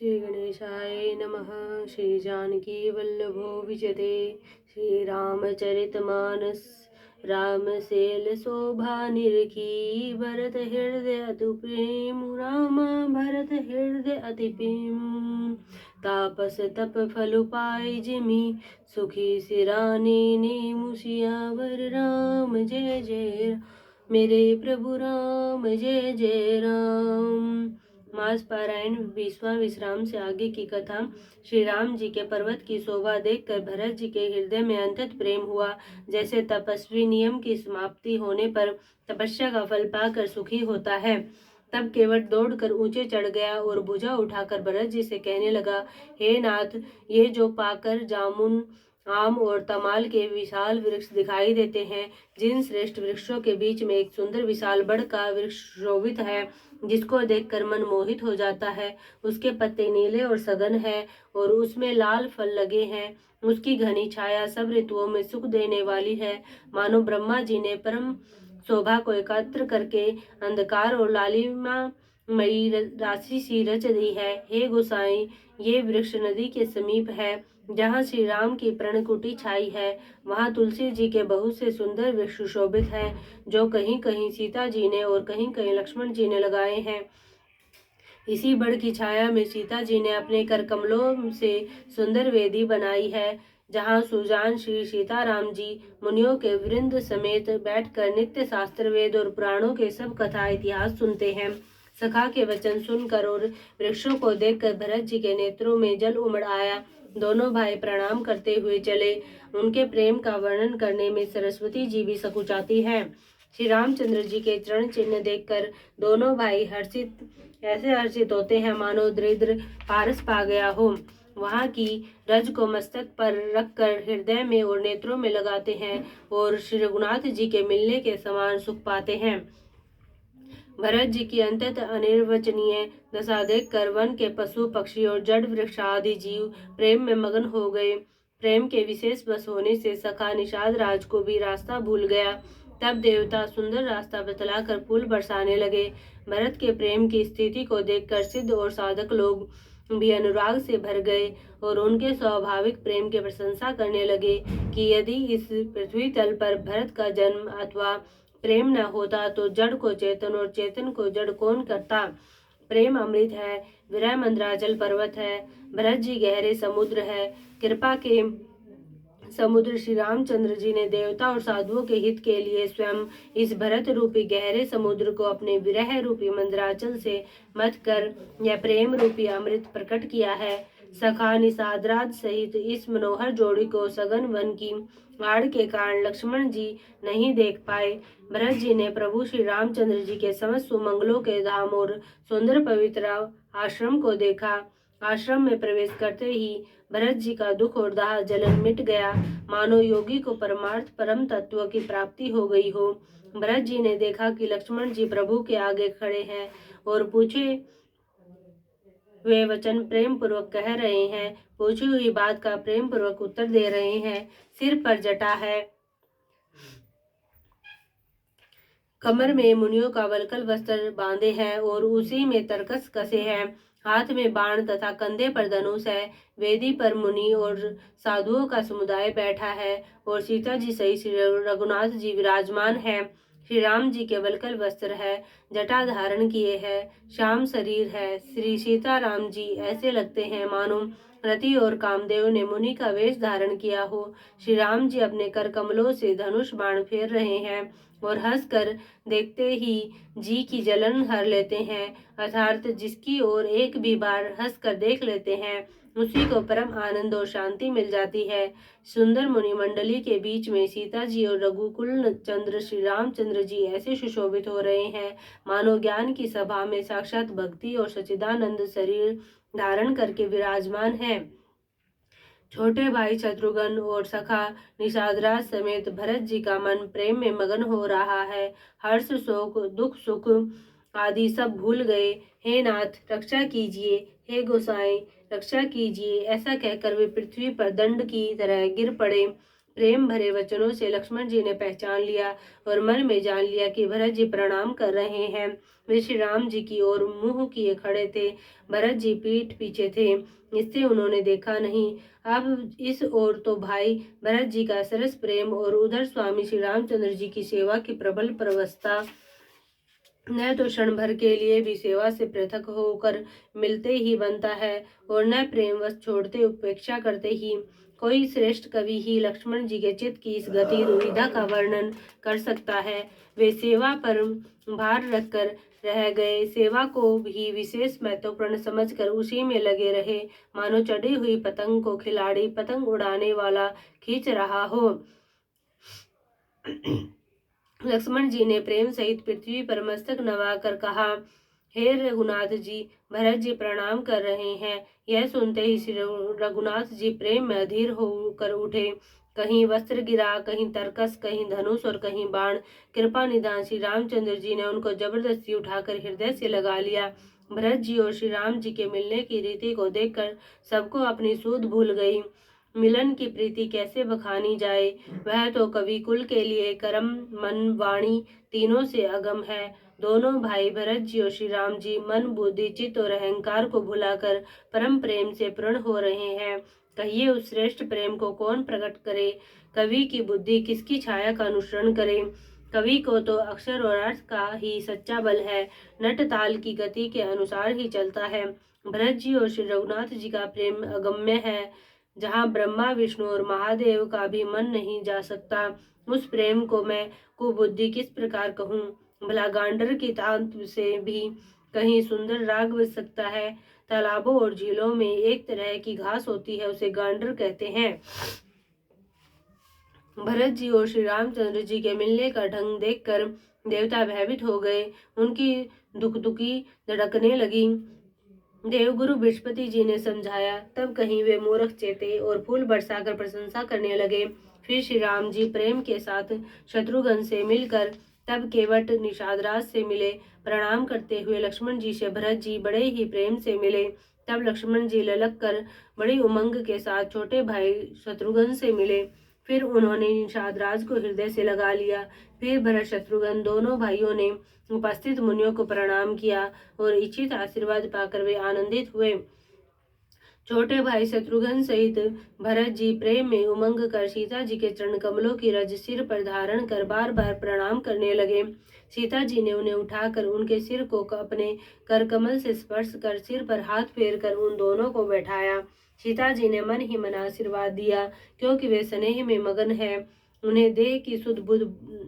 श्री गणेशाय नमः। श्री जानकी वल्लभो विजते। श्री रामचरितमानस रामसेल शोभा निरखी। भरत हृदय अति प्रेम राम भरत हृदय अति प्रेम। तापस तप फल पाए जिमि सुखी सिराने ने मुसियावर राम जय जय मेरे प्रभु राम जय जय राम। मास पारायण 20वां विश्राम से आगे की कथा। श्री राम जी के पर्वत की शोभा देखकर भरत जी के हृदय में अत्यंत प्रेम हुआ। जैसे तपस्वी नियम की समाप्ति होने पर तपस्या का फल पाकर सुखी होता है, तब केवट दौड़कर ऊंचे चढ़ गया और भुजा उठाकर भरत जी से कहने लगा, हे नाथ, ये जो पाकर जामुन आम और तमाल के विशाल वृक्ष दिखाई देते हैं, जिन श्रेष्ठ वृक्षों के बीच में एक सुंदर विशाल बड़ का वृक्ष शोभित है, जिसको देखकर मन मोहित हो जाता है। उसके पत्ते नीले और सघन है और उसमें लाल फल लगे हैं। उसकी घनी छाया सब ऋतुओं में सुख देने वाली है। मानो ब्रह्मा जी ने परम शोभा को एकत्र करके अंधकार और लालिमा मई राशि सी रच दी है। हे गोसाई, ये वृक्ष नदी के समीप है, जहाँ श्री राम की पर्णकुटी छाई है। वहाँ तुलसी जी के बहुत से सुंदर वृक्ष सुशोभित हैं, जो कहीं कहीं सीता जी ने और कहीं कहीं लक्ष्मण जी ने लगाए हैं। इसी बड़ की छाया में सीता जी ने अपने कर कमलों से सुंदर वेदी बनाई है, जहाँ सुजान श्री सीताराम जी मुनियों के वृंद समेत बैठकर नित्य शास्त्र वेद और पुराणों के सब कथा इतिहास सुनते हैं। सखा के वचन सुनकर और वृक्षों को देखकर भरत जी के नेत्रों में जल उमड़ आया। दोनों भाई प्रणाम करते हुए चले। उनके प्रेम का वर्णन करने में सरस्वती जी भी सकुचाती हैं। श्री रामचंद्र जी के चरण चिन्ह देखकर दोनों भाई ऐसे हर्षित होते हैं मानो दरिद्र पारस पा गया हो। वहाँ की रज को मस्तक पर रखकर हृदय में और नेत्रों में लगाते हैं और श्री रघुनाथ जी के मिलने के समान सुख पाते हैं। भरत जी की अंतत अनिर्वचनीय दशा देखकर वन के पशु पक्षी और जड़ वृक्ष आदि जीव प्रेम में मगन हो गए। प्रेम के विशेष बस होने से सखा निषाद राज को भी रास्ता भूल गया। तब देवता सुंदर रास्ता बतलाकर फूल बरसाने लगे। भरत के प्रेम की स्थिति को देखकर सिद्ध और साधक लोग भी अनुराग से भर गए और उनके स्वाभाविक प्रेम की प्रशंसा करने लगे कि यदि इस पृथ्वी तल पर भरत का जन्म अथवा प्रेम न होता तो जड़ को चेतन और चेतन को जड़ कौन करता। प्रेम अमृत है, विरह मंद्राचल पर्वत है, भरत जी गहरे समुद्र है। कृपा के समुद्र श्री रामचंद्र जी ने देवता और साधुओं के हित के लिए स्वयं इस भरत रूपी गहरे समुद्र को अपने विरह रूपी मंद्राचल से मथ कर यह प्रेम रूपी अमृत प्रकट किया है। सखा निषादराज सहित इस मनोहर जोड़ी को सघन वन की आड़ के कारण लक्ष्मण जी नहीं देख पाए। भरत जी ने प्रभु श्री रामचंद्र जी के समस्त सुमंगलों के धाम और सुंदर पवित्र आश्रम को देखा। आश्रम में प्रवेश करते ही भरत जी का दुख और दाह जलन मिट गया, मानो योगी को परमार्थ परम तत्व की प्राप्ति हो गई हो। भरत जी ने देखा कि लक्ष्मण जी प्रभु के आगे खड़े हैं और पूछे वे वचन प्रेम पूर्वक कह रहे हैं, पूछी हुई बात का प्रेम पूर्वक उत्तर दे रहे हैं। सिर पर जटा है, कमर में मुनियों का वलकल वस्त्र बांधे हैं और उसी में तरकस कसे हैं। हाथ में बाण तथा कंधे पर धनुष है। वेदी पर मुनि और साधुओं का समुदाय बैठा है और सीता जी सहित श्री रघुनाथ जी विराजमान है। श्री राम जी के वलकल वस्त्र है, जटा धारण किए है, श्याम शरीर है। श्री सीताराम जी ऐसे लगते हैं मानो रति और कामदेव ने मुनि का वेश धारण किया हो। श्री राम जी अपने कर कमलों से धनुष बाण फेर रहे हैं और हंसकर देखते ही जी की जलन हर लेते हैं, अर्थात जिसकी ओर एक भी बार हंसकर देख लेते हैं उसी को परम आनंद और शांति मिल जाती है। सुंदर मुनि मंडली के बीच में सीता जी और रघुकुल चंद्र श्री रामचंद्र जी ऐसे सुशोभित हो रहे हैं मानो ज्ञान की सभा में साक्षात भक्ति और सच्चिदानंद शरीर धारण करके विराजमान है। छोटे भाई शत्रुघ्न और सखा निषादराज समेत भरत जी का मन प्रेम में मगन हो रहा है। हर्ष शोक दुख सुख आदि सब भूल गए। हे नाथ, रक्षा कीजिए, हे गोसाई रक्षा कीजिए, ऐसा कहकर वे पृथ्वी पर दंड की तरह गिर पड़े। प्रेम भरे वचनों से लक्ष्मण जी ने पहचान लिया और मन में जान लिया कि भरत जी प्रणाम कर रहे हैं। वे श्री राम जी की ओर मुंह किए खड़े थे। भरत जी पीठ पीछे थे, इससे उन्होंने देखा नहीं। अब इस ओर तो भाई भरत जी का सरस प्रेम और उधर स्वामी श्री रामचंद्र जी की सेवा की प्रबल प्रवस्था, न तो क्षण भर के लिए भी सेवा से पृथक होकर मिलते ही बनता है और न प्रेमवश छोड़ते उपेक्षा करते ही। कोई श्रेष्ठ कवि ही लक्ष्मण जी के चित्त की इस गति दुविधा का वर्णन कर सकता है। वे सेवा पर भार रखकर रह गए, सेवा को भी विशेष महत्वपूर्ण समझकर उसी में लगे रहे, मानो चढ़ी हुई पतंग को खिलाड़ी पतंग उड़ाने वाला खींच रहा हो। लक्ष्मण जी ने प्रेम सहित पृथ्वी पर मस्तक नवाकर कहा, हे रघुनाथ जी, भरत जी प्रणाम कर रहे हैं। यह सुनते ही श्री रघुनाथ जी प्रेम में अधीर होकर उठे। कहीं वस्त्र गिरा, कहीं तरकस, कहीं धनुष और कहीं बाण। कृपा निधान श्री रामचंद्र जी ने उनको जबरदस्ती उठाकर हृदय से लगा लिया। भरत जी और श्री राम जी के मिलने की रीति को देखकर सबको अपनी सूध भूल गई। मिलन की प्रीति कैसे बखानी जाए, वह तो कवि कुल के लिए कर्म मन वाणी तीनों से अगम है। दोनों भाई भरत जी और श्री राम जी मन बुद्धि चित्त और अहंकार को भुलाकर परम प्रेम से पूर्ण हो रहे हैं। कहिए उस श्रेष्ठ प्रेम को कौन प्रकट करे? कवि की बुद्धि किसकी छाया का अनुसरण करे? कवि को तो अक्षर और अर्थ का ही सच्चा बल है, नट ताल की गति के अनुसार ही चलता है। भरत जी और श्री रघुनाथ जी का प्रेम अगम्य है, जहाँ ब्रह्मा विष्णु और महादेव का भी मन नहीं जा सकता। उस प्रेम को मैं कुबुद्धि किस प्रकार कहूँ? भला गांडर की तांत से भी कहीं सुंदर राग बज सकता है। तालाबों और झीलों में एक तरह की घास होती है, उसे गांडर कहते हैं। भरत जी और श्री रामचंद्र जी के मिलने का ढंग देखकर देवता भयभीत हो गए, उनकी दुखदुखी धड़कने लगी। देवगुरु बृहस्पति जी ने समझाया, तब कहीं वे मूर्ख चेते और फूल बरसाकर प्रशंसा करने लगे। फिर श्री राम जी प्रेम के साथ शत्रुघ्न से मिलकर तब केवट निषादराज से मिले। प्रणाम करते हुए लक्ष्मण जी से भरत जी बड़े ही प्रेम से मिले। तब लक्ष्मण जी ललक कर बड़ी उमंग के साथ छोटे भाई शत्रुघ्न से मिले। फिर उन्होंने निषादराज को हृदय से लगा लिया। फिर भरत शत्रुघ्न दोनों भाइयों ने उपस्थित मुनियों को प्रणाम किया और इच्छित आशीर्वाद पाकर वे आनंदित हुए। छोटे भाई शत्रुघ्न सहित भरत जी प्रेम में उमंग कर सीता जी के चरण कमलों की रज सिर पर धारण कर बार बार प्रणाम करने लगे। सीता जी ने उन्हें उठाकर उनके सिर को अपने कर कमल से स्पर्श कर सिर पर हाथ फेर कर उन दोनों को बैठाया। सीता जी ने मन ही मन आशीर्वाद दिया, क्योंकि वे स्नेह में मगन है, उन्हें देह की सुध बुध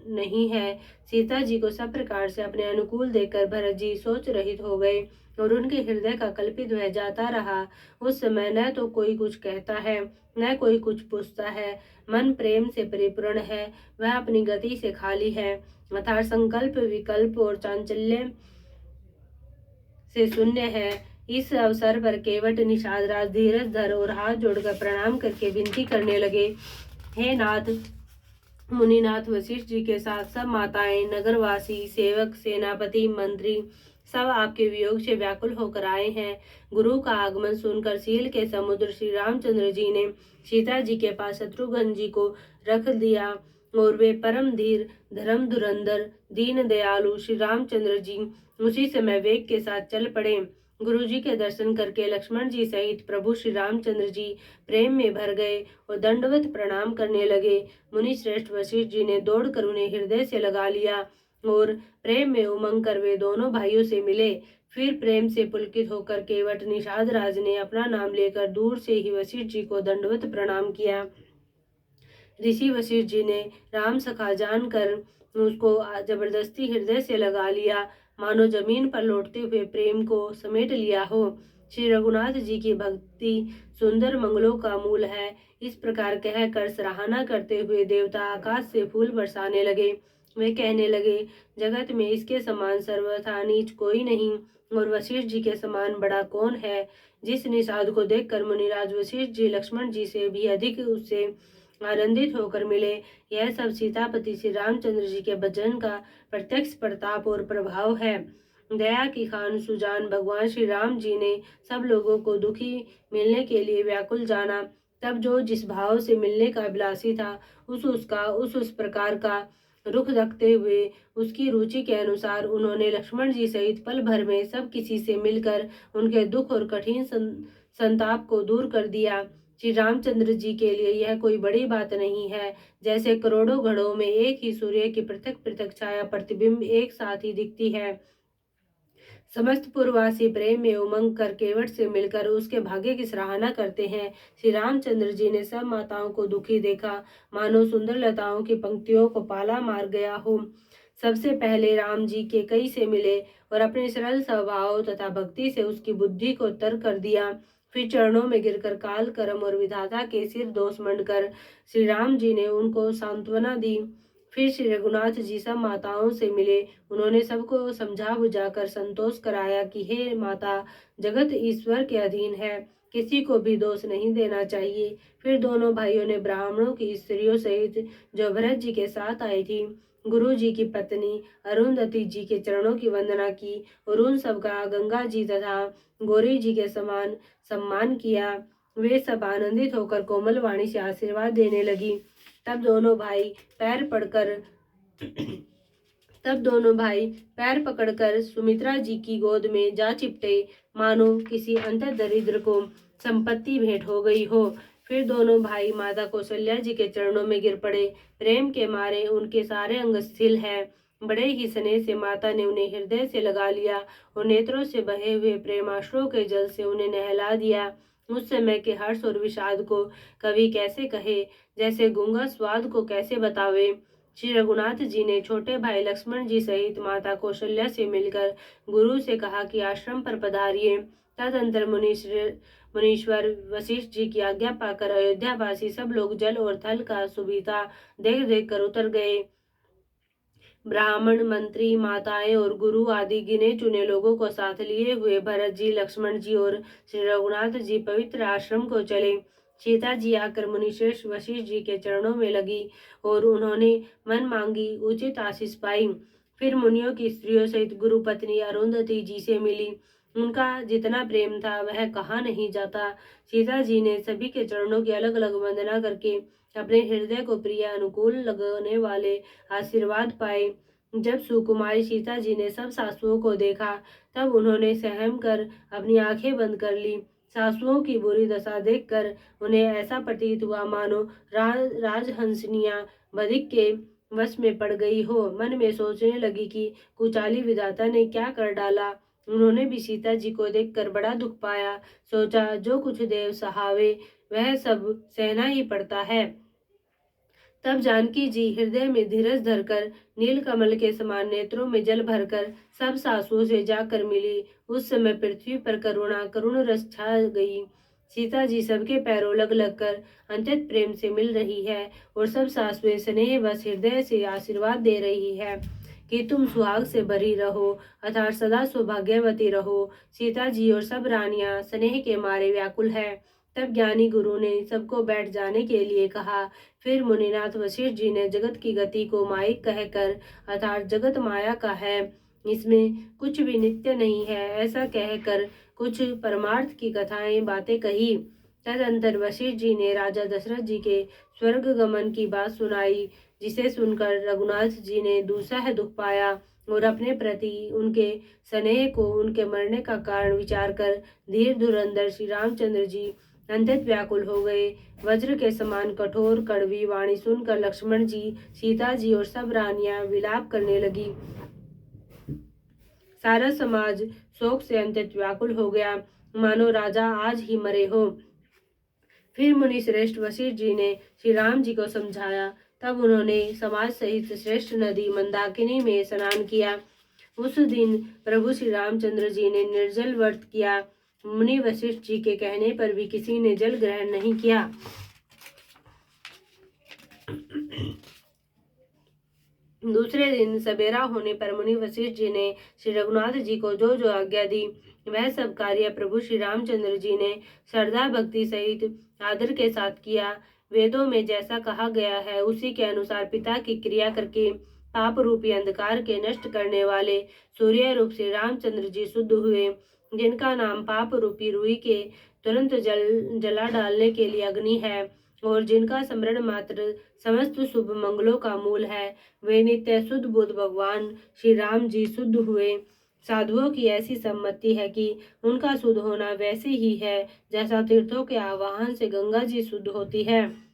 नहीं है। सीता जी को सब प्रकार से अपने अनुकूल देखकर भरत जी सोच रहित हो गए और उनके हृदय का कल्पित वह जाता रहा। उस समय न तो कोई कुछ कहता है, न कोई कुछ पूछता है। मन प्रेम से परिपूर्ण है, वह अपनी गति से खाली है, अर्थात संकल्प विकल्प और चांचल्य से शून्य है। इस अवसर पर केवट निषादराज धीरज धर और हाथ जोड़कर प्रणाम करके विनती करने लगे, हे नाथ, मुनिनाथ वशिष्ठ जी के साथ सब माताएं, नगरवासी, सेवक, सेनापति, मंत्री सब आपके वियोग से व्याकुल होकर आए हैं। गुरु का आगमन सुनकर शील के समुद्र श्री रामचंद्र जी ने सीता जी के पास शत्रुघ्न जी को रख दिया और वे परम धीर, धर्म धुरंधर, दीन दयालु श्री रामचंद्र जी उसी समय वेग के साथ चल पड़े। गुरु जी के दर्शन करके लक्ष्मण जी सहित प्रभु श्री रामचंद्र जी प्रेम में भर गए और दंडवत प्रणाम करने लगे। मुनि श्रेष्ठ वशिष्ठ जी ने दौड़कर उन्हें हृदय से लगा लिया और प्रेम में उमंग कर वे दोनों भाइयों से मिले। फिर प्रेम से पुलकित होकर केवट निषाद राज ने अपना नाम लेकर दूर से ही वशिष्ठ जी को दंडवत प्रणाम किया। ऋषि वशिष्ठ जी ने राम सखा जानकर उसको जबरदस्ती हृदय से लगा लिया, मानो जमीन पर लौटते हुए प्रेम को समेट लिया हो। श्री रघुनाथ जी की भक्ति सुंदर मंगलों का मूल है। इस प्रकार कहकर सराहना करते हुए देवता आकाश से फूल बरसाने लगे। वे कहने लगे, जगत में इसके समान सर्वथा नीच कोई नहीं और वशिष्ठ जी के समान बड़ा कौन है। जिस निषाद को देखकर मुनिराज वशिष्ठ जी लक्ष्मण जी से भी अधिक उससे आनंदित होकर मिले, यह सब सीतापति श्री रामचंद्र जी के भजन का प्रत्यक्ष प्रताप और प्रभाव है। दया की खान सुजान भगवान श्री राम जी ने सब लोगों को दुखी मिलने के लिए व्याकुल जाना। तब जो जिस भाव से मिलने का अभिलाषी था उस प्रकार का रुख रखते हुए उसकी रुचि के अनुसार उन्होंने लक्ष्मण जी सहित पल भर में सब किसी से मिलकर उनके दुख और कठिन संताप को दूर कर दिया। श्री रामचंद्र जी के लिए यह कोई बड़ी बात नहीं है। जैसे करोड़ों घड़ों में एक ही सूर्य की पृथक पृथक छाया प्रतिबिंब एक साथ ही दिखती है, समस्त पूर्ववासी प्रेम में उमंग कर केवट से मिलकर उसके भाग्य की सराहना करते हैं। श्री रामचंद्र जी ने सब माताओं को दुखी देखा, मानो सुंदर लताओं की पंक्तियों को पाला मार गया हो। सबसे पहले राम जी के कई से मिले और अपने सरल स्वभाव तथा भक्ति से उसकी बुद्धि को तर कर दिया। फिर चरणों में गिरकर काल कर्म और विधाता के सिर दोष मंडकर श्री राम जी ने उनको सांत्वना दी। फिर श्री रघुनाथ जी सब माताओं से मिले। उन्होंने सबको समझा बुझाकर संतोष कराया कि हे माता, जगत ईश्वर के अधीन है, किसी को भी दोष नहीं देना चाहिए। फिर दोनों भाइयों ने ब्राह्मणों की स्त्रियों सहित जो भरत जी के साथ आई थी, गुरु जी की पत्नी अरुंधति जी के चरणों की वंदना की और उन सबका गंगा जी तथा गौरी जी के समान सम्मान किया। वे सब आनंदित होकर कोमल वाणी से आशीर्वाद देने लगी। तब दोनों भाई पैर पकड़कर सुमित्रा जी की गोद में जा चिपटे, मानो किसी अंतर दरिद्र को संपत्ति भेंट हो गई हो। फिर दोनों भाई माता कौशल्या जी के चरणों में गिर पड़े। प्रेम के मारे उनके सारे अंग स्थिर है। बड़े ही स्नेह से माता ने उन्हें हृदय से लगा लिया और नेत्रों से बहे हुए प्रेमाश्रुओं के जल से उन्हें नहला दिया। उस समय के हर्ष और विषाद को कवि कैसे कहे, जैसे गूंगा स्वाद को कैसे बतावे। श्री रघुनाथ जी ने छोटे भाई लक्ष्मण जी सहित माता कौशल्या से मिलकर गुरु से कहा कि आश्रम पर पधारिए। तदंतर मुनीश्वर वशिष्ठ जी की आज्ञा पाकर अयोध्यावासी सब लोग जल और थल का सुविधा देख देख कर उतर गए। ब्राह्मण, मंत्री, माताएं और गुरु आदि गिने चुने लोगों को साथ लिए हुए भरत जी, लक्ष्मण जी और श्री रघुनाथ जी पवित्र आश्रम को चले। सीता जी आकर मुनिश्रेष्ठ वशिष्ठ जी के चरणों में लगी और उन्होंने मन मांगी उचित आशीष पाई। फिर मुनियों की स्त्रियों सहित गुरु पत्नी अरुंधति जी से मिली। उनका जितना प्रेम था वह कहा नहीं जाता। सीता जी ने सभी के चरणों की अलग अलग वंदना करके अपने हृदय को प्रिय अनुकूल लगने वाले आशीर्वाद पाए। जब सुकुमारी सीता जी ने सब सासुओं को देखा तब उन्होंने सहम कर अपनी आंखें बंद कर ली। सासुओं की बुरी दशा देखकर उन्हें ऐसा प्रतीत हुआ मानो राजहंसनिया बधिक के वश में पड़ गई हो। मन में सोचने लगी कि कुचाली विधाता ने क्या कर डाला। उन्होंने भी सीता जी को देखकर बड़ा दुख पाया। सोचा जो कुछ देव सहावे वह सब सहना ही पड़ता है। तब जानकी जी हृदय में धीरज धरकर नील कमल के समान नेत्रों में जल भरकर सब सासुओं से जाकर मिली। उस समय पृथ्वी पर करुण रस छा गई। सीता जी सबके पैरों लग लग कर अत्यंत प्रेम से मिल रही है और सब सासुएं स्नेह बस हृदय से आशीर्वाद दे रही है कि तुम सुहाग से भरी रहो अर्थात सदा सौभाग्यवती रहो। सीता जी और सब रानियां स्नेह के मारे व्याकुल है। तब ज्ञानी गुरु ने सबको बैठ जाने के लिए कहा। फिर मुनिनाथ वशिष्ठ जी ने जगत की गति को माइक कहकर अर्थात जगत माया का है, इसमें कुछ भी नित्य नहीं है, ऐसा कहकर कुछ परमार्थ की कथाएं बातें कही। तदंतर वशिष्ठ जी ने राजा दशरथ जी के स्वर्ग गमन की बात सुनाई, जिसे सुनकर रघुनाथ जी ने दूसरा दुख पाया और अपने प्रति उनके स्नेह को उनके मरने का कारण विचार कर धीर धुरंधर श्री रामचंद्र जी अत्यंत व्याकुल हो गए। वज्र के समान कठोर कड़वी वाणी सुनकर लक्ष्मण जी, सीता जी और सब रानियां विलाप करने लगी। सारा समाज शोक से अत्यंत व्याकुल हो गया, मानो राजा आज ही मरे हो। फिर मुनि श्रेष्ठ वशिष्ठ जी ने श्री राम जी को समझाया। तब उन्होंने समाज सहित श्रेष्ठ नदी मंदाकिनी में स्नान किया। उस दिन प्रभु श्री रामचंद्र जी ने निर्जल व्रत किया। मुनि वशिष्ठ जी के कहने पर भी किसी ने जल ग्रहण नहीं किया। दूसरे दिन सवेरा होने पर मुनि वशिष्ठ जी ने श्री रघुनाथ जी को जो जो आज्ञा दी वह सब कार्य प्रभु श्री रामचंद्र जी ने श्रद्धा भक्ति सहित आदर के साथ किया। वेदों में जैसा कहा गया है उसी के अनुसार पिता की क्रिया करके पाप रूपी अंधकार के नष्ट करने वाले सूर्य रूप श्री रामचंद्र जी शुद्ध हुए, जिनका नाम पाप रूपी रुई के तुरंत जला डालने के लिए अग्नि है और जिनका स्मरण मात्र समस्त शुभ मंगलों का मूल है, वे नित्य शुद्ध बुद्ध भगवान श्री राम जी शुद्ध हुए। साधुओं की ऐसी सम्मति है कि उनका शुद्ध होना वैसे ही है जैसा तीर्थों के आवाहन से गंगा जी शुद्ध होती है।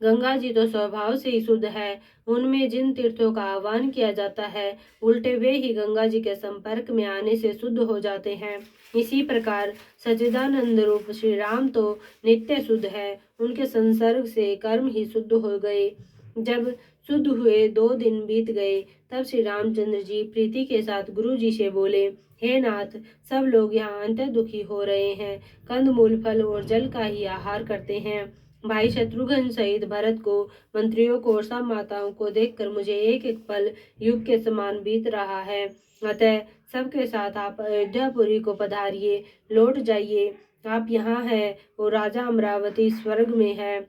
गंगा जी तो स्वभाव से ही शुद्ध है, उनमें जिन तीर्थों का आह्वान किया जाता है उल्टे वे ही गंगा जी के संपर्क में आने से शुद्ध हो जाते हैं। इसी प्रकार सच्चिदानंद रूप श्री राम तो नित्य शुद्ध है, उनके संसर्ग से कर्म ही शुद्ध हो गए। जब शुद्ध हुए 2 दिन बीत गए तब श्री रामचंद्र जी प्रीति के साथ गुरु जी से बोले, हे नाथ, सब लोग यहाँ अंत दुखी हो रहे हैं, कंदमूल फल और जल का ही आहार करते हैं। भाई शत्रुघ्न सहित भरत को, मंत्रियों को और सब माताओं को देखकर मुझे एक एक पल युग के समान बीत रहा है। अतः सबके साथ आप अयोध्यापुरी को पधारिए, लौट जाइए। आप यहाँ हैं और राजा अमरावती स्वर्ग में है।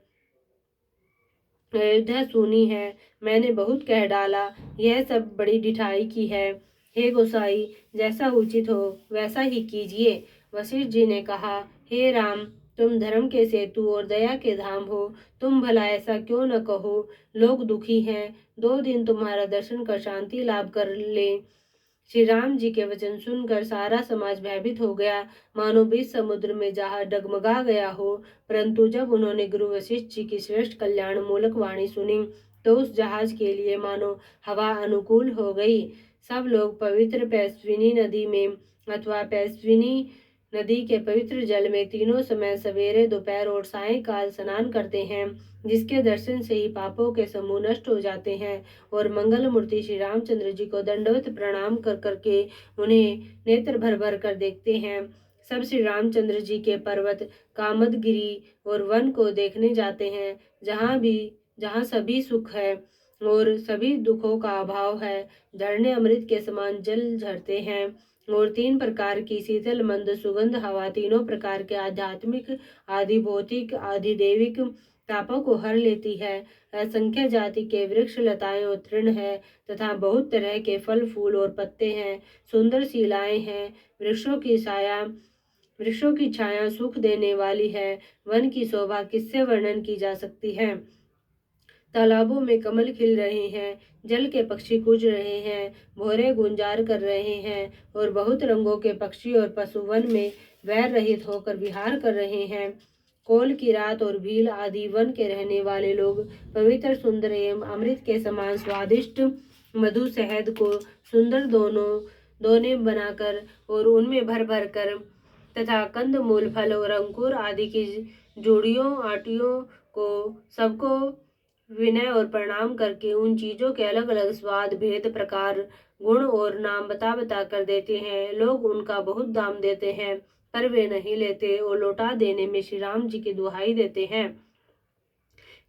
अयोध्या सुनी है, मैंने बहुत कह डाला, यह सब बड़ी ढिठाई की है। हे गोसाई, जैसा उचित हो वैसा ही कीजिए। वशिष्ठ जी ने कहा, हे राम, तुम धर्म के सेतु और दया के धाम हो, तुम भला ऐसा क्यों न कहो। लोग दुखी हैं, 2 दिन तुम्हारा दर्शन कर शांति लाभ कर ले। श्री राम जी के वचन सुनकर सारा समाज भयभीत हो गया, मानो बीच समुद्र में जहाज डगमगा गया हो। परंतु जब उन्होंने गुरु वशिष्ठ जी की श्रेष्ठ कल्याण मूलक वाणी सुनी तो उस जहाज के लिए मानो हवा अनुकूल हो गई। सब लोग पवित्र पैस्विनी नदी में अथवा पैस्विनी नदी के पवित्र जल में तीनों समय सवेरे, दोपहर और सायंकाल स्नान करते हैं, जिसके दर्शन से ही पापों के समूह नष्ट हो जाते हैं। और मंगल मूर्ति श्री रामचंद्र जी को दंडवत प्रणाम कर करके उन्हें नेत्र भर भर कर देखते हैं। सब श्री रामचंद्र जी के पर्वत कामदगिरी और वन को देखने जाते हैं, जहाँ सभी सुख है और सभी दुखों का अभाव है। झरने अमृत के समान जल झरते हैं और 3 प्रकार की शीतल मंद सुगंध हवा तीनों प्रकार के आध्यात्मिक, आदि भौतिक, आदि दैविक तापों को हर लेती है। असंख्य जाति के वृक्ष, लताएं और तृण है तथा बहुत तरह के फल, फूल और पत्ते हैं। सुंदर शिलाएं हैं। वृक्षों की छाया सुख देने वाली है। वन की शोभा किससे वर्णन की जा सकती है। तालाबों में कमल खिल रहे हैं, जल के पक्षी कूज रहे हैं, भौरे गुंजार कर रहे हैं और बहुत रंगों के पक्षी और पशु वन में वैर रहित होकर विहार कर रहे हैं। कोल की रात और भील आदि वन के रहने वाले लोग पवित्र, सुंदर एवं अमृत के समान स्वादिष्ट मधु शहद को सुंदर दोने बनाकर और उनमें भर भर कर तथा कंद मूल फल और अंकुर आदि की जोड़ियों आटियों को सबको विनय और प्रणाम करके उन चीजों के अलग अलग स्वाद, भेद, प्रकार, गुण और नाम बता बता कर देते हैं। लोग उनका बहुत दाम देते हैं पर वे नहीं लेते और लौटा देने में श्री राम जी की दुहाई देते हैं।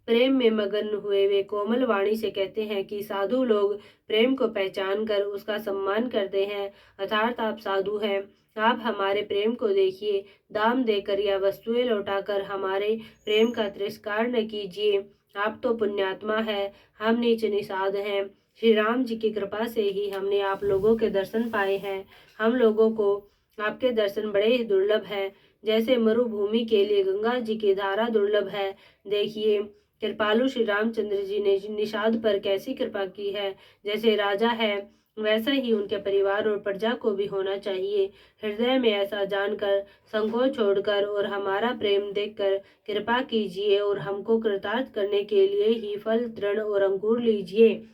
प्रेम में मगन हुए वे कोमल वाणी से कहते हैं कि साधु लोग प्रेम को पहचान कर उसका सम्मान करते हैं, अर्थात आप साधु हैं। आप हमारे प्रेम को देखिए, दाम देकर या वस्तुएं लौटाकर हमारे प्रेम का तिरस्कार न कीजिए। आप तो पुण्यात्मा है, हम नीच निषाद हैं। श्री राम जी की कृपा से ही हमने आप लोगों के दर्शन पाए हैं। हम लोगों को आपके दर्शन बड़े ही दुर्लभ है, जैसे मरुभूमि के लिए गंगा जी की धारा दुर्लभ है। देखिए, कृपालु श्री रामचंद्र जी ने निषाद पर कैसी कृपा की है। जैसे राजा है वैसा ही उनके परिवार और प्रजा को भी होना चाहिए। हृदय में ऐसा जानकर, संकोच छोड़कर और हमारा प्रेम देखकर कृपा कीजिए और हमको कृतार्थ करने के लिए ही फल, तृण और अंकुर लीजिए।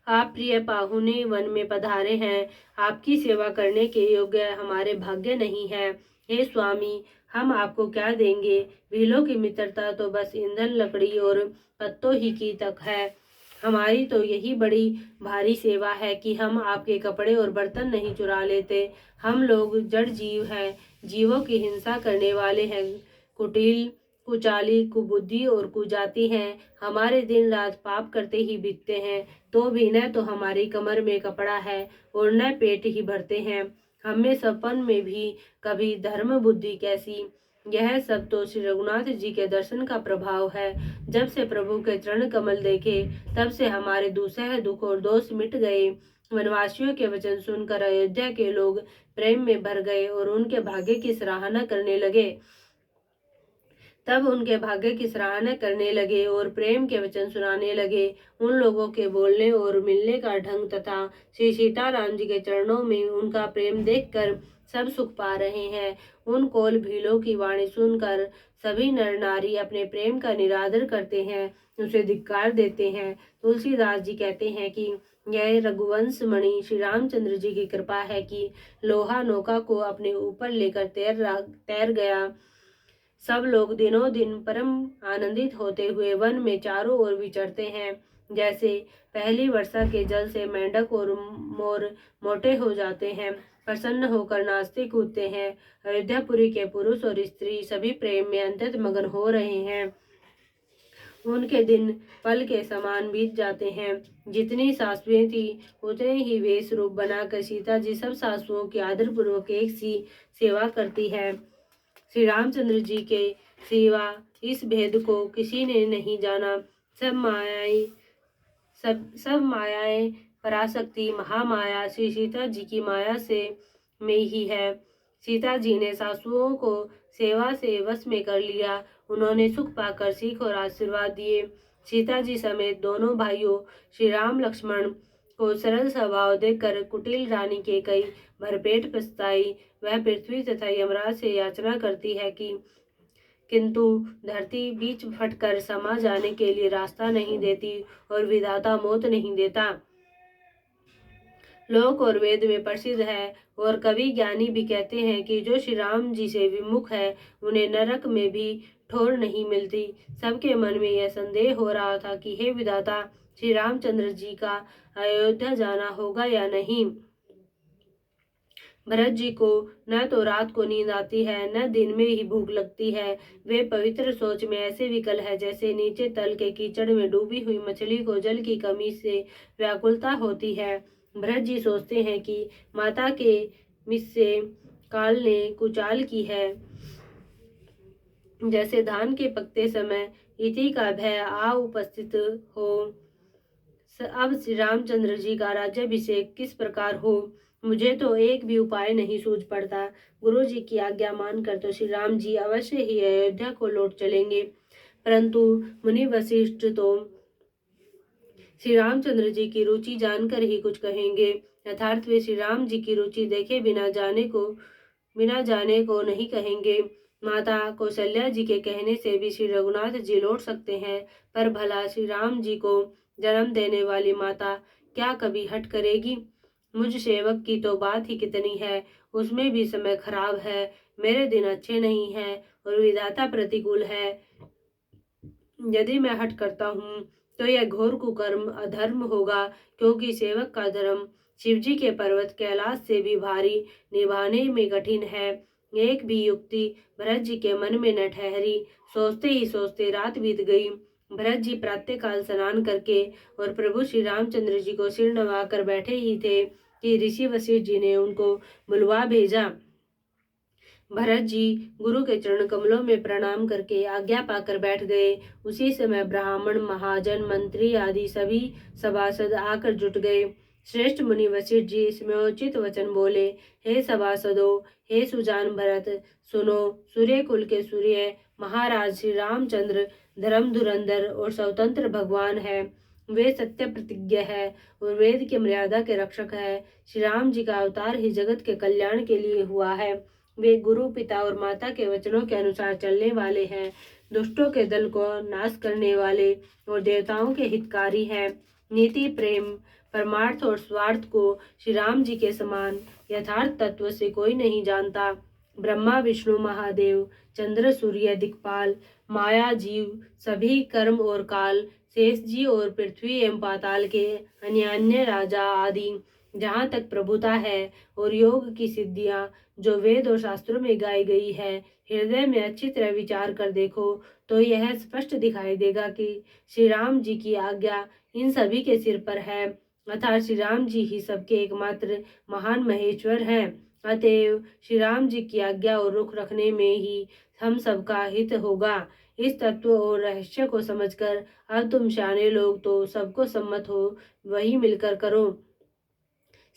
आप प्रिय पाहुने वन में पधारे हैं, आपकी सेवा करने के योग्य हमारे भाग्य नहीं है। हे स्वामी, हम आपको क्या देंगे। भीलों की मित्रता तो बस ईंधन, लकड़ी और पत्तों ही की तक है। हमारी तो यही बड़ी भारी सेवा है कि हम आपके कपड़े और बर्तन नहीं चुरा लेते। हम लोग जड़ जीव हैं, जीवों की हिंसा करने वाले हैं, कुटिल, कुचाली, कुबुद्धि और कुजाति हैं। हमारे दिन रात पाप करते ही बीतते हैं, तो भी न तो हमारी कमर में कपड़ा है और न पेट ही भरते हैं। हमें सपन में भी कभी धर्म बुद्धि कैसी। यह सब तो श्री रघुनाथ जी के दर्शन का प्रभाव है। जब से प्रभु के चरण कमल देखे तब से हमारे दूसरे दुख और दोष मिट गए। वनवासियों के वचन सुनकर अयोध्या के लोग प्रेम में भर गए और उनके भाग्य की सराहना करने लगे। तब उनके भाग्य की सराहना करने लगे और प्रेम के वचन सुनाने लगे। उन लोगों के बोलने और मिलने का ढंग तथा श्री सीताराम जी के चरणों में उनका प्रेम देखकर सब सुख पा रहे हैं। उन कोल भीलों की वाणी सुनकर सभी नर नारी अपने प्रेम का निरादर करते हैं, उसे धिक्कार देते हैं। तुलसीदास जी कहते हैं कि यह रघुवंश मणि श्री रामचंद्र जी की कृपा है कि लोहा नौका को अपने ऊपर लेकर तैर गया। सब लोग दिनों दिन परम आनंदित होते हुए वन में चारों ओर विचरते हैं। जैसे पहली वर्षा के जल से मेंढक और मोर मोटे हो जाते हैं, प्रसन्न होकर नाचते कूदते हैं। अयोध्यापुरी के पुरुष और स्त्री सभी प्रेम में अंतत मगन हो रहे हैं। उनके दिन पल के समान बीत जाते हैं। जितनी सासुएं थी उतने ही वेश रूप बनाकर सीता जी सब सासुओं की आदरपूर्वक एक सी सेवा करती है। श्री रामचंद्र जी के सिवा इस भेद को किसी ने नहीं जाना। सब मायाएं पराशक्ति महामाया श्री सीता जी की माया से में ही है। सीता जी ने सासुओं को सेवा से वश में कर लिया। उन्होंने सुख पाकर सीख और आशीर्वाद दिए। सीता जी समेत दोनों भाइयों श्री राम लक्ष्मण को सरल स्वभाव देखकर कुटिल रानी के कई भरपेट पछताई। वह पृथ्वी तथा यमराज से याचना करती है कि किंतु धरती बीच फटकर समा जाने के लिए रास्ता नहीं देती और विधाता मौत नहीं देता। लोक और वेद में प्रसिद्ध है और कवि ज्ञानी भी कहते हैं कि जो श्री राम जी से विमुख है उन्हें नरक में भी ठोर नहीं मिलती। सबके मन में यह संदेह हो रहा था कि हे विधाता, श्री रामचंद्र जी का अयोध्या जाना होगा या नहीं। भरत जी को न तो रात को नींद आती है न दिन में ही भूख लगती है। वे पवित्र सोच में ऐसे विकल है जैसे नीचे तल के कीचड़ में डूबी हुई मछली को जल की कमी से व्याकुलता होती है। भरत जी सोचते हैं कि माता के मिस से काल ने कुचाल की है। जैसे धान के पकते समय इति का भय आ उपस्थित हो, अब श्री रामचंद्र जी का राज्याभिषेक किस प्रकार हो, मुझे तो एक भी उपाय नहीं सूझ पड़ता। गुरु जी की आज्ञा मानकर तो श्री राम जी अवश्य ही अयोध्या को लौट चलेंगे, परंतु मुनि वशिष्ठ तो श्री रामचंद्र जी की रुचि जानकर ही कुछ कहेंगे। यथार्थ वे श्री राम जी की रुचि देखे बिना जाने को नहीं कहेंगे। माता कौशल्या जी के कहने से भी श्री रघुनाथ जी लौट सकते हैं, पर भला श्री राम जी को जन्म देने वाली माता क्या कभी हट करेगी। मुझ सेवक की तो बात ही कितनी है, उसमें भी समय खराब है, मेरे दिन अच्छे नहीं हैं और विधाता प्रतिकूल है। यदि मैं हट करता हूँ तो यह घोर कुकर्म अधर्म होगा, क्योंकि सेवक का धर्म शिवजी के पर्वत कैलाश से भी भारी, निभाने में कठिन है। एक भी युक्ति भरत जी के मन में न ठहरी। सोचते ही सोचते रात बीत गई। भरत जी प्रातःकाल स्नान करके और प्रभु श्री रामचंद्र जी को सिर नवा कर बैठे ही थे कि ऋषि वशिष्ठ जी ने उनको बुलवा भेजा। भरत जी गुरु के चरण कमलों में प्रणाम करके आज्ञा पाकर बैठ गए। उसी समय ब्राह्मण, महाजन, मंत्री आदि सभी सभासद आकर जुट गए। श्रेष्ठ मुनि वशिष्ठ जी इसमें उचित वचन बोले। हे सभासदों, हे सुजान भरत, सुनो। सूर्य कुल के सूर्य महाराज श्री रामचंद्र धर्म धुरंधर और स्वतंत्र भगवान है। वे सत्य प्रतिज्ञ है और वेद की मर्यादा के रक्षक है। श्री राम जी का अवतार ही जगत के कल्याण के लिए हुआ है। वे गुरु, पिता और माता के वचनों के अनुसार चलने वाले हैं। दुष्टों के दल को नाश करने वाले और देवताओं के हितकारी हैं। नीति, प्रेम, परमार्थ और स्वार्थ को श्री राम जी के समान यथार्थ तत्व से कोई नहीं जानता। ब्रह्मा, विष्णु, महादेव, चंद्र, सूर्य, दिक्पाल, माया, जीव, सभी कर्म और काल, शेष जी और पृथ्वी एवं पाताल के अन्य राजा आदि जहाँ तक प्रभुता है और योग की सिद्धियां जो वेद और शास्त्रों में गाई गई है, हृदय में अच्छी तरह विचार कर देखो तो यह स्पष्ट दिखाई देगा कि श्री राम जी की आज्ञा इन सभी के सिर पर है, अर्थात श्री राम जी ही सबके एकमात्र महान महेश्वर हैं। अतएव श्री राम जी की आज्ञा और रुख रखने में ही हम सबका हित होगा। इस तत्व और रहस्य को समझकर अब तुम शाने लोग तो सबको सम्मत हो वही मिलकर करो।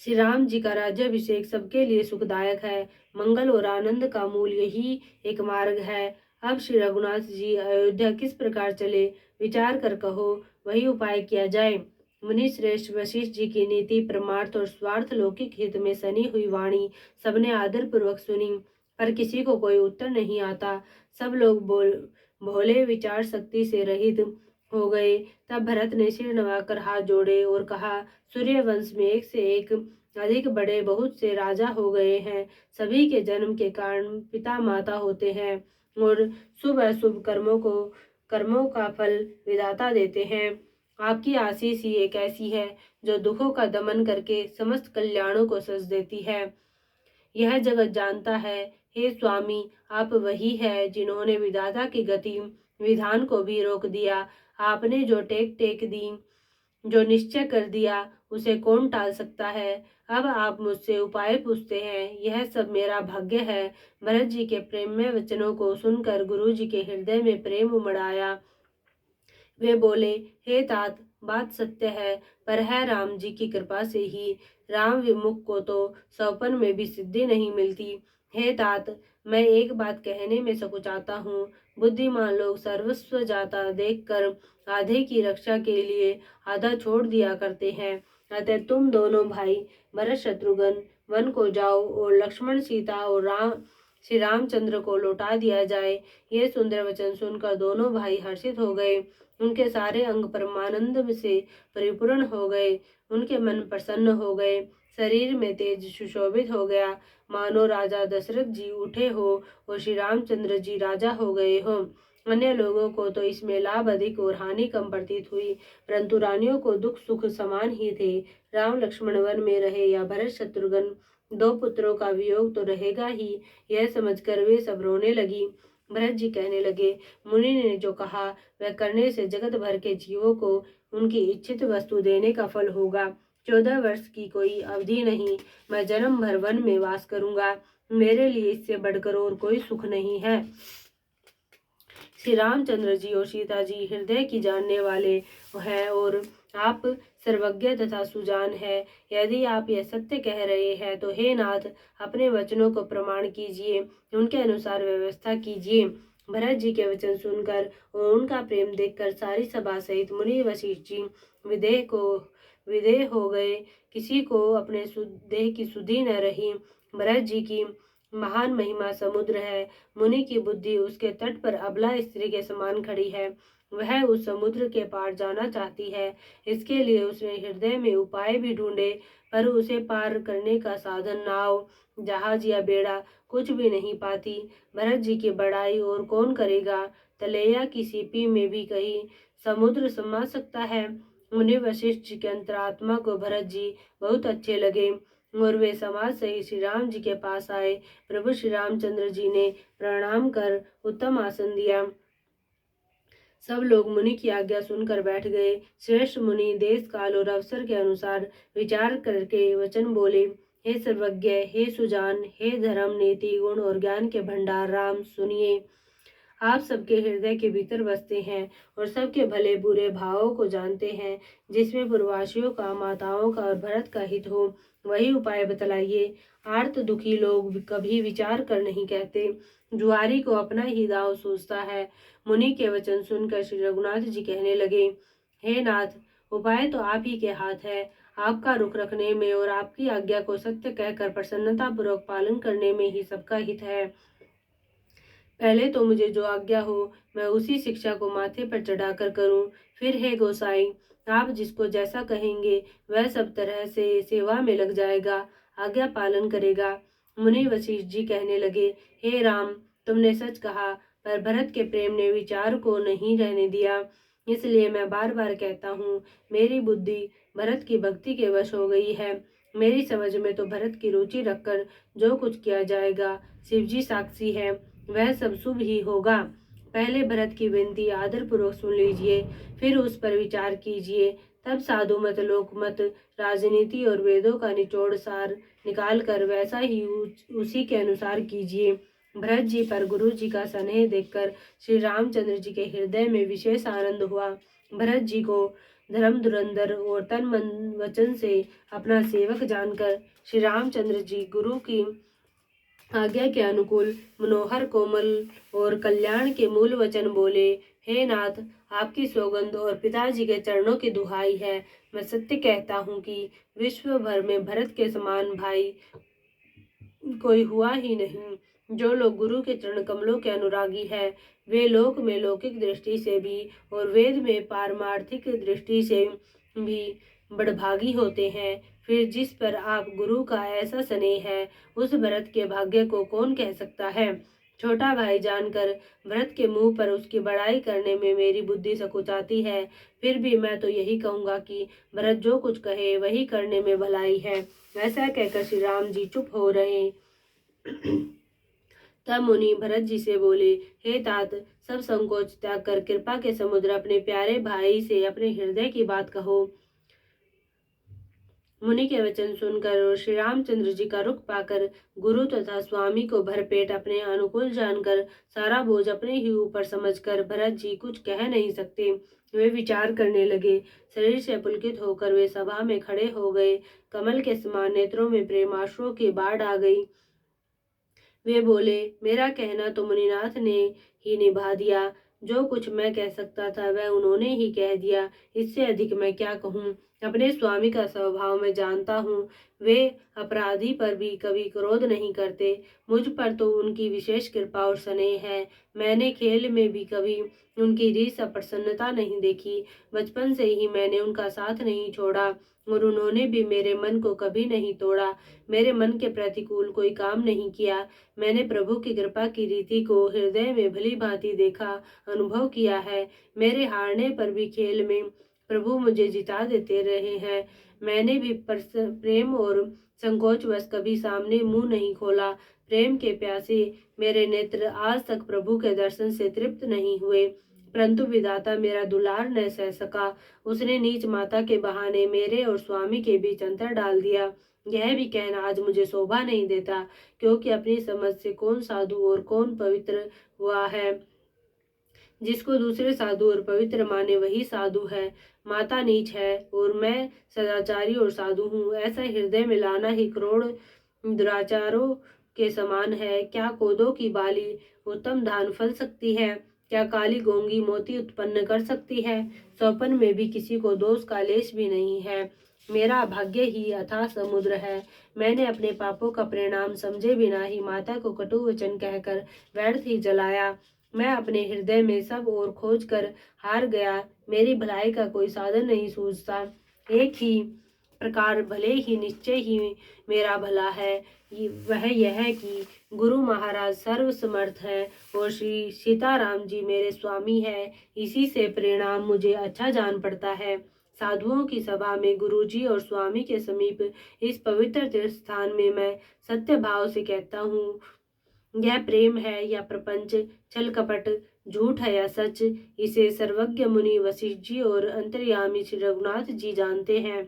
श्री राम जी का राज्याभिषेक सबके लिए सुखदायक है। मंगल और आनंद का मूल यही एक मार्ग है। अब श्री रघुनाथ जी अयोध्या किस प्रकार चले, विचार कर कहो, वही उपाय किया जाए। मुनि श्रेष्ठ वशिष्ठ जी की नीति, परमार्थ और स्वार्थ लौकिक हित में सनी हुई वाणी सबने आदर पूर्वक सुनी, पर किसी को कोई उत्तर नहीं आता। सब लोग भोले विचार शक्ति से रहित हो गए। तब भरत ने सिर नवाकर हाथ जोड़े और कहा, सूर्य वंश में एक से एक अधिक बड़े बहुत से राजा हो गए हैं। सभी के जन्म के कारण पिता माता होते हैं और शुभ अशुभ कर्मों का फल विधाता देते हैं। आपकी आशीष ही एक ऐसी है जो दुखों का दमन करके समस्त कल्याणों को सज देती है। यह जगत जानता है, हे स्वामी, आप वही है जिन्होंने विधाता की गति विधान को भी रोक दिया। आपने जो टेक दी, जो निश्चय कर दिया, उसे कौन टाल सकता है। अब आप मुझसे उपाय पूछते हैं, यह सब मेरा भाग्य है। भरत जी के प्रेम में वचनों को सुनकर गुरु जी के हृदय में प्रेम उमड़ आया। वे बोले, हे तात, बात सत्य है, पर है राम जी की कृपा से ही। राम विमुख को तो सौपन में भी सिद्धि नहीं मिलती। हे तात, मैं एक बात कहने में सकुचाता हूँ। बुद्धिमान लोग सर्वस्व जाता देखकर आधे की रक्षा के लिए आधा छोड़ दिया करते हैं। अतः तुम दोनों भाई भरत शत्रुघ्न वन को जाओ और लक्ष्मण सीता और श्री रामचंद्र को लौटा दिया जाए। ये सुंदर वचन सुनकर दोनों भाई हर्षित हो गए। उनके सारे अंग परमानंद से परिपूर्ण हो गए। उनके मन प्रसन्न हो गए, शरीर में तेज सुशोभित हो गया, मानो राजा दशरथ जी उठे हो और श्री रामचंद्र जी राजा हो गए हो। अन्य लोगों को तो इसमें लाभ अधिक और हानि कम प्रतीत हुई, परंतु रानियों को दुख सुख समान ही थे। राम लक्ष्मण वन में रहे या भरत शत्रुघ्न, दो पुत्रों का वियोग तो रहेगा ही, यह समझकर वे सब रोने लगी। भरत जी कहने लगे, मुनि ने जो कहा वह करने से जगत भर के जीवों को उनकी इच्छित वस्तु देने का फल होगा। 14 वर्ष की कोई अवधि नहीं, मैं जन्म भर वन में वास करूंगा। मेरे लिए इससे बढ़कर और कोई सुख नहीं है। श्री रामचंद्र जी और सीता जी हृदय की जानने वाले हैं और आप सर्वज्ञ तथा सुजान है। यदि आप यह सत्य कह रहे हैं तो हे नाथ, अपने वचनों को प्रमाण कीजिए, उनके अनुसार व्यवस्था कीजिए। भरत जी के वचन सुनकर और उनका प्रेम देखकर सारी सभा सहित मुनि वशिष्ठ जी विदेह हो गए। किसी को अपने देह की सुधि न रही। भरत जी की महान महिमा समुद्र है, मुनि की बुद्धि उसके तट पर अबला स्त्री के समान खड़ी है। वह उस समुद्र के पार जाना चाहती है। इसके लिए उसने हृदय में उपाय भी ढूंढे, पर उसे पार करने का साधन नाव, जहाज या बेड़ा कुछ भी नहीं पाती। भरत जी की बड़ाई और कौन करेगा। तलैया की सीपी में भी कहीं समुद्र समा सकता है। मुनि वशिष्ठ जी के अंतरात्मा को भरत जी बहुत अच्छे लगे और वे समाज सहित श्री राम जी के पास आए। प्रभु श्री रामचंद्र जी ने प्रणाम कर उत्तम आसन दिया। सब लोग मुनि की आज्ञा सुनकर बैठ गए। श्रेष्ठ मुनि देश काल और अवसर के अनुसार विचार करके वचन बोले, हे सर्वज्ञ, हे सुजान, हे धर्म नीति गुण और ज्ञान के भंडार राम, सुनिए। आप सबके हृदय के भीतर बसते हैं और सबके भले बुरे भावों को जानते हैं। जिसमें पूर्ववासियों का, माताओं का और भरत का हित हो, वही उपाय बतलाइए। आर्त दुखी लोग कभी विचार कर नहीं कहते, जुआरी को अपना ही दाव सोचता है। मुनि के वचन सुनकर श्री रघुनाथ जी कहने लगे, हे नाथ, उपाय तो आप ही के हाथ है। आपका रुख रखने में और आपकी आज्ञा को सत्य कहकर प्रसन्नता पूर्वक पालन करने में ही सबका हित है। पहले तो मुझे जो आज्ञा हो मैं उसी शिक्षा को माथे पर चढ़ाकर करूं। फिर हे गोसाई, आप जिसको जैसा कहेंगे वह सब तरह से सेवा में लग जाएगा, आज्ञा पालन करेगा। मुनि वशिष्ठ जी कहने लगे, हे राम, तुमने सच कहा, पर भरत के प्रेम ने विचार को नहीं रहने दिया। इसलिए मैं बार बार कहता हूँ, मेरी बुद्धि भरत की भक्ति के वश हो गई है। मेरी समझ में तो भरत की रुचि रखकर जो कुछ किया जाएगा, शिवजी साक्षी है, वह सब शुभ ही होगा। पहले भरत की विनती आदर पूर्वक सुन लीजिए, फिर उस पर विचार कीजिए। तब साधु मत, लोक मत, राजनीति और वेदों का निचोड़ सार निकाल कर वैसा ही उसी के अनुसार कीजिए। भरत जी पर गुरु जी का स्नेह देखकर श्री रामचंद्र जी के हृदय में विशेष आनंद हुआ। भरत जी को धर्म धुरंधर और तन मन वचन से अपना सेवक जानकर श्री रामचंद्र जी गुरु की आज्ञा के अनुकूल मनोहर कोमल और कल्याण के मूल वचन बोले। हे नाथ, आपकी सौगंध और पिताजी के चरणों की दुहाई है, मैं सत्य कहता हूँ कि विश्व भर में भरत के समान भाई कोई हुआ ही नहीं। जो लोग गुरु के चरण कमलों के अनुरागी है, वे लोक में लौकिक दृष्टि से भी और वेद में पारमार्थिक दृष्टि से भी बड़भागी होते हैं। फिर जिस पर आप गुरु का ऐसा स्नेह है, उस भरत के भाग्य को कौन कह सकता है। छोटा भाई जानकर भरत के मुंह पर उसकी बड़ाई करने में मेरी बुद्धि सकुचाती है। फिर भी मैं तो यही कहूंगा कि भरत जो कुछ कहे वही करने में भलाई है। ऐसा कहकर श्री राम जी चुप हो रहे। तब मुनि भरत जी से बोले, हे तात, सब संकोच त्याग कर कृपा के समुद्र अपने प्यारे भाई से अपने हृदय की बात कहो। मुनि के वचन सुनकर और श्री रामचंद्र जी का रुख पाकर गुरु तथा स्वामी को भरपेट अपने अनुकूल जानकर सारा बोझ अपने ही ऊपर समझकर भरत जी कुछ कह नहीं सकते। वे विचार करने लगे। शरीर से पुलकित होकर वे सभा में खड़े हो गए। कमल के समान नेत्रों में प्रेमाश्रुओं की बाढ़ आ गई। वे बोले, मेरा कहना तो मुनिनाथ ने ही निभा दिया। जो कुछ मैं कह सकता था वह उन्होंने ही कह दिया। इससे अधिक मैं क्या कहूँ। अपने स्वामी का स्वभाव मैं जानता हूँ। वे अपराधी पर भी कभी क्रोध नहीं करते। मुझ पर तो उनकी विशेष कृपा और स्नेह है। मैंने खेल में भी कभी उनकी रीस अप्रसन्नता नहीं देखी। बचपन से ही मैंने उनका साथ नहीं छोड़ा और उन्होंने भी मेरे मन को कभी नहीं तोड़ा। मेरे मन के प्रतिकूल कोई काम नहीं किया। मैंने प्रभु की कृपा की रीति को हृदय में भली भांति देखा, अनुभव किया है। मेरे हारने पर भी खेल में प्रभु मुझे जिता देते रहे हैं। मैंने भी प्रेम और संकोचवश कभी सामने मुंह नहीं खोला। प्रेम के प्यासे मेरे नेत्र आज तक प्रभु के दर्शन से तृप्त नहीं हुए। परंतु विधाता मेरा दुलार न सह सका। उसने नीच माता के बहाने मेरे और स्वामी के बीच अंतर डाल दिया। यह भी कहना आज मुझे शोभा नहीं देता, क्योंकि अपनी समझ से कौन साधु और कौन पवित्र हुआ है। जिसको दूसरे साधु और पवित्र माने वही साधु है। माता नीच है और मैं सदाचारी और साधु हूँ, ऐसा हृदय में लाना ही करोड़ दुराचारों के समान है। क्या कोदो की बाली उत्तम धान फल सकती है? क्या काली गोंगी मोती उत्पन्न कर सकती है? स्वपन में भी किसी को दोष का लेश भी नहीं है। मेरा भाग्य ही अथाह समुद्र है। मैंने अपने पापों का परिणाम समझे बिना ही माता को कटु वचन कहकर व्यर्थ ही जलाया। मैं अपने हृदय में सब ओर खोज कर हार गया। मेरी भलाई का कोई साधन नहीं सूझता। एक ही प्रकार भले ही निश्चय ही मेरा भला है, वह यह है कि गुरु महाराज सर्व समर्थ है और श्री सीताराम जी मेरे स्वामी है। इसी से परिणाम मुझे अच्छा जान पड़ता है। साधुओं की सभा में गुरुजी और स्वामी के समीप इस पवित्र तीर्थ स्थान में मैं सत्य भाव से कहता हूँ, यह प्रेम है या प्रपंच, छल कपट, झूठ है या सच, इसे सर्वज्ञ मुनि वशिष्ठ जी और अंतर्यामी श्री रघुनाथ जी जानते हैं।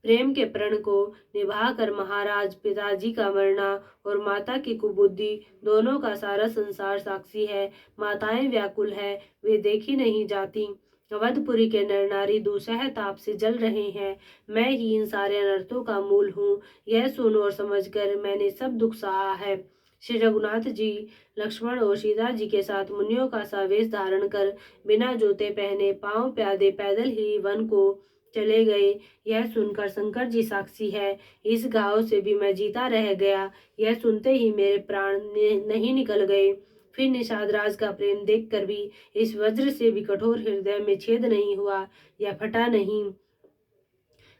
प्रेम के प्रण को निभाकर महाराज पिताजी का मरना और माता की कुबुद्धि दोनों का सारा संसार साक्षी है। माताएं व्याकुल है, वे देखी नहीं जाती। अवधपुरी के नर नारी दूसह ताप से जल रहे हैं। मैं ही इन सारे अनर्थों का मूल हूँ। यह सुन और समझकर मैंने सब दुख सहा है। श्री रघुनाथ जी लक्ष्मण और सीता जी के साथ मुनियों का सा वेश धारण कर बिना जूते पहने पांव प्यादे पैदल ही वन को चले गए। यह सुनकर शंकर जी साक्षी है। इस घाव से भी मैं जीता रह गया। यह सुनते ही मेरे प्राण नहीं निकल गए। फिर निषाद राज का प्रेम देखकर भी इस वज्र से भी कठोर हृदय में छेद नहीं हुआ या फटा नहीं।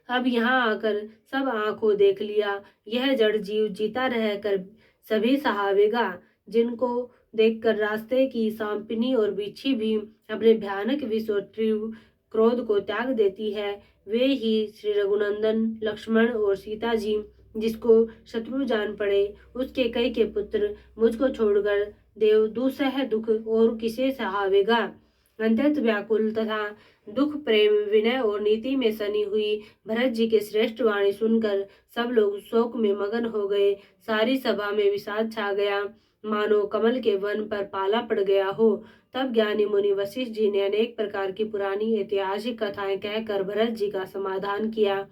अब यहाँ आकर सब आंखों देख लिया। यह जड़ जीव जीता रहकर सभी सहावेगा। जिनको देखकर रास्ते की सांपिनी और बिच्छी भी अपने भयानक विष और तीव्र क्रोध को त्याग देती है, वे ही श्री रघुनंदन लक्ष्मण और सीता जी। जिसको शत्रु जान पड़े उसके कई के पुत्र मुझको छोड़कर देव दुसह दुख और किसे सहावेगा। अत्यंत व्याकुल तथा दुख प्रेम विनय और नीति में सनी हुई भरत जी के श्रेष्ठ वाणी सुनकर सब लोग शोक में मगन हो गए। सारी सभा में विषाद छा गया, मानो कमल के वन पर पाला पड़ गया हो। तब ज्ञानी मुनि वशिष्ठ जी ने अनेक प्रकार की पुरानी ऐतिहासिक कथाएं कहकर भरत जी का समाधान किया।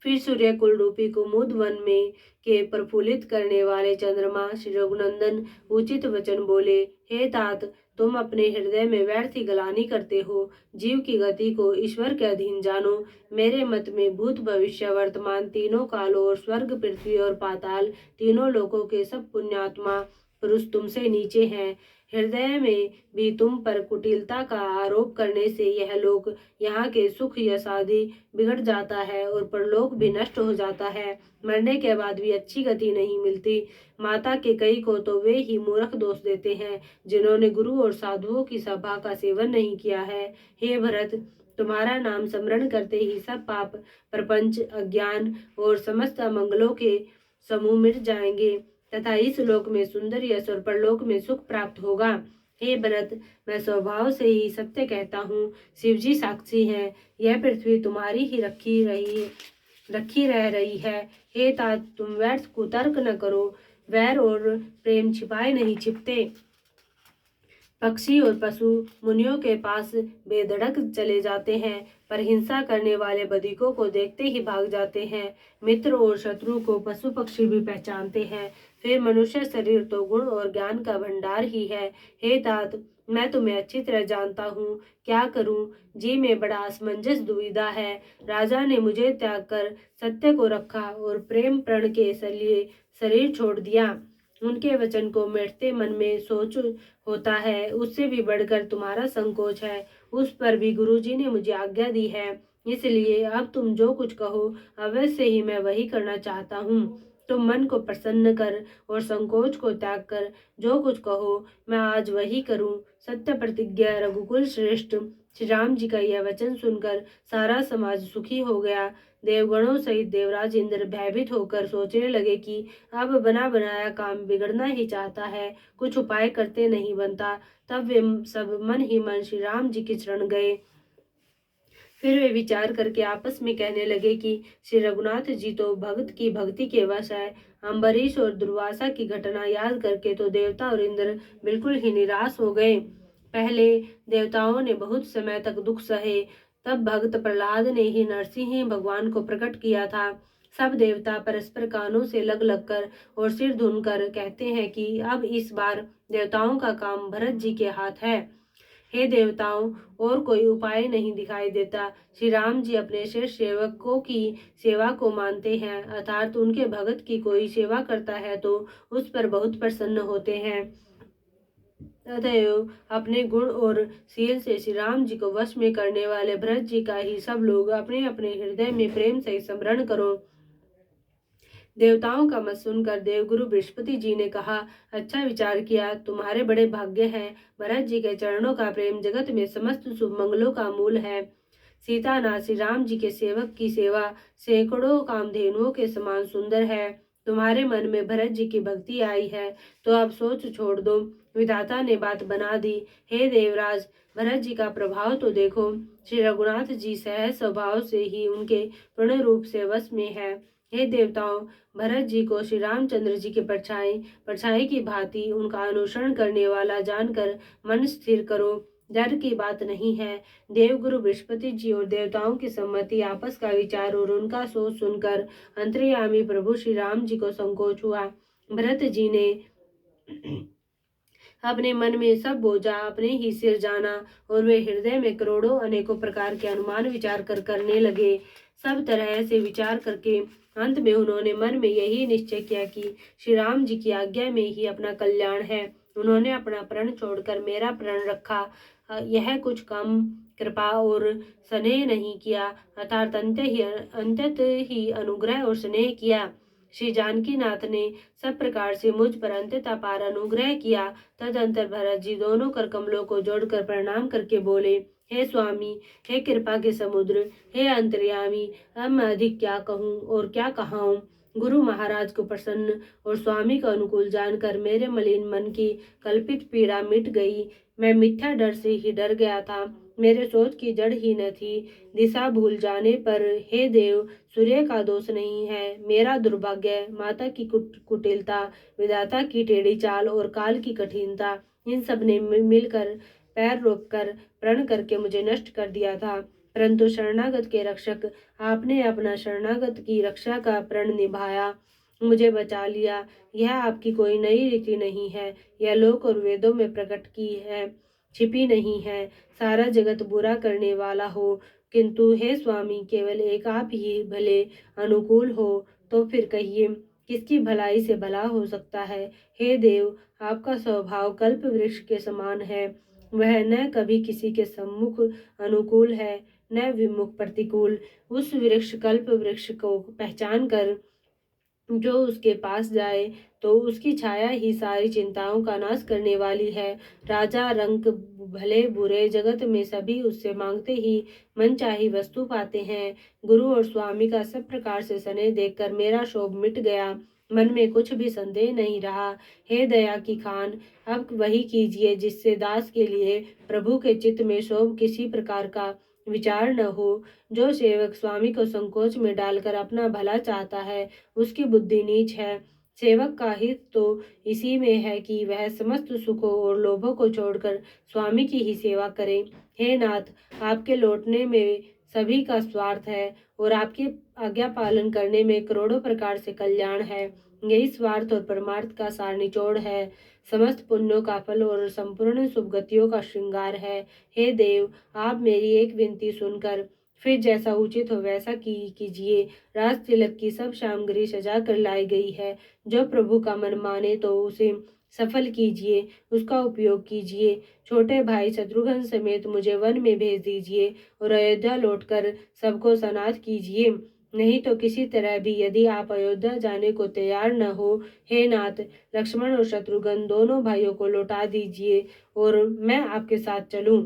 फिर सूर्य कुल रूपी कुमुद वन में के प्रफुल्लित करने वाले चंद्रमा श्री रघुनंदन उचित वचन बोले, हे तात, तुम अपने हृदय में व्यर्थ ही गलानी करते हो। जीव की गति को ईश्वर के अधीन जानो। मेरे मत में भूत भविष्य वर्तमान तीनों कालों और स्वर्ग पृथ्वी और पाताल तीनों लोकों के सब पुण्यात्मा पुरुष तुमसे नीचे हैं। हृदय में भी तुम पर कुटिलता का आरोप करने से यह लोक, यहाँ के सुख यश आदि बिगड़ जाता है और परलोक भी नष्ट हो जाता है। मरने के बाद भी अच्छी गति नहीं मिलती। माता के कई को तो वे ही मूर्ख दोष देते हैं जिन्होंने गुरु और साधुओं की सभा का सेवन नहीं किया है। हे भरत, तुम्हारा नाम स्मरण करते ही सब पाप, प्रपंच, अज्ञान और समस्त अमंगलों के समूह मिट जाएंगे तथा इस लोक में सुंदर यश और परलोक में सुख प्राप्त होगा। हे भरत, मैं स्वभाव से ही सत्य कहता हूँ। शिवजी साक्षी हैं। यह पृथ्वी तुम्हारी ही रखी रह रही है। हे तात, तुम व्यर्थ कुतर्क न करो। वैर और प्रेम छिपाए नहीं छिपते। पक्षी और पशु मुनियों के पास बेधड़क चले जाते हैं, पर हिंसा करने वाले बधिकों को देखते ही भाग जाते हैं। मित्र और शत्रु को पशु पक्षी भी पहचानते हैं। फिर मनुष्य शरीर तो गुण और ज्ञान का भंडार ही है। हे तात, मैं तुम्हें अच्छी तरह जानता हूँ। क्या करूँ? जी में बड़ा असमंजस दुविधा है। राजा ने मुझे त्याग कर सत्य को रखा और प्रेम प्रण के लिए शरीर छोड़ दिया। उनके वचन को मिटते मन में सोच होता है, उससे भी बढ़कर तुम्हारा संकोच है। उस पर भी गुरुजी ने मुझे आज्ञा दी है, इसलिए अब तुम जो कुछ कहो अवश्य ही मैं वही करना चाहता हूँ। तुम मन को प्रसन्न कर और संकोच को त्याग कर जो कुछ कहो मैं आज वही करूँ। सत्य प्रतिज्ञा रघुकुल श्रेष्ठ श्री राम जी का यह वचन सुनकर सारा समाज सुखी हो गया। देवगणों सहित देवराज इंद्र भयभीत होकर सोचने लगे कि अब बना बनाया काम बिगड़ना ही चाहता है, कुछ उपाय करते नहीं बनता। तब वे सब मन ही मन श्री राम जी की शरण गए। फिर वे विचार करके आपस में कहने लगे कि श्री रघुनाथ जी तो भक्त की भक्ति के वश है। अम्बरीश और दुर्वासा की घटना याद करके तो देवता और इंद्र बिल्कुल ही निराश हो गए। पहले देवताओं ने बहुत समय तक दुख सहे, तब भक्त प्रहलाद ने ही नरसिंह भगवान को प्रकट किया था। सब देवता परस्पर कानों से लग लग कर और सिर धुन कर कहते हैं कि अब इस बार देवताओं का काम भरत जी के हाथ है। हे देवताओं, और कोई उपाय नहीं दिखाई देता। श्री राम जी अपने श्रेष्ठ सेवकों की सेवा को मानते हैं, अर्थात उनके भगत की कोई सेवा करता है तो उस पर बहुत प्रसन्न होते हैं। अतएव अपने गुण और शील से श्री राम जी को वश में करने वाले भरत जी का ही सब लोग अपने अपने हृदय में प्रेम से स्मरण करो। देवताओं का मत सुनकर देवगुरु बृहस्पति जी ने कहा, अच्छा विचार किया, तुम्हारे बड़े भाग्य हैं। भरत जी के चरणों का प्रेम जगत में समस्त शुभ मंगलों का मूल है। सीतानाथ श्री राम जी के सेवक की सेवा सैकड़ों कामधेनुओं के समान सुंदर है। तुम्हारे मन में भरत जी की भक्ति आई है तो अब सोच छोड़ दो। विधाता ने बात बना दी। हे देवराज, भरत जी का प्रभाव तो देखो। श्री रघुनाथ जी सहज स्वभाव से ही उनके पूर्ण रूप से वश में है। हे देवताओं, भरत जी को श्री रामचंद्र जी के परछाई की भांति उनका अनुसरण करने वाला जानकर मन स्थिर करो। डर की बात नहीं है। देवगुरु बृहस्पति जी और देवताओं की सम्मति, आपस का विचार और उनका सोच सुनकर अंतर्यामी प्रभु श्री राम जी को संकोच हुआ। भरत जी ने अपने मन में सब बोझा अपने ही सिर जाना और वे हृदय में करोड़ों अनेकों प्रकार के अनुमान विचार कर करने लगे। सब तरह से विचार करके अंत में उन्होंने मन में यही निश्चय किया कि श्री राम जी की आज्ञा में ही अपना कल्याण है। उन्होंने अपना प्रण छोड़कर मेरा प्रण रखा। यह कुछ कम कृपा और स्नेह नहीं किया, अर्थात अंतत ही अनुग्रह और स्नेह किया। श्री जानकी नाथ ने सब प्रकार से मुझ पर अंततः पार अनुग्रह किया। तदंतर भरत जी दोनों कर कमलों को जोड़कर प्रणाम करके बोले, हे स्वामी, हे कृपा के समुद्र, हे अंतर्यामी, अब मैं अधिक क्या कहूँ और क्या कहाऊँ। गुरु महाराज को प्रसन्न और स्वामी का अनुकूल जानकर मेरे मलिन मन की कल्पित पीड़ा मिट गई। मैं मिथ्या डर से ही डर गया था, मेरे सोच की जड़ ही न थी। दिशा भूल जाने पर हे देव, सूर्य का दोष नहीं है, मेरा दुर्भाग्य, माता की कुटिलता, विधाता की टेढ़ी चाल और काल की कठिनता। इन सब ने मिलकर पैर रोककर प्रण करके मुझे नष्ट कर दिया था। परंतु शरणागत के रक्षक आपने अपना शरणागत की रक्षा का प्रण निभाया, मुझे बचा लिया। यह आपकी कोई नई रीति नहीं है, यह लोक और वेदों में प्रकट की है, छिपी नहीं है। सारा जगत बुरा करने वाला हो, किंतु हे स्वामी केवल एक आप ही भले अनुकूल हो, तो फिर कहिए किसकी भलाई से भला हो सकता है। हे देव, आपका स्वभाव कल्प वृक्ष के समान है, वह न कभी किसी के सम्मुख अनुकूल है न विमुख प्रतिकूल। उस वृक्ष कल्प वृक्ष को पहचान कर जो उसके पास जाए तो उसकी छाया ही सारी चिंताओं का नाश करने वाली है। राजा रंक भले बुरे जगत में सभी उससे मांगते ही मनचाही वस्तु पाते हैं। गुरु और स्वामी का सब प्रकार से स्नेह देखकर मेरा शोभ मिट गया, मन में कुछ भी संदेह नहीं रहा। हे दया की खान, अब वही कीजिए जिससे दास के लिए प्रभु के चित्त में शोभ किसी प्रकार का विचार न हो। जो सेवक स्वामी को संकोच में डालकर अपना भला चाहता है, उसकी बुद्धि नीच है। सेवक का हित तो इसी में है कि वह समस्त सुखों और लोभों को छोड़कर स्वामी की ही सेवा करे। हे नाथ, आपके लौटने में सभी का स्वार्थ है और आपकी आज्ञा पालन करने में करोड़ों प्रकार से कल्याण है। यही स्वार्थ और परमार्थ का सार निचोड़ है, समस्त पुण्यों का फल और संपूर्ण शुभगतियों का श्रृंगार है। हे देव, आप मेरी एक विनती सुनकर फिर जैसा उचित हो वैसा कीजिए। राज तिलक की सब सामग्री सजा कर लाई गई है, जो प्रभु का मन माने तो उसे सफल कीजिए, उसका उपयोग कीजिए। छोटे भाई शत्रुघ्न समेत मुझे वन में भेज दीजिए और अयोध्या लौटकर सबको सनाथ कीजिए। नहीं तो किसी तरह भी यदि आप अयोध्या जाने को तैयार न हो, हे नाथ, लक्ष्मण और शत्रुघ्न दोनों भाइयों को लौटा दीजिए और मैं आपके साथ चलूं,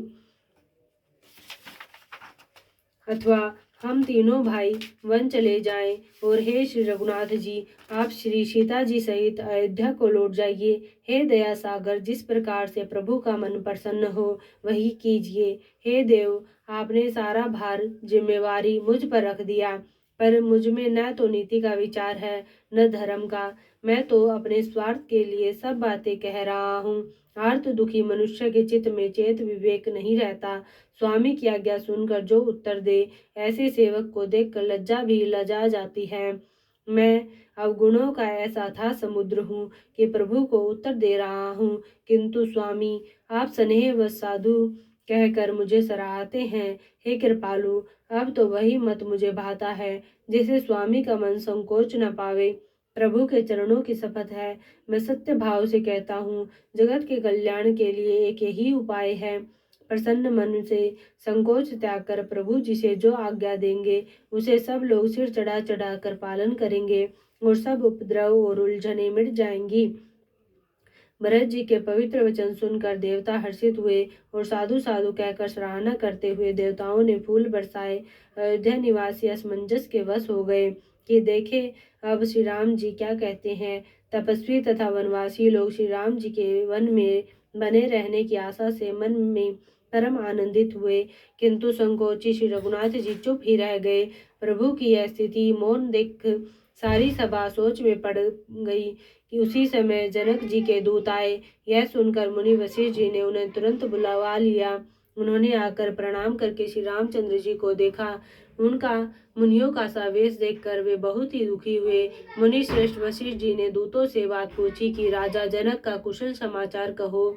अथवा हम तीनों भाई वन चले जाएं। और हे श्री रघुनाथ जी, आप श्री सीता जी सहित अयोध्या को लौट जाइए। हे दया सागर, जिस प्रकार से प्रभु का मन प्रसन्न हो वही कीजिए। हे देव, आपने सारा भार जिम्मेवारी मुझ पर रख दिया, पर मुझ में न तो नीति का विचार है न धर्म का। मैं तो अपने स्वार्थ के लिए सब बातें कह रहा हूँ। आर्त दुखी मनुष्य के चित्त में चेत विवेक नहीं रहता। स्वामी की आज्ञा सुनकर जो उत्तर दे, ऐसे सेवक को देखकर लज्जा भी लजा जाती है। मैं अवगुणों का ऐसा था समुद्र हूँ कि प्रभु को उत्तर दे रहा हूँ, किंतु स्वामी आप स्नेह व साधु कहकर मुझे सराहते हैं। हे कृपालु, अब तो वही मत मुझे भाता है जिसे स्वामी का मन संकोच न पावे। प्रभु के चरणों की शपथ है, मैं सत्य भाव से कहता हूँ, जगत के कल्याण के लिए एक यही उपाय है। प्रसन्न मन से संकोच त्याग कर प्रभु जिसे जो आज्ञा देंगे उसे सब लोग सिर चढ़ा चढ़ा कर पालन करेंगे और सब उपद्रव और उलझने मिट जाएंगी। भरत जी के पवित्र वचन सुनकर देवता हर्षित हुए और साधु साधु कहकर सराहना करते हुए देवताओं ने फूल बरसाए। अयोध्या निवासी असमंजस के वश हो गए कि देखे अब श्री राम जी क्या कहते हैं। तपस्वी तथा वनवासी लोग श्री राम जी के वन में बने रहने की आशा से मन में परम आनंदित हुए, किंतु संकोची श्री रघुनाथ जी चुप ही रह गए। प्रभु की यह स्थिति मौन देख सारी सभा सोच में पड़ गई कि उसी समय जनक जी के दूत आए। यह सुनकर मुनि वशिष्ठ जी ने उन्हें तुरंत बुलवा लिया। उन्होंने आकर प्रणाम करके श्री रामचंद्र जी को देखा। उनका मुनियों का सा वेश देखकर वे बहुत ही दुखी हुए। मुनि श्रेष्ठ वशिष्ठ जी ने दूतों से बात पूछी कि राजा जनक का कुशल समाचार कहो।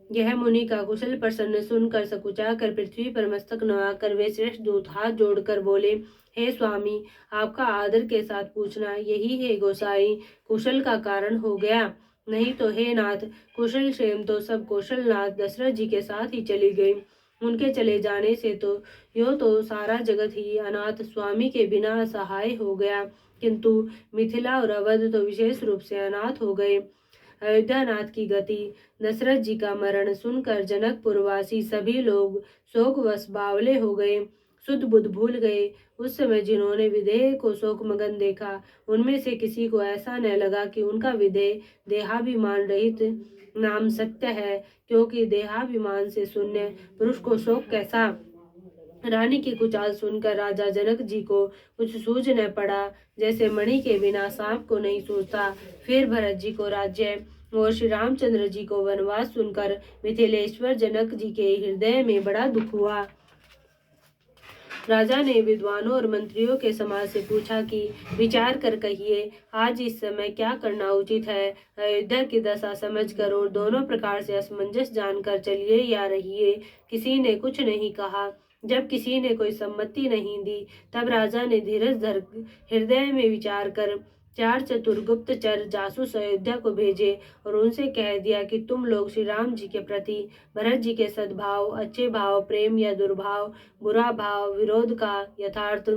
यह मुनि का कुशल प्रसन्न सुनकर सकुचा कर पृथ्वी पर मस्तक नवाकर वे श्रेष्ठ दूत हाथ जोड़कर बोले, हे स्वामी, आपका आदर के साथ पूछना यही है गोसाई कुशल का कारण हो गया। नहीं तो हे नाथ, कुशल क्षेम तो सब कौशलनाथ दशरथ जी के साथ ही चली गई। उनके चले जाने से तो यो तो सारा जगत ही अनाथ स्वामी के बिना असहाय हो गया, किंतु मिथिला और अवध तो विशेष रूप से अनाथ हो गए। अयोध्यानाथ की गति, दशरथ जी का मरण सुनकर जनकपुरवासी सभी लोग शोकवश बावले हो गए, शुद्ध बुद्ध भूल गए। उस समय जिन्होंने विदेह को शोक मगन देखा, उनमें से किसी को ऐसा न लगा कि उनका विदेह देहाभिमान रहित नाम सत्य है, क्योंकि देहाभिमान से शून्य पुरुष को शोक कैसा रानी की कुचाल सुनकर राजा जनक जी को कुछ सूझ न पड़ा, जैसे मणि के बिना सांप को नहीं सूझता। फिर भरत जी को राज्य और श्री रामचंद्र जी को वनवास सुनकर मिथिलेश्वर जनक जी के हृदय में बड़ा दुख हुआ। राजा ने विद्वानों और मंत्रियों के समाज से पूछा कि विचार कर कहिए, आज इस समय क्या करना उचित है। अयोध्या की दशा समझकर और दोनों प्रकार से असमंजस जानकर चलिए या रहिए। किसी ने कुछ नहीं कहा। जब किसी ने कोई सम्मति नहीं दी, तब राजा ने धीरज धर हृदय में विचार कर 4 चतुर गुप्तचर जासूस अयोध्या को भेजे और उनसे कह दिया कि तुम लोग श्री राम जी के प्रति भरत जी के सद्भाव, अच्छे भाव, प्रेम या दुर्भाव, बुरा भाव, विरोध का यथार्थ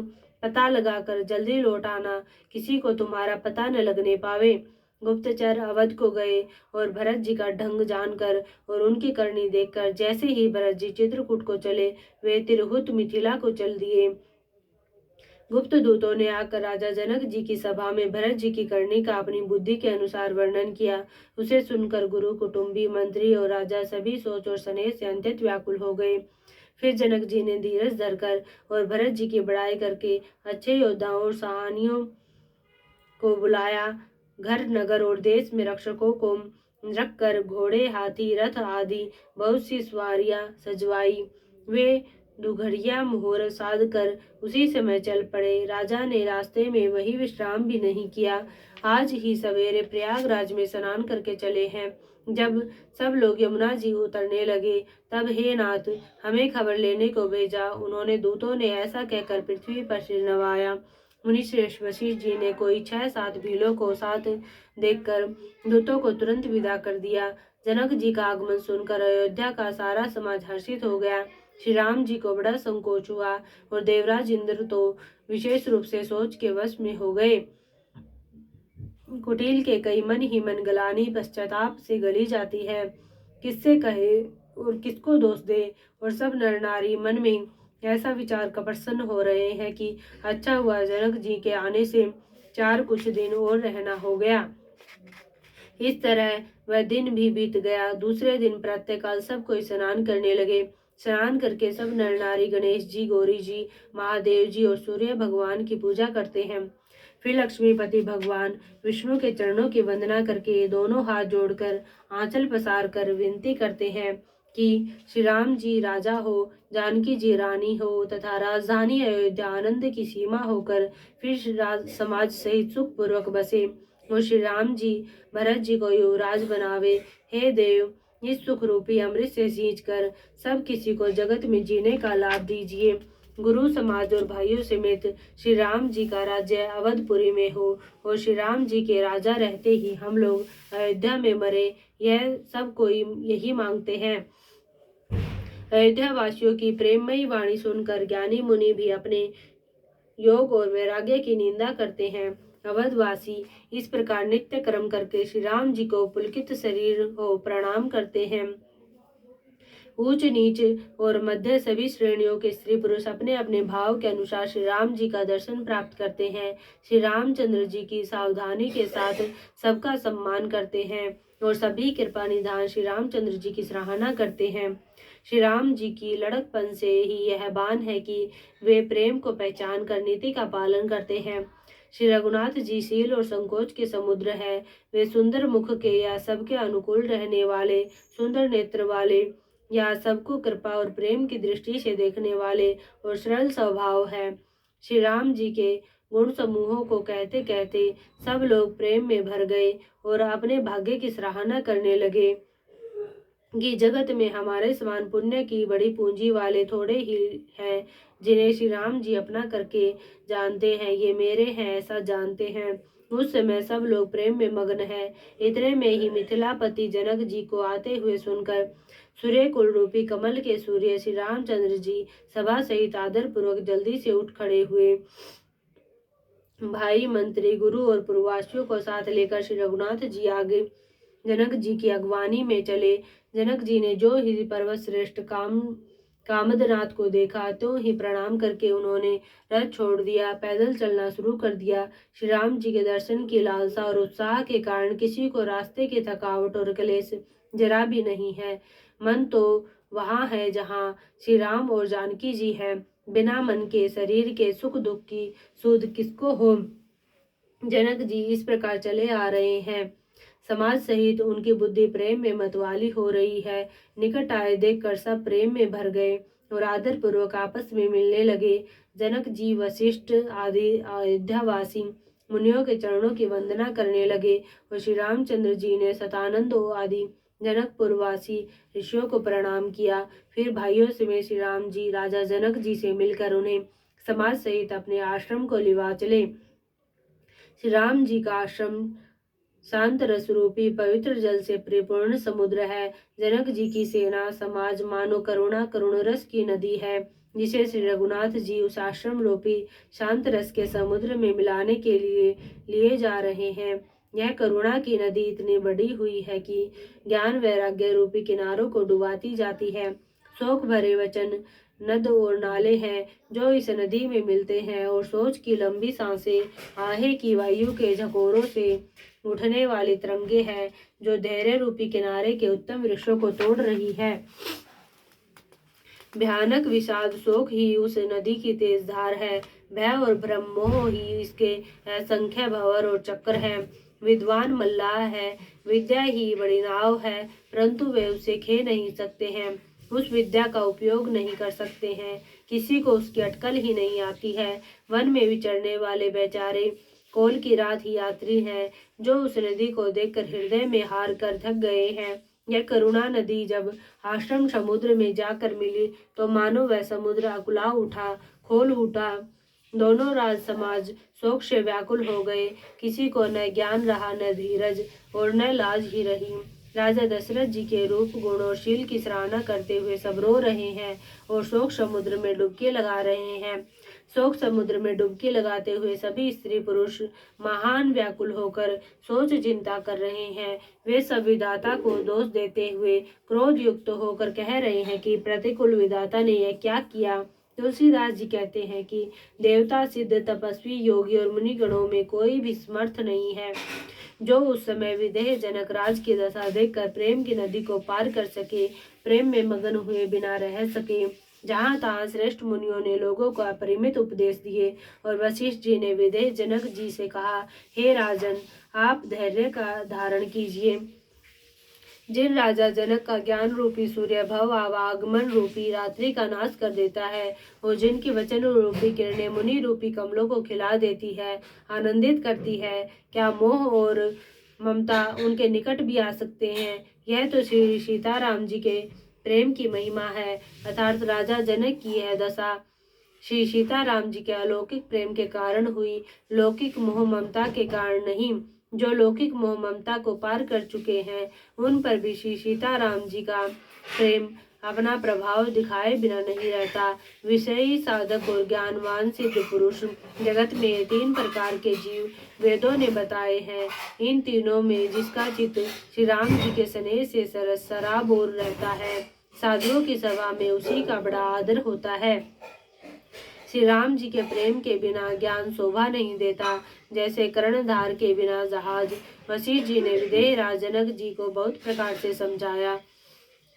पता लगाकर जल्दी लौट आना, किसी को तुम्हारा पता न लगने पावे। गुप्तचर अवध को गए और भरत जी का ढंग जानकर और उनकी करनी देखकर जैसे ही भरत जी चित्रकूट को चले, वे तिरहुत मिथिला को चल दिए। गुप्त दूतों ने आकर राजा जनक जी की सभा में भरत जी की करनी का अपनी बुद्धि के अनुसार वर्णन किया। उसे सुनकर गुरु, कुटुंबी, मंत्री और राजा सभी सोच और स्नेह से अत्यंत व्याकुल हो गए। फिर जनक जी ने धीरज धरकर और भरत जी की बड़ाई करके अच्छे योद्धाओं और सहानियों को बुलाया। घर, नगर और देश में रक्षकों को रखकर घोड़े, हाथी, रथ आदि बहुत सी सवारियां सजवाई। वे दुघड़िया मुहूर्त साध कर उसी समय चल पड़े। राजा ने रास्ते में वही विश्राम भी नहीं किया। आज ही सवेरे प्रयागराज में स्नान करके चले हैं। जब सब लोग यमुना जी उतरने लगे, तब हे नाथ, हमें खबर लेने को भेजा। उन्होंने दूतों ने ऐसा कहकर पृथ्वी पर सिर नवाया। मुनि श्रेष्ठ वशिष्ठ जी ने कोई 6-7 भीलों को साथ देखकर दूतों को तुरंत विदा कर दिया। जनक जी का आगमन सुनकर अयोध्या का सारा समाज हर्षित हो गया। श्री राम जी को बड़ा संकोच हुआ और देवराज इंद्र तो विशेष रूप से सोच के वश में हो गए। कुटिल के कई मन ही मन गलानी पश्चाताप से गली जाती है। किससे कहे और किसको दोष दे। और सब नर नारी मन में ऐसा विचार कर प्रसन्न हो रहे हैं कि अच्छा हुआ जनक जी के आने से 4 कुछ दिन और रहना हो गया। इस तरह वह दिन भी बीत गया। दूसरे दिन प्रातःकाल सब कोई स्नान करने लगे। स्नान करके सब नर नारी गणेश जी, गौरी जी, महादेव जी और सूर्य भगवान की पूजा करते हैं। फिर लक्ष्मीपति भगवान विष्णु के चरणों की वंदना करके दोनों हाथ जोड़कर आंचल पसार कर विनती करते हैं कि श्री राम जी राजा हो, जानकी जी रानी हो तथा राजधानी अयोध्या आनंद की सीमा होकर फिर समाज सहित सुख पूर्वक बसे और श्री राम जी भरत जी को युवराज बनावे। हे देव, इस सुख रूपी अमृत से सींच कर सब किसी को जगत में जीने का लाभ दीजिए। गुरु समाज और भाइयों समेत श्री राम जी का राज्य अवधपुरी में हो और श्री राम जी के राजा रहते ही हम लोग अयोध्या में मरे, यह सब कोई यही मांगते हैं। अयोध्या वासियों की प्रेममयी वाणी सुनकर ज्ञानी मुनि भी अपने योग और वैराग्य की निंदा करते हैं। अवधवासी इस प्रकार नित्य कर्म करके श्री राम जी को पुलकित शरीर को प्रणाम करते हैं। ऊंच नीच और मध्य सभी श्रेणियों के स्त्री पुरुष अपने अपने भाव के अनुसार श्री राम जी का दर्शन प्राप्त करते हैं। श्री रामचंद्र जी की सावधानी के साथ सबका सम्मान करते हैं और सभी कृपा निधान श्री रामचंद्र जी की सराहना करते हैं। श्री राम जी की लड़कपन से ही यह बान है कि वे प्रेम को पहचान कर नीति का पालन करते हैं। श्री रघुनाथ जी शील और संकोच के समुद्र है। वे सुंदर मुख के या सबके अनुकूल रहने वाले, सुंदर नेत्र वाले या सबको कृपा और प्रेम की दृष्टि से देखने वाले और सरल स्वभाव है। श्री राम जी के गुण समूहों को कहते कहते सब लोग प्रेम में भर गए और अपने भाग्य की सराहना करने लगे कि जगत में हमारे समान पुण्य की बड़ी पूंजी वाले थोड़े ही हैं, जिन्हें श्री राम जी अपना करके जानते हैं। ये मेरे हैं ऐसा जानते हैं। उस समय सब लोग प्रेम में मग्न है। इतने में ही मिथिलापति जनक जी को आते हुए सुनकर सूर्य कुल रूपी कमल के सूर्य श्री रामचंद्र जी सभा सहित आदर पूर्वक जल्दी से उठ खड़े हुए। भाई, मंत्री, गुरु और पूर्ववासियों को साथ लेकर श्री रघुनाथ जी आगे जनक जी की अगवानी में चले। जनक जी ने जो ही पर्वत श्रेष्ठ कामदनाथ को देखा, तो ही प्रणाम करके उन्होंने रथ छोड़ दिया, पैदल चलना शुरू कर दिया। श्री राम जी के दर्शन की लालसा और उत्साह के कारण किसी को रास्ते की थकावट और क्लेश जरा भी नहीं है। मन तो वहाँ है जहाँ श्री राम और जानकी जी है। बिना मन के शरीर के सुख दुख की सुध किसको हो। जनक जी इस प्रकार चले आ रहे हैं। समाज सहित उनकी बुद्धि प्रेम में मतवाली हो रही है। निकट आए देखकर सब प्रेम में भर गए और आदर पूर्वक आपस में मिलने लगे। जनक जी वशिष्ठ आदि अयोध्यावासी मुनियों के चरणों की वंदना करने लगे और श्री रामचंद्र जी ने सतानंद आदि जनकपुरवासी ऋषियों को प्रणाम किया। फिर भाइयों समेत श्री राम जी राजा जनक जी से मिलकर उन्हें समाज सहित अपने आश्रम को लिवा चले। श्री राम जी का आश्रम शांत रस रूपी पवित्र जल से परिपूर्ण समुद्र है। जनक जी की सेना समाज मानो करुण रस की नदी है, जिसे श्री रघुनाथ जी उस आश्रम रूपी शांत रस के समुद्र में मिलाने के लिए जा रहे हैं। यह करुणा की नदी इतनी बड़ी हुई है कि ज्ञान वैराग्य रूपी किनारों को डुबाती जाती है। शोक भरे वचन नद और नाले हैं जो इस नदी में मिलते हैं, और सोच की लंबी सांसें आहे की वायु के झकोरों से उठने वाली तरंगे हैं जो धैर्य रूपी किनारे के उत्तम वृक्षों को तोड़ रही है। भयानक विषाद शोक ही उस नदी की तेज धार है। भय और भ्रम मोह ही इसके असंख्य भंवर और चक्र हैं। विद्वान मल्लाह है, विद्या ही बड़ी नाव है, परंतु वे उसे खे नहीं सकते हैं। उस विद्या का उपयोग नहीं कर सकते हैं। किसी को उसकी अटकल ही नहीं आती है। वन में विचरने वाले बेचारे कोल की रात ही यात्री हैं, जो उस नदी को देखकर हृदय में हार कर थक गए हैं। यह करुणा नदी जब आश्रम समुद्र में जाकर मिली तो मानो वह समुद्र अकुला उठा, खोल उठा। दोनों राज समाज शोक से व्याकुल हो गए। किसी को न ज्ञान रहा, न धीरज और न लाज ही रही। राजा दशरथ जी के रूप गुण और शील की सराहना करते हुए सब रो रहे हैं और शोक समुद्र में डुबकी लगा रहे हैं। शोक समुद्र में डुबकी लगाते हुए सभी स्त्री पुरुष महान व्याकुल होकर सोच चिंता कर रहे हैं। वे सब विधाता को दोष देते हुए क्रोध युक्त होकर कह रहे हैं कि प्रतिकूल विधाता ने यह क्या किया। तुलसीदास जी कहते हैं कि देवता, सिद्ध, तपस्वी, योगी और मुनिगणों में कोई भी समर्थ नहीं है जो उस समय विदेह जनक राज की दशा देखकर प्रेम की नदी को पार कर सके, प्रेम में मगन हुए बिना रह सके। जहाँ तहाँ श्रेष्ठ मुनियों ने लोगों को अपरिमित उपदेश दिए और वशिष्ठ जी ने विदेह जनक जी से कहा, हे राजन, आप धैर्य का धारण कीजिए। जिन राजा जनक का ज्ञान रूपी सूर्य भव आवागमन रूपी रात्रि का नाश कर देता है, और जिनकी वचन रूपी किरणें मुनि रूपी कमलों को खिला देती है, आनंदित करती है, क्या मोह और ममता उनके निकट भी आ सकते हैं। यह तो श्री सीताराम जी के प्रेम की महिमा है, अर्थात राजा जनक की यह दशा श्री सीताराम जी के अलौकिक प्रेम के कारण हुई, लौकिक मोह ममता के कारण नहीं। जो लौकिक मोह ममता को पार कर चुके हैं, उन पर भी श्री सीताराम जी का प्रेम अपना प्रभाव दिखाए बिना नहीं रहता। विषयी, साधक और ज्ञानवान सिद्ध पुरुष जगत में 3 प्रकार के जीव वेदों ने बताए हैं। इन तीनों में जिसका चित्त श्री राम जी के स्नेह से सरस सराबोर रहता है, साधुओं की सभा में उसी का बड़ा आदर होता है। श्री राम जी के प्रेम के बिना ज्ञान शोभा नहीं देता, जैसे कर्णधार के बिना जहाज। वशिष्ठ जी ने विदेह राज जनक जी को बहुत प्रकार से समझाया।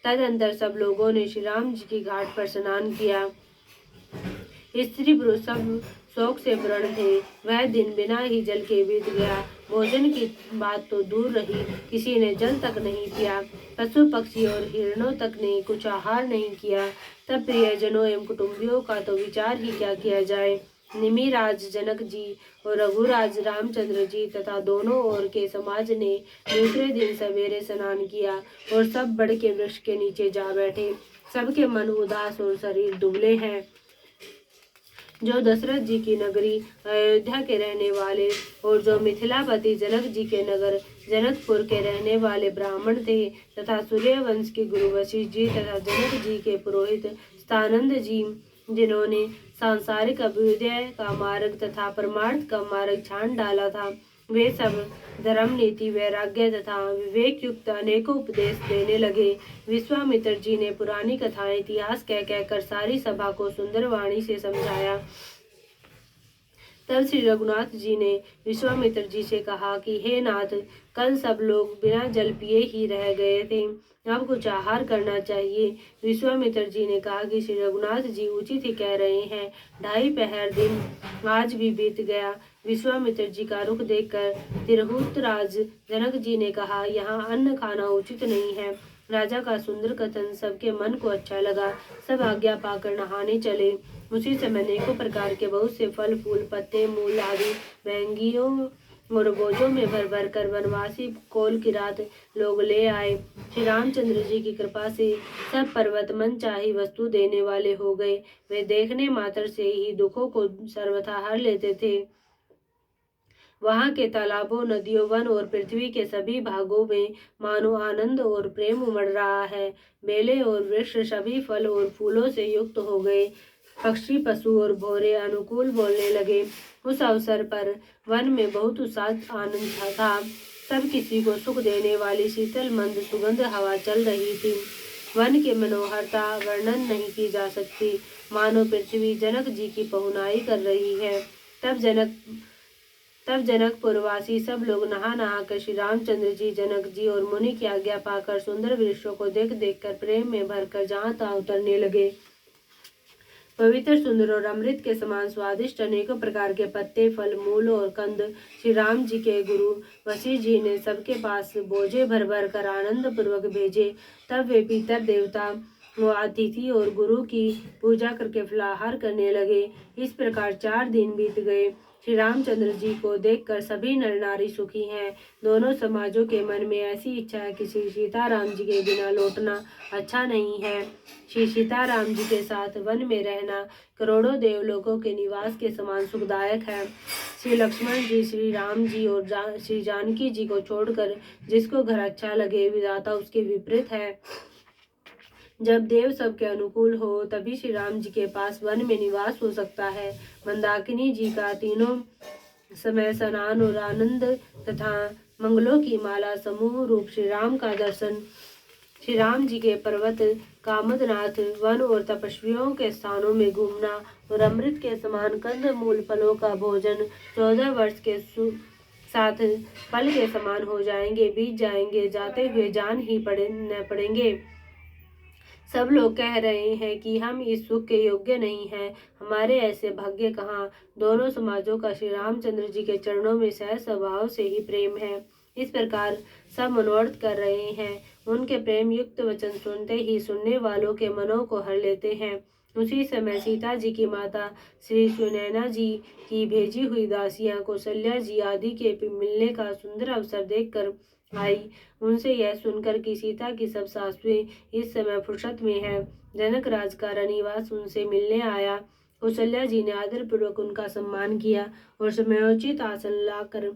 तदंतर सब लोगों ने श्री राम जी की घाट पर स्नान किया। स्त्री पुरुष सब शोक से व्रण थे। वह दिन बिना ही जल के बीत गया। भोजन की बात तो दूर रही, किसी ने जल तक नहीं पिया। पशु पक्षी और हिरणों तक ने कुछ आहार नहीं किया। तब प्रियजनों एवं कुटुंबियों का तो विचार ही क्या किया जाए। निमिराज जनक जी और रघुराज रामचंद्र जी तथा दोनों ओर के समाज ने दूसरे दिन सवेरे स्नान किया और सब बड़ के वृक्ष के नीचे जा बैठे। सबके मन उदास और शरीर दुबले हैं। जो दशरथ जी की नगरी अयोध्या के रहने वाले और जो मिथिलापति जनक जी के नगर जनकपुर के रहने वाले ब्राह्मण थे, तथा सूर्यवंश के गुरु वशिष्ठ जी तथा जनक जी के पुरोहित स्थानंद जी, जिन्होंने सांसारिक अभ्युदय का मार्ग तथा परमार्थ का मार्ग छान डाला था, वे सब धर्म, नीति, वैराग्य तथा विवेक युक्त अनेकों उपदेश देने लगे। विश्वामित्र जी ने पुरानी कथाएं इतिहास कह कहकर सारी सभा को सुंदर वाणी से समझाया। तब श्री रघुनाथ जी ने विश्वामित्र जी से कहा कि हे नाथ, कल सब लोग बिना जल पिए ही रह गए थे, अब कुछ आहार करना चाहिए। विश्वामित्र जी ने कहा कि श्री रघुनाथ जी उचित ही कह रहे हैं। 2.5 पहर दिन आज भी बीत गया। विश्वामित्र जी का रुख देखकर तिरहुत राज जनक जी ने कहा, यहाँ अन्न खाना उचित नहीं है। राजा का सुंदर कथन सबके मन को अच्छा लगा। सब आज्ञा पाकर नहाने चले। उसी समय अनेकों प्रकार के बहुत से फल फूल पत्ते मूल आदि महंगियों और बोझों में भर भर कर वनवासी कोल की रात लोग ले आए। श्री रामचंद्र जी की कृपा से सब पर्वत मन चाही वस्तु देने वाले हो गए। वे देखने मात्र से ही दुखों को सर्वथा हर लेते थे। वहाँ के तालाबों, नदियों, वन और पृथ्वी के सभी भागों में मानो आनंद और प्रेम उमड़ रहा है। बेले और वृक्ष सभी फल और फूलों से युक्त हो गए। पक्षी, पशु और भौरे अनुकूल बोलने लगे। उस अवसर पर वन में बहुत उत्साह आनंद था। सब किसी को सुख देने वाली शीतल मंद सुगंध हवा चल रही थी। वन की मनोहरता वर्णन नहीं की जा सकती, मानो पृथ्वी जनक जी की पहुनाई कर रही है। तब जनकपुरवासी सब लोग नहा नहा कर श्री रामचंद्र जी, जनक जी और मुनि की आज्ञा पाकर सुंदर वृक्षों को देख देख कर प्रेम में भरकर जहाँ तहाँ उतरने लगे। पवित्र, सुंदर और अमृत के समान स्वादिष्ट अनेकों प्रकार के पत्ते, फल, मूल और कंद श्री राम जी के गुरु वशिष्ठ जी ने सबके पास बोझे भर भर कर आनंद पूर्वक भेजे। तब वे पितर देवता वो अतिथि और गुरु की पूजा करके फलाहार करने लगे। इस प्रकार 4 दिन बीत गए। श्री रामचंद्र जी को देखकर सभी नर नारी सुखी हैं। दोनों समाजों के मन में ऐसी इच्छा है कि श्री सीताराम जी के बिना लौटना अच्छा नहीं है। श्री सीताराम जी के साथ वन में रहना करोड़ों देवलोकों के निवास के समान सुखदायक है। श्री लक्ष्मण जी, श्री राम जी और श्री जानकी जी को छोड़कर जिसको घर अच्छा लगे, विधाता उसके विपरीत है। जब देव सबके अनुकूल हो तभी श्री राम जी के पास वन में निवास हो सकता है। मंदाकिनी जी का तीनों समय स्नान और आनंद तथा मंगलों की माला समूह रूप श्री राम का दर्शन, श्री राम जी के पर्वत कामदनाथ वन और तपस्वियों के स्थानों में घूमना और अमृत के समान कंद मूल फलों का भोजन 14 वर्ष के साथ फल के समान हो जाएंगे, बीत जाएंगे, जाते हुए जान ही पड़ेंगे। सब लोग कह रहे हैं कि हम इस सुख के योग्य नहीं हैं। हमारे ऐसे भाग्य कहाँ। दोनों समाजों का श्री रामचंद्र जी के चरणों में सहज स्वभाव से ही प्रेम है। इस प्रकार सब मनोरथ कर रहे हैं। उनके प्रेम युक्त वचन सुनते ही सुनने वालों के मनों को हर लेते हैं। उसी समय सीता जी की माता श्री सुनैना जी की भेजी हुई दासियां कौशल्या जी आदि के मिलने का सुंदर अवसर देखकर आई। उनसे यह सुनकर कि सीता की सब सासुएं इस समय फुर्सत में है। जनक राज का रनिवास उनसे मिलने आया। कौशल्या जी ने आदर पूर्वक उनका सम्मान किया और समयोचित आसन लाकर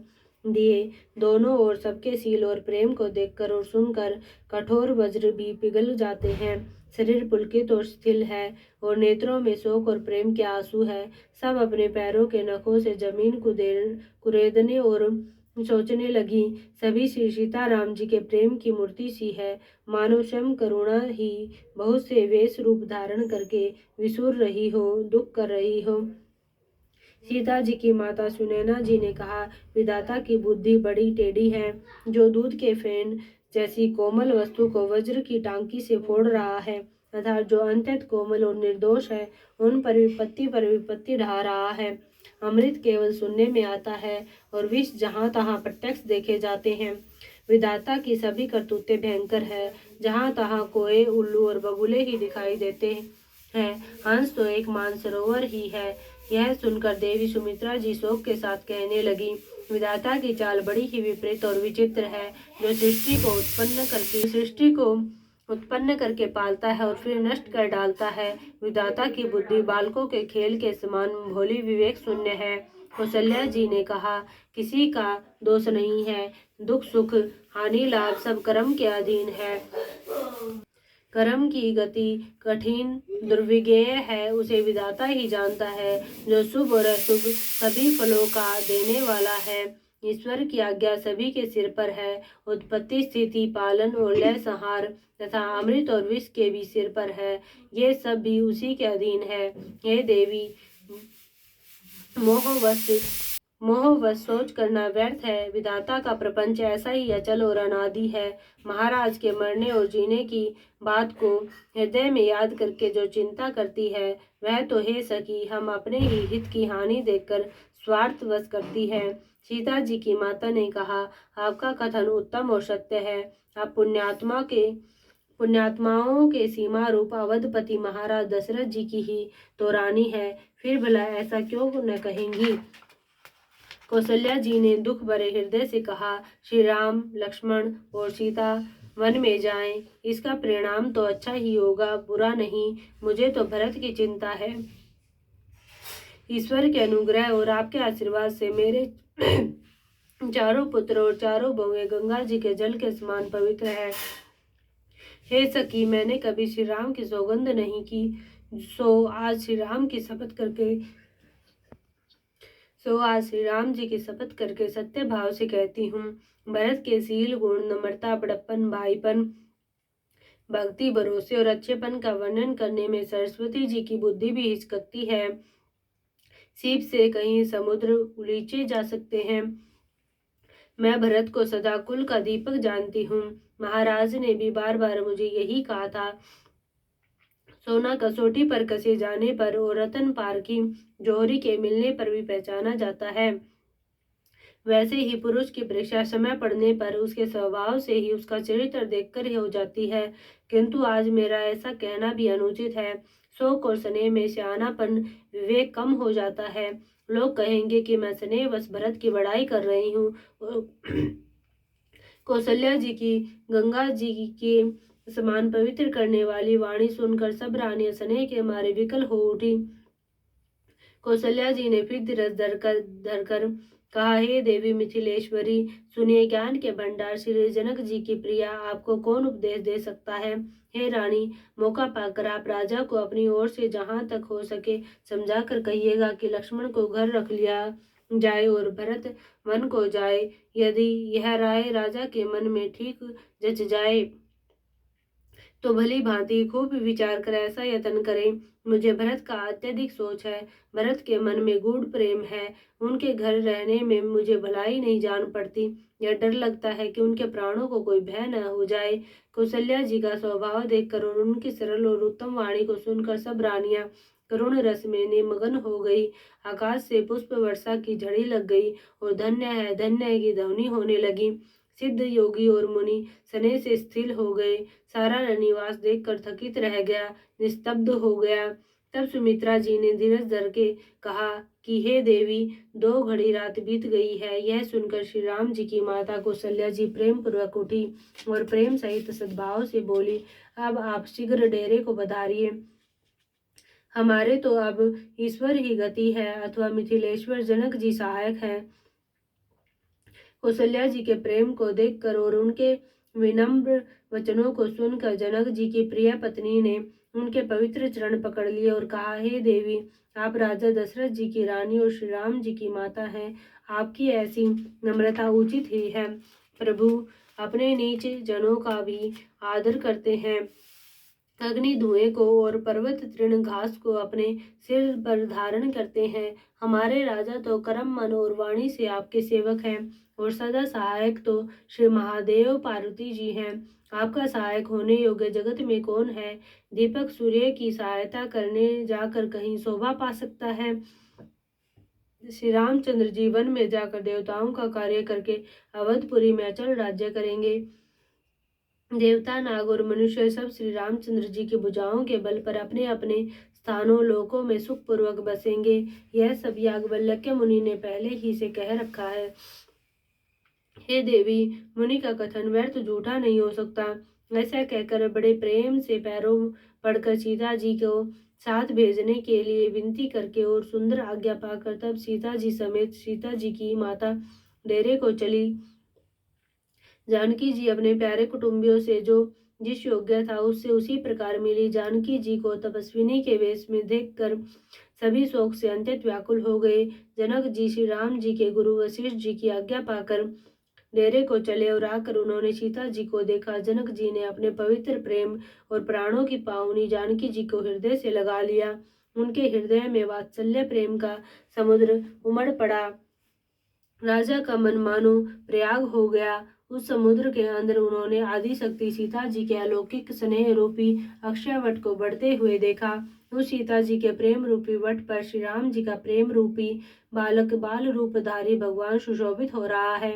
दिए। दोनों ओर सबके सील और प्रेम को देखकर और सुनकर कठोर वज्र भी पिघल जाते हैं। शरीर पुलकित और स्थिर है और नेत्रों में शोक और प्रेम के आंसू है। सब अपने पैरों के नखों से जमीन कुरेदने और सोचने लगी। सभी श्री सीताराम जी के प्रेम की मूर्ति सी है, मानो स्वयं करुणा ही बहुत से वेश रूप धारण करके विसुर रही हो, दुख कर रही हो। सीता जी की माता सुनैना जी ने कहा, विधाता की बुद्धि बड़ी टेढ़ी है। जो दूध के फेन जैसी कोमल वस्तु को वज्र की टांकी से फोड़ रहा है, तथा जो अत्यंत कोमल और निर्दोष है, उन पर विपत्ति ढा रहा है। अमृत केवल सुनने में आता है और विष जहाँ तहाँ प्रत्यक्ष देखे जाते हैं। विधाता की सभी करतूतें भयंकर है। जहाँ तहाँ कोए, उल्लू और बगुले ही दिखाई देते हैं। हंस तो एक मानसरोवर ही है। यह सुनकर देवी सुमित्रा जी शोक के साथ कहने लगी, विधाता की चाल बड़ी ही विपरीत और विचित्र है। जो सृष्टि को उत्पन्न करके पालता है और फिर नष्ट कर डालता है। विधाता की बुद्धि बालकों के खेल के समान भोली विवेक शून्य है। कौशल्या जी ने कहा, किसी का दोष नहीं है। दुख सुख हानि लाभ सब कर्म के अधीन है। कर्म की गति कठिन दुर्विज्ञेय है, उसे विधाता ही जानता है। जो शुभ और अशुभ सभी फलों का देने वाला है। ईश्वर की आज्ञा सभी के सिर पर है। उत्पत्ति, स्थिति, पालन और लय संहार तथा अमृत और विष के भी सिर पर है। ये सब भी उसी के अधीन है। हे देवी, मोहवश मोहवश सोच करना व्यर्थ है। विधाता का प्रपंच ऐसा ही अचल और अनादि है। महाराज के मरने और जीने की बात को हृदय में याद करके जो चिंता करती है वह तो हे सखी हम अपने ही हित की हानि देखकर स्वार्थवश करती है। सीता जी की माता ने कहा, आपका कथन उत्तम और सत्य है। आप पुण्यात्माओं के सीमा रूप अवधपति महाराज दशरथ जी की ही तो रानी है, फिर भला ऐसा क्यों न कहेंगी। कौशल्या जी ने दुख भरे हृदय से कहा, श्री राम लक्ष्मण और सीता वन में जाएं, इसका परिणाम तो अच्छा ही होगा, बुरा नहीं। मुझे तो भरत की चिंता है। ईश्वर के अनुग्रह और आपके आशीर्वाद से मेरे चारों पुत्र और चारों बहुएं गंगा जी के जल के समान पवित्र है। हे सखी, मैंने कभी श्री राम की सौगंध नहीं की, सो आज श्री राम की शपथ करके सत्य भाव से कहती हूँ। भरत के शील गुण, नम्रता, बड़प्पन, भाईपन, भक्ति, भरोसे और अच्छेपन का वर्णन करने में सरस्वती जी की बुद्धि भी हिचकती है। सीप से कहीं समुद्र उलीचे जा सकते हैं। मैं भरत को सदा कुल का दीपक जानती हूँ। महाराज ने भी बार बार मुझे यही कहा था। सोना कसौटी पर कसे जाने पर और रतन पारखी जौहरी के मिलने पर भी पहचाना जाता है, वैसे ही पुरुष की परीक्षा समय पड़ने पर उसके स्वभाव से ही उसका चरित्र देखकर ही हो जाती है। किंतु आज मेरा ऐसा कहना भी अनुचित है। शोक और स्नेह में सियानापन विवेक कम हो जाता है। लोग कहेंगे कि मैं स्नेहवश भरत की बड़ाई कर रही हूँ। कौशल्या जी की गंगा जी के समान पवित्र करने वाली वाणी सुनकर सब रानियां स्नेह के मारे विकल हो उठी। कौशल्या जी ने फिर धीरज धरकर कहा, हे देवी मिथिलेश्वरी, सुनिए ज्ञान के भंडार श्री जनक जी की प्रिया, आपको कौन उपदेश दे सकता है। हे रानी, मौका पाकर आप राजा को अपनी ओर से जहां तक हो सके समझाकर कहिएगा कि लक्ष्मण को घर रख लिया जाए और भरत वन को जाए। यदि यह राय राजा के मन में ठीक जच जाए तो भली भांति खूब विचार कर ऐसा यत्न करें। मुझे भरत का अत्यधिक सोच है। भरत के मन में गूढ़ प्रेम है। उनके घर रहने में मुझे भलाई नहीं जान पड़ती। यह डर लगता है कि उनके प्राणों को कोई भय न हो जाए। कौशल्या जी का स्वभाव देखकर और उनकी सरल और उत्तम वाणी को सुनकर सब रानियां करुण रस में निमग्न हो गई। आकाश से पुष्प वर्षा की झड़ी लग गई और धन्य है की ध्वनि होने लगी। सिद्ध योगी और मुनि स्नेह से स्थिर हो गए। सारा रनिवास देखकर थकित रह गया, निस्तब्ध हो गया। तब सुमित्रा जी ने धीरज धर के कहा कि हे देवी, 2 घड़ी रात बीत गई है। यह सुनकर श्री राम जी की माता कौशल्या जी प्रेम पूर्वक उठी और प्रेम सहित सद्भाव से बोली, अब आप शीघ्र डेरे को पधारिए। हमारे तो अब ईश्वर ही गति है अथवा मिथिलेश्वर जनक जी सहायक है। कौशल्या जी के प्रेम को देखकर और उनके विनम्र वचनों को सुनकर जनक जी की प्रिय पत्नी ने उनके पवित्र चरण पकड़ लिए और कहा, हे देवी, आप राजा दशरथ जी की रानी और श्री राम जी की माता हैं। आपकी ऐसी नम्रता उचित ही है। प्रभु अपने नीच जनों का भी आदर करते हैं। अग्नि धुएं को और पर्वत तृण घास को अपने सिर पर धारण करते हैं। हमारे राजा तो कर्म, मन और वाणी से आपके सेवक हैं और सदा सहायक तो श्री महादेव पार्वती जी हैं। आपका सहायक होने योग्य जगत में कौन है। दीपक सूर्य की सहायता करने जाकर कहीं शोभा पा सकता है। श्री रामचंद्र जी वन में जाकर देवताओं का कार्य करके अवधपुरी में अचल राज्य करेंगे। देवता, नाग और मनुष्य सब श्री रामचंद्र जी की भुजाओं के बल पर अपने अपने स्थानों लोकों में सुखपूर्वक बसेंगे। यह सब याज्ञवल्क्य मुनि ने पहले ही से कह रखा है। हे देवी, मुनि का कथन व्यर्थ झूठा नहीं हो सकता। ऐसा कहकर बड़े प्रेम से पैरों पड़कर सीता जी को साथ भेजने के लिए विनती करके और सुंदर आज्ञा पाकर तब सीता जी समेत सीता जी की माता डेरे को चली। जानकी जी अपने प्यारे कुटुंबियों से जो जिस योग्य था उससे उसी प्रकार मिली। जानकी जी को तपस्विनी के वेश में देखकर सभी शोक से अत्यंत व्याकुल हो गए। जनक जी श्री राम जी के गुरु वशिष्ठ जी की आज्ञा पाकर डेरे को चले और आकर उन्होंने सीता जी को देखा। जनक जी ने अपने पवित्र प्रेम और प्राणों की पावनी जानकी जी को हृदय से लगा लिया। उनके हृदय में वात्सल्य प्रेम का समुद्र उमड़ पड़ा। राजा का मन मानो प्रयाग हो गया। उस समुद्र के अंदर उन्होंने आदि शक्ति सीता जी के अलौकिक स्नेह रूपी अक्षय वट को बढ़ते हुए देखा। उस सीता जी के प्रेम रूपी वट पर श्री राम जी का प्रेम रूपी बालक बाल रूपधारी भगवान सुशोभित हो रहा है।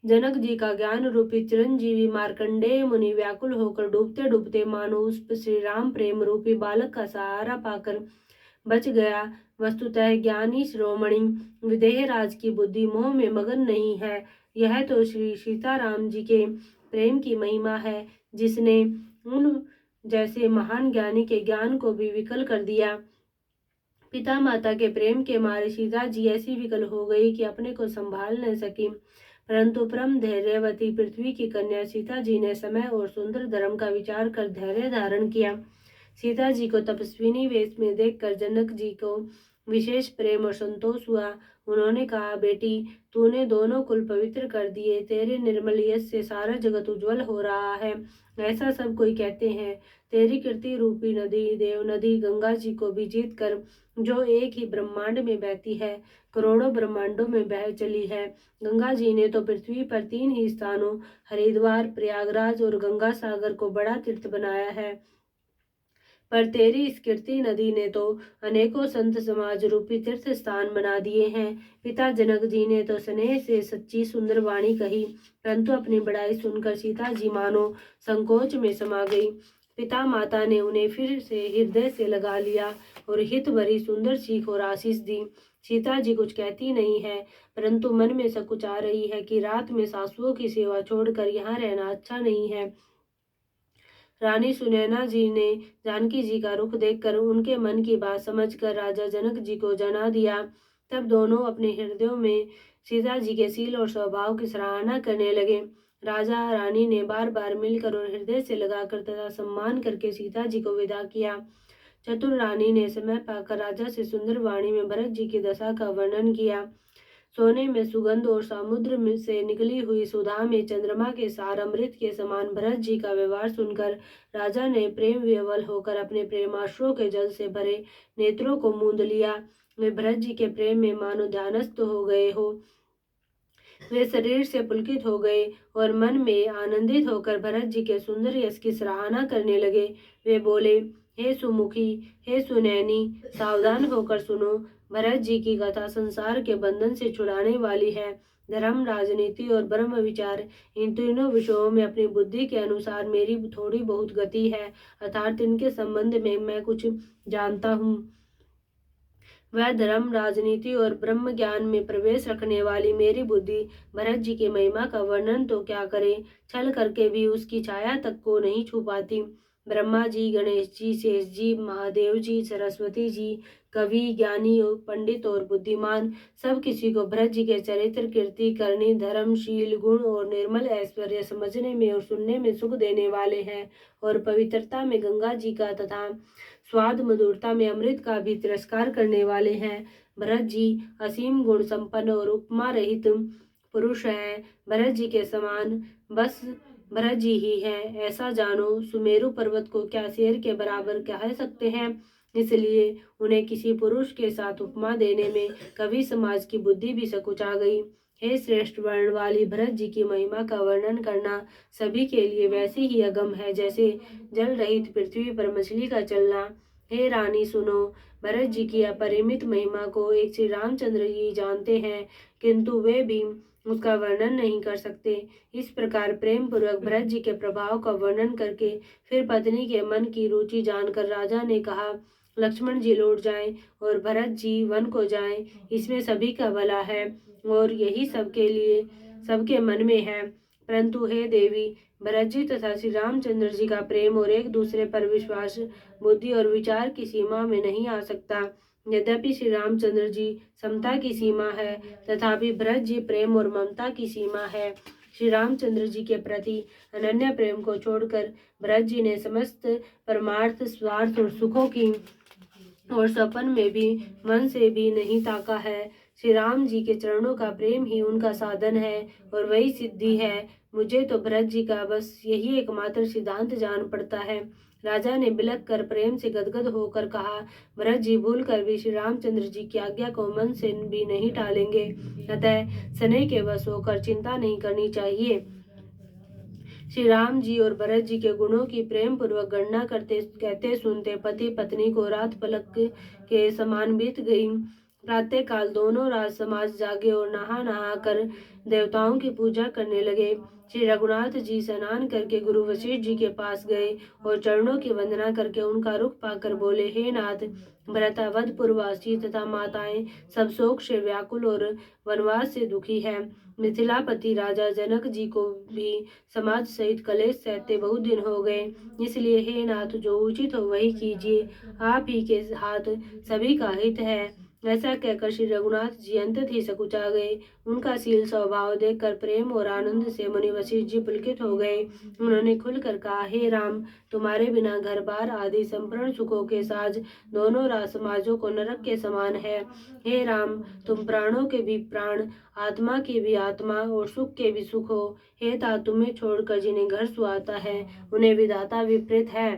जनक जी का ज्ञान रूपी चिरंजीवी मार्कंडेय मुनि व्याकुल होकर डूबते डूबते मानो उस श्री राम प्रेम रूपी बालक का सहारा पाकर बच गया। वस्तुतः ज्ञानी शिरोमणि विदेह राज की बुद्धि मोह में मगन नहीं है। यह तो श्री सीताराम जी के प्रेम की महिमा है, जिसने उन जैसे महान ज्ञानी के ज्ञान को भी विकल कर दिया। पिता माता के प्रेम के मारे सीता जी ऐसी विकल हो गई कि अपने को संभाल न सकी। परंतु परम धैर्यवती पृथ्वी की कन्या सीता जी ने समय और सुंदर धर्म का विचार कर धैर्य धारण किया। सीता जी को तपस्विनी वेश में देखकर जनक जी को विशेष प्रेम और संतोष हुआ। उन्होंने कहा, बेटी, तूने दोनों कुल पवित्र कर दिए। तेरे निर्मल यश से सारा जगत उज्जवल हो रहा है, ऐसा सब कोई कहते हैं। तेरी कीर्ति रूपी नदी देव नदी गंगा जी को भी जीत कर, जो एक ही ब्रह्मांड में बहती है, करोड़ों ब्रह्मांडों में बह चली है। गंगा जी ने तो पृथ्वी पर 3 ही स्थानों हरिद्वार, प्रयागराज और गंगा सागर को बड़ा तीर्थ बनाया है। पर तेरी इस कीर्ति नदी ने तो अनेकों संत समाज रूपी तीर्थ स्थान बना दिए हैं। पिता जनक जी ने तो स्नेह से सच्ची सुंदर वाणी कही, परंतु अपनी बड़ाई सुनकर सीता जी मानो संकोच में समा गई। पिता माता ने उन्हें फिर से हृदय से लगा लिया और हित भरी सुंदर चीख और आशीष दी। सीता जी कुछ कहती नहीं है, परंतु मन में सकुच आ रही है कि रात में सासुओं की सेवा छोड़कर यहाँ रहना अच्छा नहीं है। रानी सुनैना जी ने जानकी जी का रुख देखकर उनके मन की बात समझकर राजा जनक जी को जना दिया। तब दोनों अपने हृदयों में सीता जी के शील और स्वभाव की सराहना करने लगे। राजा रानी ने बार बार मिलकर और हृदय से लगाकर तथा सम्मान करके सीता जी को विदा किया। चतुर रानी ने समय पाकर राजा से सुंदर वाणी में भरत जी की दशा का वर्णन किया। सोने में सुगंध और समुद्र में से निकली हुई सुधा में चंद्रमा के सार अमृत के समान भरत जी का व्यवहार सुनकर राजा ने प्रेम विह्वल होकर अपने प्रेमाश्रुओं के जल से भरे नेत्रों को मूंद लिया। वे भरत जी के प्रेम में मानो ध्यानस्थ हो गए हो। वे शरीर से पुलकित हो गए और मन में आनंदित होकर भरत जी के सुंदर यश की सराहना करने लगे। वे बोले, हे सुमुखी, हे सुनैनी, सावधान होकर सुनो। भरत जी की कथा संसार के बंधन से छुड़ाने वाली है। धर्म, राजनीति और ब्रह्म विचार, इन तीनों विषयों में अपनी बुद्धि के अनुसार मेरी थोड़ी बहुत गति है, अर्थात इनके संबंध में मैं कुछ जानता हूँ। वह धर्म, राजनीति और ब्रह्म ज्ञान में प्रवेश रखने वाली मेरी बुद्धि भरत जी की महिमा का वर्णन तो क्या करे, छल करके भी उसकी छाया तक को नहीं छू पाती। ब्रह्मा जी, गणेश जी, शेष जी, महादेव जी, सरस्वती जी, कवि, ज्ञानी, पंडित और बुद्धिमान, सब किसी को भरत जी के चरित्र, कीर्ति, करनी, धर्म, शील, गुण और निर्मल ऐश्वर्य समझने में और सुनने में सुख देने वाले हैं, और पवित्रता में गंगा जी का तथा स्वाद मधुरता में अमृत का भी तिरस्कार करने वाले हैं। भरत जी असीम गुण संपन्न और उपमा रहित पुरुष हैं। भरत जी के समान बस भरत जी ही हैं, ऐसा जानो। सुमेरु पर्वत को क्या शेर के बराबर कह सकते हैं, इसलिए उन्हें किसी पुरुष के साथ उपमा देने में कवि समाज की बुद्धि भी सकुचा गई। हे श्रेष्ठ वर्ण वाली भरत जी की महिमा का वर्णन करना सभी के लिए वैसे ही अगम है जैसे जल रहित पृथ्वी पर मछली का चलना। हे रानी सुनो, भरत जी की अपरिमित महिमा को एक श्री रामचंद्र जी जानते हैं, किंतु वे भी उसका वर्णन नहीं कर सकते। इस प्रकार प्रेम पूर्वक भरत जी के प्रभाव का वर्णन करके फिर पत्नी के मन की रुचि जानकर राजा ने कहा, लक्ष्मण जी लौट जाएं और भरत जी वन को जाएं, इसमें सभी का भला है और यही सबके लिए सबके मन में है। परंतु हे देवी, भरत जी तथा श्री रामचंद्र जी का प्रेम और एक दूसरे पर विश्वास बुद्धि और विचार की सीमा में नहीं आ सकता। यद्यपि श्री रामचंद्र जी समता की सीमा है, तथापि भरत जी प्रेम और ममता की सीमा है। श्री रामचंद्र जी के प्रति अनन्य प्रेम को छोड़कर भरत जी ने समस्त परमार्थ, स्वार्थ और सुखों की और सपन में भी मन से भी नहीं ताका है। श्री राम जी के चरणों का प्रेम ही उनका साधन है और वही सिद्धि है। मुझे तो भरत जी का बस यही एकमात्र सिद्धांत जान पड़ता है। राजा ने बिलक कर प्रेम से गदगद होकर कहा, भरत जी भूल कर भी श्री रामचंद्र जी की आज्ञा को मन से भी नहीं टालेंगे, अतः स्नेह के वश होकर चिंता नहीं करनी चाहिए। श्री राम जी और भरत जी के गुणों की प्रेम पूर्वक गणना करते कहते सुनते पति पत्नी को रात पलक के समान बीत गई। प्रातः काल दोनों राज समाज जागे और नहा कर देवताओं की पूजा करने लगे। श्री रघुनाथ जी स्नान करके गुरु वशिष्ठ जी के पास गए और चरणों की वंदना करके उनका रुख पाकर बोले, हे नाथ, भरतावधपुरवासी तथा माताएं सब शोक से व्याकुल और वनवास से दुखी है। मिथिलापति राजा जनक जी को भी समाज सहित कलेश सहते बहुत दिन हो गए, इसलिए हे नाथ, जो उचित हो वही कीजिए, आप ही के हाथ सभी का हित है। ऐसा कहकर श्री रघुनाथ जी अंतत ही सकुचा गए। उनका शील स्वभाव देखकर प्रेम और आनंद से मुनि वशिष्ठ जी पुलकित हो गए। उन्होंने खुलकर कहा, हे राम, तुम्हारे बिना घर बार आदि संपूर्ण सुखों के साज दोनों राज समाजों को नरक के समान है। हे राम, तुम प्राणों के भी प्राण, आत्मा की भी आत्मा और सुख के भी सुख हो। हे तात, तुम्हें छोड़कर जिन्हें घर सुहाता है उन्हें विधाता विपरीत है।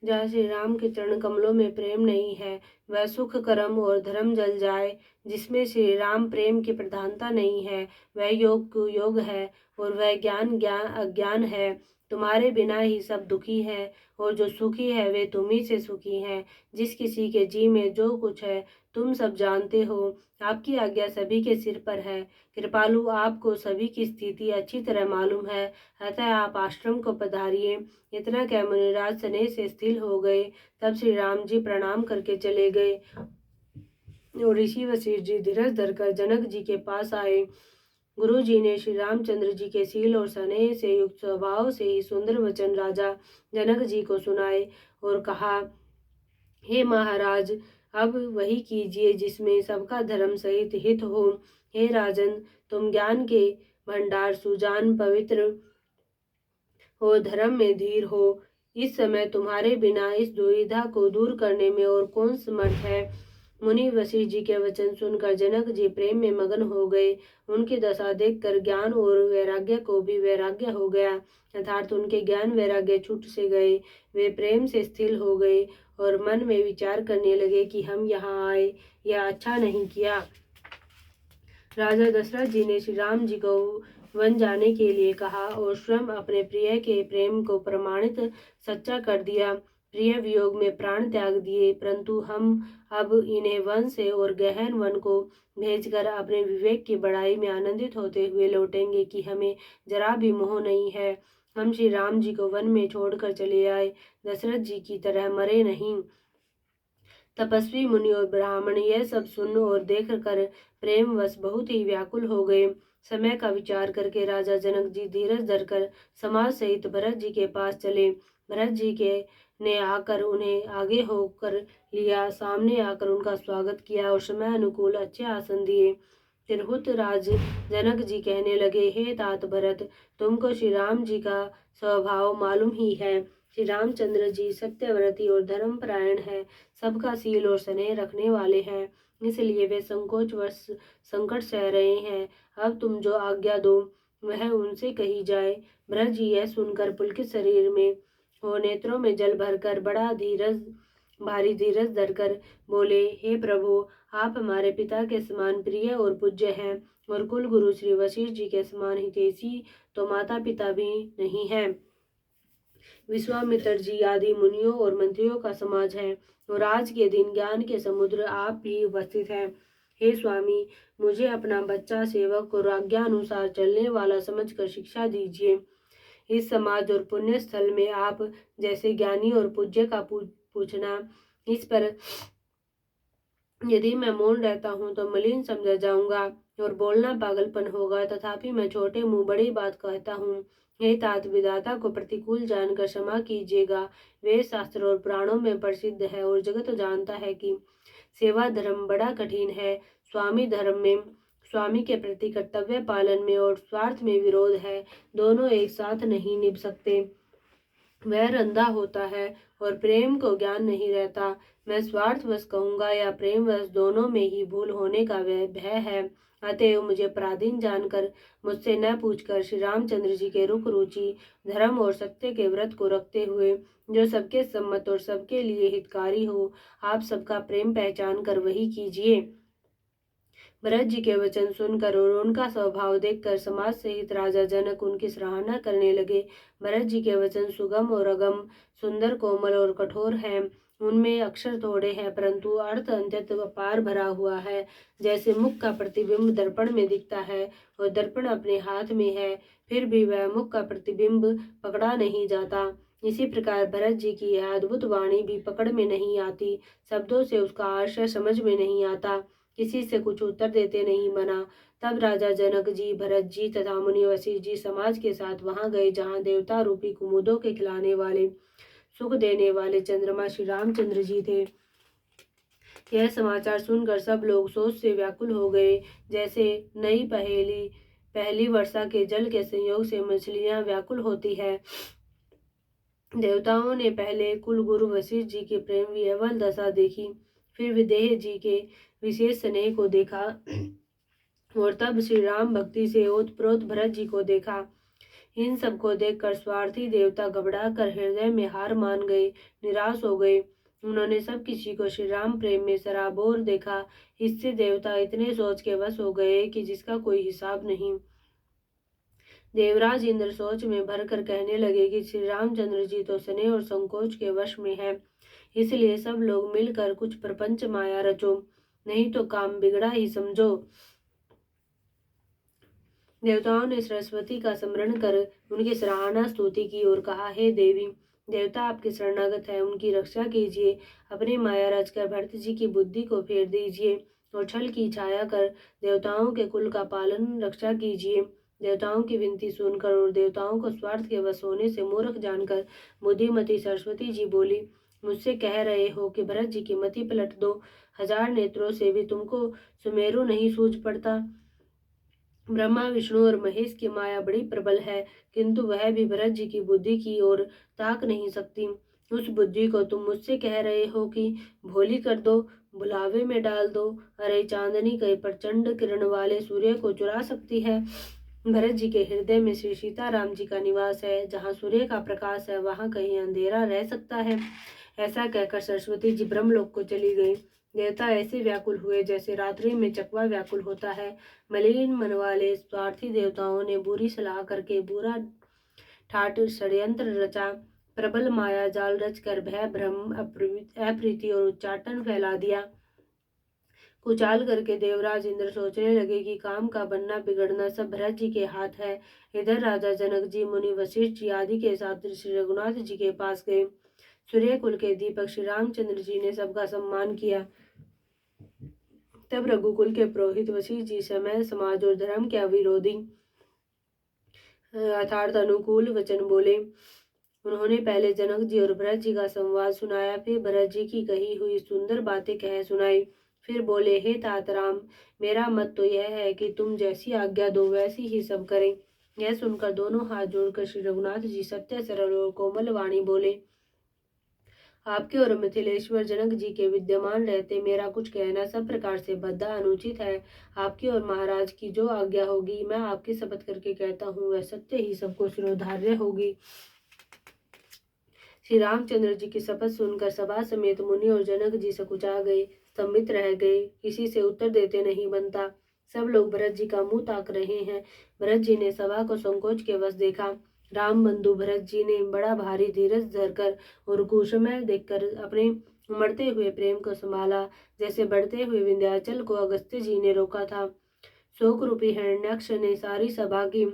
जहाँ श्री राम के चरण कमलों में प्रेम नहीं है, वह सुख कर्म और धर्म जल जाए। जिसमें श्री राम प्रेम की प्रधानता नहीं है, वह योग कुयोग है और वह ज्ञान अज्ञान है। तुम्हारे बिना ही सब दुखी है और जो सुखी है वे तुम ही से सुखी हैं। जिस किसी के जी में जो कुछ है तुम सब जानते हो। आपकी आज्ञा सभी के सिर पर है। कृपालु, आपको सभी की स्थिति अच्छी तरह मालूम है, अतः आप आश्रम को पधारिए। इतना कह मुनिराज स्नेह से स्थिर हो गए। तब श्री राम जी प्रणाम करके चले गए और ऋषि वशिष्ठ जी धीरज धरकर जनक जी के पास आए। गुरु जी ने श्री रामचंद्र जी के शील और स्नेह से युक्त स्वभाव से ही सुंदर वचन राजा जनक जी को सुनाए और कहा, हे महाराज, अब वही कीजिए जिसमें सबका धर्म सहित हित हो। हे राजन, तुम ज्ञान के भंडार, सुजान, पवित्र हो, धर्म में धीर हो। इस समय तुम्हारे बिना इस दुविधा को दूर करने में और कौन समर्थ है। मुनि वशिष्ठ जी के वचन सुनकर जनक जी प्रेम में मगन हो गए। उनकी दशा देखकर ज्ञान और वैराग्य को भी वैराग्य हो गया, अर्थात उनके ज्ञान वैराग्य छूट से गए। वे प्रेम से स्थिर हो गए और मन में विचार करने लगे कि हम यहाँ आए, यह अच्छा नहीं किया। राजा दशरथ जी ने श्री राम जी को वन जाने के लिए कहा और स्वयं अपने प्रिय के प्रेम को प्रमाणित सच्चा कर दिया। प्रिय वियोग में प्राण त्याग दिए, परंतु हम अब इन्हें वन से और गहन वन को भेजकर अपने विवेक की बढ़ाई में आनंदित होते हुए लौटेंगे कि हमें जरा भी मोह नहीं है। हम श्री राम जी को वन में छोड़कर चले आए, दशरथ जी की तरह मरे नहीं। तपस्वी मुनि और ब्राह्मण यह सब सुन और देख कर प्रेमवश बहुत ही व्याकुल हो गए। समय का विचार करके राजा जनक जी धीरज धरकर समाज सहित भरत जी के पास चले। भरत जी के ने आकर उन्हें आगे होकर लिया, सामने आकर उनका स्वागत किया और समय अनुकूल अच्छे आसन दिए। तिरहुत राज जनक जी कहने लगे, हे तात भरत, तुमको श्री राम जी का स्वभाव मालूम ही है। श्री रामचंद्र जी सत्यव्रती और धर्मपरायण है, सबका शील और स्नेह रखने वाले हैं, इसलिए वे संकोचवश संकट सह रहे हैं। अब तुम जो आज्ञा दो वह उनसे कही जाए। भरत जी यह सुनकर पुलकित शरीर में और नेत्रों में जल भरकर बड़ा भारी धीरज धरकर बोले, हे प्रभु, आप हमारे पिता के समान प्रिय और पूज्य हैं और कुल गुरु श्री वशिष्ठ जी के समान हितैषी तो माता पिता भी नहीं है। विश्वामित्र जी आदि मुनियों और मंत्रियों का समाज है और आज के दिन ज्ञान के समुद्र आप भी उपस्थित हैं। हे स्वामी, मुझे अपना बच्चा सेवक और आज्ञा अनुसार चलने वाला समझकर शिक्षा दीजिए। इस समाज और पुण्य स्थल में आप जैसे ज्ञानी और पूज्य का पूछना, इस पर यदि मैं मौन रहता हूँ तो मलिन समझा जाऊंगा और बोलना पागलपन होगा। तथापि मैं छोटे मुंह बड़ी बात कहता हूँ। हे तात, विधाता को प्रतिकूल जानकर क्षमा कीजिएगा। वेद शास्त्र और पुराणों में प्रसिद्ध है और जगत जानता है कि सेवा धर्म बड़ा कठिन है। स्वामी धर्म में स्वामी के प्रति कर्तव्य पालन में और स्वार्थ में विरोध है, दोनों एक साथ नहीं निभ सकते। वह अंधा होता है और प्रेम को ज्ञान नहीं रहता। मैं स्वार्थवश कहूँगा या प्रेमवश, दोनों में ही भूल होने का वह भय है। अतएव मुझे पराधीन जानकर, मुझसे न पूछकर श्री रामचंद्र जी के रुख रुचि, धर्म और सत्य के व्रत को रखते हुए, जो सबके सम्मत और सबके लिए हितकारी हो, आप सबका प्रेम पहचान कर वही कीजिए। भरत जी के वचन सुनकर और उनका स्वभाव देखकर समाज सहित राजा जनक उनकी सराहना करने लगे। भरत जी के वचन सुगम और अगम, सुंदर, कोमल और कठोर हैं। उनमें अक्षर थोड़े हैं, परंतु अर्थ अत्यंत अपार भरा हुआ है। जैसे मुख का प्रतिबिंब दर्पण में दिखता है और दर्पण अपने हाथ में है, फिर भी वह मुख का प्रतिबिंब पकड़ा नहीं जाता। इसी प्रकार भरत जी की यह अद्भुत वाणी भी पकड़ में नहीं आती। शब्दों से उसका आशय समझ में नहीं आता। किसी से कुछ उत्तर देते नहीं बना। तब राजा जनक जी, भरत जी तथा मुनि वशिष्ठ जी समाज के साथ वहां गए, जहां देवता रूपी कुमुदों के खिलाने वाले, सुख देने वाले चंद्रमा श्री रामचंद्र जी थे। यह समाचार सुनकर सब लोग सोच से व्याकुल हो गए, जैसे नई पहली वर्षा के जल के संयोग से मछलियां व्याकुल होती है। देवताओं ने पहले कुल गुरु वशिष्ठ जी की प्रेम विह्वल दशा देखी, फिर विदेह जी के विशेष स्नेह को देखा और तब श्री राम भक्ति से ओतप्रोत भरत जी को देखा। इन सब को देखकर स्वार्थी देवता घबरा कर हृदय में हार मान गए, निराश हो गए। उन्होंने सब किसी को श्री राम प्रेम में सराबोर देखा। इससे देवता इतने सोच के वश हो गए कि जिसका कोई हिसाब नहीं। देवराज इंद्र सोच में भरकर कहने लगे कि श्री रामचंद्र जी तो स्नेह और संकोच के वश में है, इसलिए सब लोग मिलकर कुछ प्रपंच माया रचो, नहीं तो काम बिगड़ा ही समझो। देवताओं ने सरस्वती का स्मरण कर उनकी सराहना स्तुति की और कहा, हे देवी, देवता आपके शरणागत है, उनकी रक्षा कीजिए। अपनी माया रचकर भरत जी की बुद्धि को फेर दीजिए और छल की छाया कर देवताओं के कुल का पालन रक्षा कीजिए। देवताओं की विनती सुनकर और देवताओं को स्वार्थ के वश होने से मूर्ख जानकर बुद्धिमती सरस्वती जी बोली, मुझसे कह रहे हो कि भरत जी की मति पलट दो। 1000 नेत्रों से भी तुमको सुमेरु नहीं सूझ पड़ता। ब्रह्मा, विष्णु और महेश की माया बड़ी प्रबल है, किंतु वह भी भरत जी की बुद्धि की ओर ताक नहीं सकती। उस बुद्धि को तुम मुझसे कह रहे हो कि भोली कर दो, बुलावे में डाल दो। अरे चांदनी कई प्रचंड किरण वाले सूर्य को चुरा सकती है। भरत जी के हृदय में श्री सीताराम जी का निवास है। जहाँ सूर्य का प्रकाश है, वहाँ कहीं अंधेरा रह सकता है। ऐसा कहकर सरस्वती जी ब्रह्मलोक को चली गई। देवता ऐसे व्याकुल हुए जैसे रात्रि में चकवा व्याकुल होता है। मलिन मन वाले स्वार्थी देवताओं ने बुरी सलाह करके बुरा ठाट षड्यंत्र रचा, प्रबल माया जाल रचकर भय, भ्रम, अप्रीति और उच्चाटन फैला दिया। कुचाल करके देवराज इंद्र सोचने लगे कि काम का बनना बिगड़ना सब भरत जी के हाथ है। इधर राजा जनक जी, मुनि वशिष्ठ जी आदि के साथ श्री रघुनाथ जी के पास गए। सूर्य कुल के दीपक श्री रामचंद्र जी ने सबका सम्मान किया। तब रघुकुल के पुरोहित वशिष्ठ जी समय, समाज और धर्म के अविरोधी अर्थात अनुकूल वचन बोले। उन्होंने पहले जनक जी और भरत जी का संवाद सुनाया, फिर भरत जी की कही हुई सुंदर बातें कह सुनाई। फिर बोले, हे तात राम, मेरा मत तो यह है कि तुम जैसी आज्ञा दो वैसी ही सब करें। यह सुनकर दोनों हाथ जोड़कर श्री रघुनाथ जी सत्य, सरल और कोमल वाणी बोले, आपके और मिथिलेश्वर जनक जी के विद्यमान रहते मेरा कुछ कहना सब प्रकार से बद्धा अनुचित है। आपकी और महाराज की जो आज्ञा होगी, मैं आपकी शपथ करके कहता हूँ, वह सत्य ही सबको शिरोधार्य होगी। श्री रामचंद्र जी की शपथ सुनकर सभा समेत मुनि और जनक जी सकुचा गए, स्तंभित रह गए। किसी से उत्तर देते नहीं बनता। सब लोग भरत जी का मुंह ताक रहे हैं। भरत जी ने सभा को संकोच के वश देखा। राम बंधु भरत जी ने बड़ा भारी धीरज धरकर और कुसुमय देखकर अपने उमड़ते हुए प्रेम को संभाला, जैसे बढ़ते हुए विंध्याचल को अगस्त्य जी ने रोका था। शोक रूपी हिरण्याक्ष ने सारी सभा की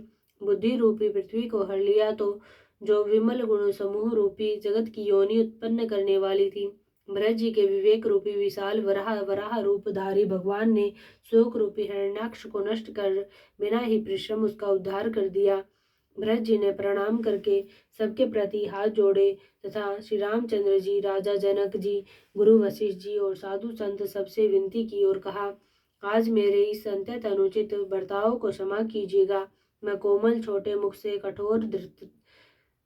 बुद्धि रूपी पृथ्वी को हर लिया, तो जो विमल गुण समूह रूपी जगत की योनि उत्पन्न करने वाली थी, भरत जी के विवेक रूपी विशाल वराह रूपधारी भगवान ने शोक रूपी हिरण्याक्ष को नष्ट कर बिना ही परिश्रम उसका उद्धार कर दिया। भरत जी ने प्रणाम करके सबके प्रति हाथ जोड़े तथा श्री रामचंद्र जी, राजा जनक जी, गुरु वशिष्ठ जी और साधु संत सबसे विनती की और कहा, आज मेरे इस अत्यंत अनुचित बर्ताव को क्षमा कीजिएगा। मैं कोमल छोटे मुख से कठोर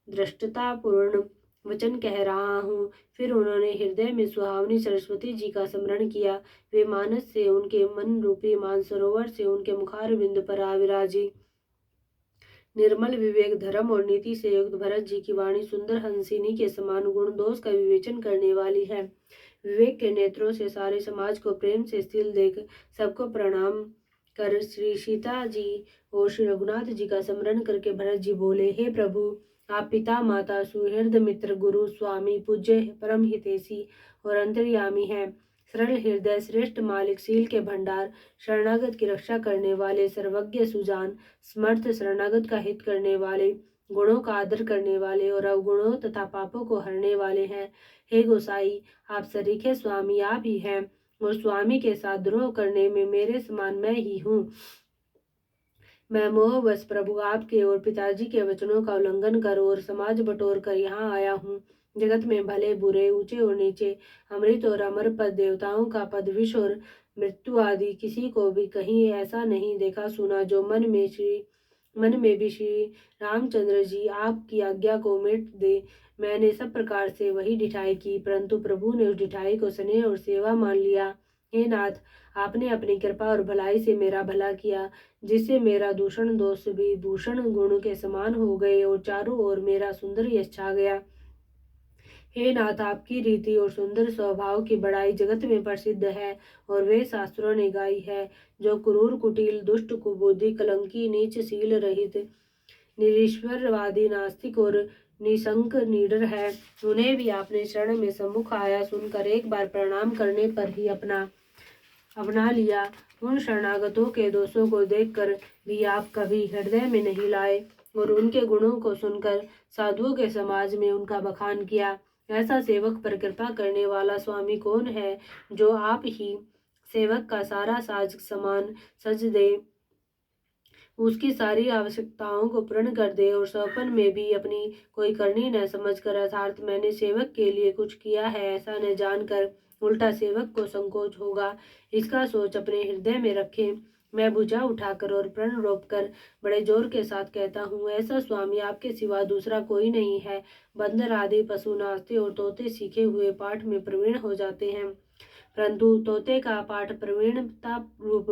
धृष्टतापूर्ण वचन कह रहा हूँ। फिर उन्होंने हृदय में सुहावनी सरस्वती जी का स्मरण किया। वे मानस से उनके मन रूपी मानसरोवर से उनके मुखार बिंदु पर आ विराजी। निर्मल विवेक, धर्म और नीति से युक्त भरत जी की वाणी सुंदर हंसिनी के समान गुण दोष का विवेचन करने वाली है। विवेक के नेत्रों से सारे समाज को प्रेम से स्थिर देख सबको प्रणाम कर श्री सीता जी और श्री रघुनाथ जी का स्मरण करके भरत जी बोले, हे प्रभु, आप पिता माता सुहृद मित्र गुरु स्वामी पूज्य परम हितैषी और अंतर्यामी हैं। सरल हृदय श्रेष्ठ मालिक, शील के भंडार, शरणागत की रक्षा करने वाले, सर्वज्ञ सुजान, समर्थ, शरणागत का हित करने वाले, गुणों का आदर करने वाले और अवगुणों तथा पापों को हरने वाले हैं। हे गोसाई, आप सरीखे स्वामी आप ही हैं और स्वामी के साथ द्रोह करने में मेरे समान मैं ही हूँ। मैं मोहवश प्रभु आपके और पिताजी के वचनों का उल्लंघन कर और समाज बटोर कर यहाँ आया हूँ। जगत में भले बुरे, ऊंचे और नीचे, अमृत और अमर पद, देवताओं का पद, विष और मृत्यु आदि किसी को भी कहीं ऐसा नहीं देखा सुना जो मन में भी श्री रामचंद्र जी आपकी आज्ञा को मिट दे। मैंने सब प्रकार से वही ढिठाई की, परंतु प्रभु ने उस ढिठाई को स्नेह और सेवा मान लिया। हे नाथ, आपने अपनी कृपा और भलाई से मेरा भला किया, जिससे मेरा दूषण दोष भी भूषण गुण के समान हो गए और चारों ओर मेरा सुंदर यश छा गया। हे नाथ, आपकी रीति और सुंदर स्वभाव की बड़ाई जगत में प्रसिद्ध है और वे शास्त्रों ने गाई है। जो क्रूर, कुटिल, दुष्ट, कुबुद्धि, कलंकी, नीच, शील रहित, निरीश्वरवादी, नास्तिक और निशंक निडर है, उन्हें भी आपने शरण में सम्मुख आया सुनकर एक बार प्रणाम करने पर ही अपना लिया। उन शरणागतों के दोषों को देखकर भी आप कभी हृदय में नहीं लाए और उनके गुणों को सुनकर साधुओं के समाज में उनका बखान किया। ऐसा सेवक पर कृपा करने वाला स्वामी कौन है, जो आप ही सेवक का सारा साज समान सज दे, उसकी सारी आवश्यकताओं को पूर्ण कर दे और स्वपन में भी अपनी कोई करनी न समझकर अर्थात मैंने सेवक के लिए कुछ किया है ऐसा न जानकर उल्टा सेवक को संकोच होगा, इसका सोच अपने हृदय में रखें। मैं भुजा उठाकर और प्रण रोप कर बड़े जोर के साथ कहता हूँ, ऐसा स्वामी आपके सिवा दूसरा कोई नहीं है। बंदर आदि पशु नाचते और तोते सीखे हुए पाठ में प्रवीण हो जाते हैं, परंतु तोते का पाठ प्रवीणता रूप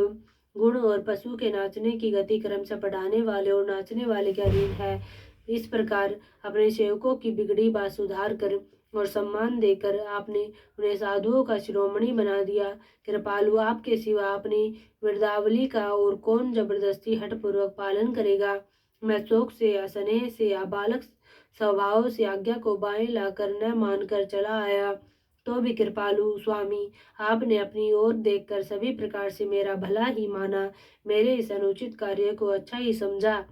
गुण और पशु के नाचने की गति क्रम से पढ़ाने वाले और नाचने वाले के अधीन है। इस प्रकार अपने सेवकों की बिगड़ी बात सुधार कर और सम्मान देकर आपने उन्हें साधुओं का शिरोमणि बना दिया। कृपालु, आपके सिवा अपनी वृद्धावली का और कौन जबरदस्ती हठपूर्वक पालन करेगा। मैं शोक से, स्नेह से, बालक स्वभाव से आज्ञा को बाएं लाकर न मानकर चला आया, तो भी कृपालु स्वामी आपने अपनी ओर देखकर सभी प्रकार से मेरा भला ही माना, मेरे इस अनुचित कार्य को अच्छा ही समझा।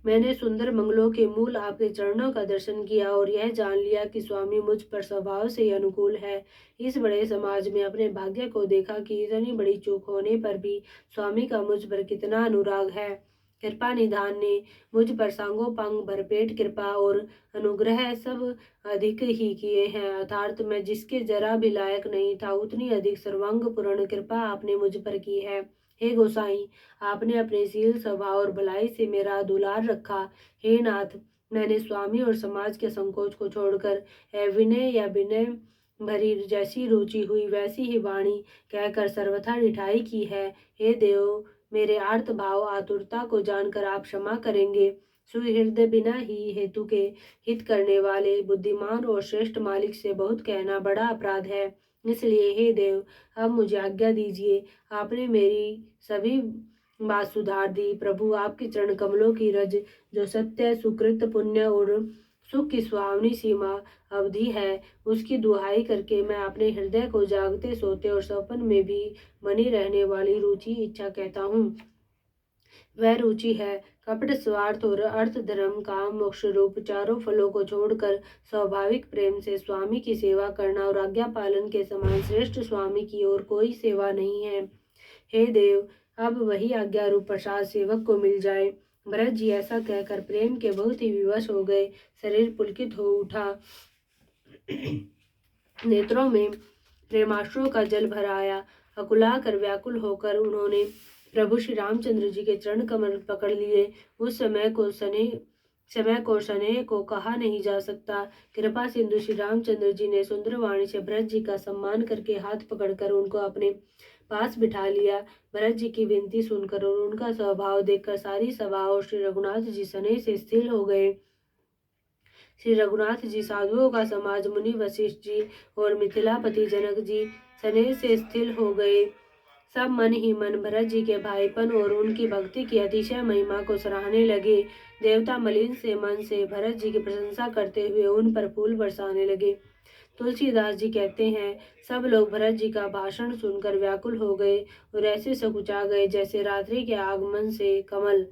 मैंने सुंदर मंगलों के मूल आपके चरणों का दर्शन किया और यह जान लिया कि स्वामी मुझ पर स्वभाव से ही अनुकूल है। इस बड़े समाज में अपने भाग्य को देखा कि इतनी बड़ी चूक होने पर भी स्वामी का मुझ पर कितना अनुराग है। कृपा निधान ने मुझ पर सांगोपांग भरपेट कृपा और अनुग्रह सब अधिक ही किए हैं, अर्थात मैं जिसके जरा भी लायक नहीं था उतनी अधिक सर्वांग पूर्ण कृपा आपने मुझ पर की है। हे गोसाई, आपने अपने शील, स्वभाव और भलाई से मेरा दुलार रखा। हे नाथ, मैंने स्वामी और समाज के संकोच को छोड़कर विनय या विनय भरी जैसी रुचि हुई वैसी ही वाणी कहकर सर्वथा रिठाई की है। हे देव, मेरे आर्त भाव आतुरता को जानकर आप क्षमा करेंगे। सुहृदय बिना ही हेतु के हित करने वाले बुद्धिमान और श्रेष्ठ मालिक से बहुत कहना बड़ा अपराध है, इसलिए हे देव, अब मुझे आज्ञा दीजिए। आपने मेरी सभी बात सुधार दी। प्रभु, आपके चरण कमलों की रज जो सत्य, सुकृत, पुण्य और सुख की सुहावनी सीमा अवधि है, उसकी दुहाई करके मैं अपने हृदय को जागते सोते और स्वप्न में भी बनी रहने वाली रुचि इच्छा कहता हूँ। वह रुचि है कपट, स्वार्थ और अर्थ, धर्म, काम, मोक्ष रूप चारों फलों को छोड़कर स्वाभाविक प्रेम से स्वामी की सेवा करना और आज्ञा पालन के समान श्रेष्ठ स्वामी की और कोई सेवा नहीं है। हे देव, अब वही आज्ञा रूप प्रसाद सेवक को मिल जाए। भरत जी ऐसा कहकर प्रेम के बहुत ही विवश हो गए। शरीर पुलकित हो उठा, नेत्रों में प्रेमाश्रुओं का जल भर आया। अकुला कर व्याकुल होकर उन्होंने प्रभु श्री रामचंद्र जी के चरण कमल पकड़ लिए। उस समय को समय को स्नेह को कहा नहीं जा सकता। कृपा सिंधु श्री रामचंद्र जी ने सुंदर वाणी से भरत जी का सम्मान करके हाथ पकड़कर उनको अपने पास बिठा लिया। भरत जी की विनती सुनकर और उनका स्वभाव देखकर सारी सभा और श्री रघुनाथ जी स्नेह से स्थिर हो गए। श्री रघुनाथ जी, साधुओं का समाज, मुनि वशिष्ठ जी और मिथिलापति जनक जी स्नेह से स्थिर हो गए। सब मन ही मन भरत जी के भाईपन और उनकी भक्ति की अतिशय महिमा को सराहने लगे। देवता मलिन से मन से भरत जी की प्रशंसा करते हुए उन पर फूल बरसाने लगे। तुलसीदास जी कहते हैं, सब लोग भरत जी का भाषण सुनकर व्याकुल हो गए और ऐसे सकुचा गए जैसे रात्रि के आगमन से कमल।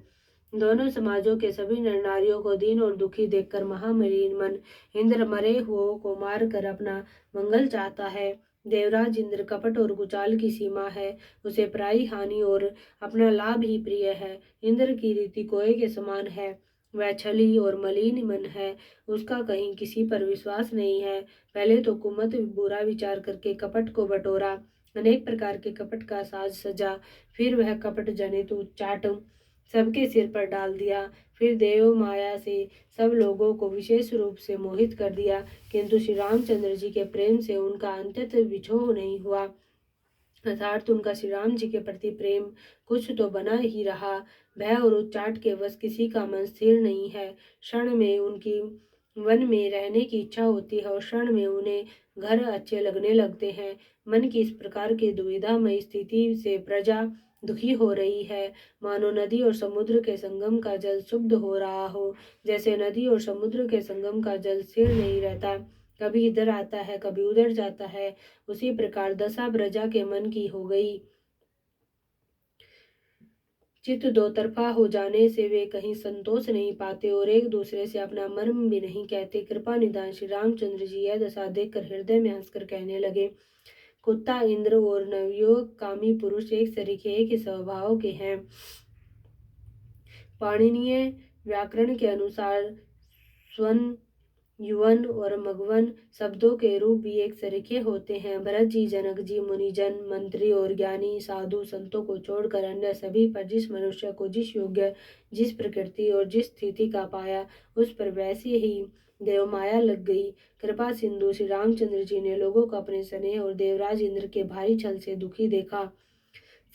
दोनों समाजों के सभी नर नारियों को दीन और दुखी देखकर महामलिन मन इंद्र मरे हुओं को मार कर अपना मंगल चाहता है। देवराज इंद्र कपट और कुचाल की सीमा है, उसे पराई हानि और अपना लाभ ही प्रिय है। इंद्र की रीति कोए के समान है, वह छली और मलिन मन है, उसका कहीं किसी पर विश्वास नहीं है। पहले तो कुमत बुरा विचार करके कपट को बटोरा, अनेक प्रकार के कपट का साज सजा, फिर वह कपट जनित उच्चाट सबके सिर पर डाल दिया। फिर देव माया से सब लोगों को विशेष रूप से मोहित कर दिया, किंतु श्री रामचंद्र जी के प्रेम से उनका अंततः विछोह नहीं हुआ। अर्थात उनका श्री राम जी के प्रति प्रेम कुछ तो बना ही रहा। भय और उच्चाट के वश किसी का मन स्थिर नहीं है। क्षण में उनकी वन में रहने की इच्छा होती है और क्षण में उन्हें घर अच्छे लगने लगते हैं। मन की इस प्रकार की दुविधामय स्थिति से प्रजा दुखी हो रही है, मानो नदी और समुद्र के संगम का जल शुद्ध हो रहा हो। जैसे नदी और समुद्र के संगम का जल स्थिर नहीं रहता, कभी इधर आता है कभी उधर जाता है, उसी प्रकार दशा प्रजा के मन की हो गई। चित्त दो तरफा हो जाने से वे कहीं संतोष नहीं पाते और एक दूसरे से अपना मर्म भी नहीं कहते। कृपा निधान श्री रामचंद्र जी यह दशा देखकर हृदय में हंसकर कहने लगे, कुत्ता इंद्र और नवयोग कामी पुरुष एक सरीखे एक ही स्वभाव के हैं। पाणिनीय व्याकरण के अनुसार स्वन, युवन और मगवन शब्दों के रूप भी एक सरीखे होते हैं। भरत जी, जनक जी, मुनिजन, मंत्री और ज्ञानी साधु संतों को छोड़कर अन्य सभी पर जिस मनुष्य को जिस योग्य, जिस प्रकृति और जिस स्थिति का पाया, उस पर वैसी ही देव माया लग गई। कृपा सिंधु श्री रामचंद्र जी ने लोगों को अपने स्नेह और देवराज इंद्र के भारी छल से दुखी देखा।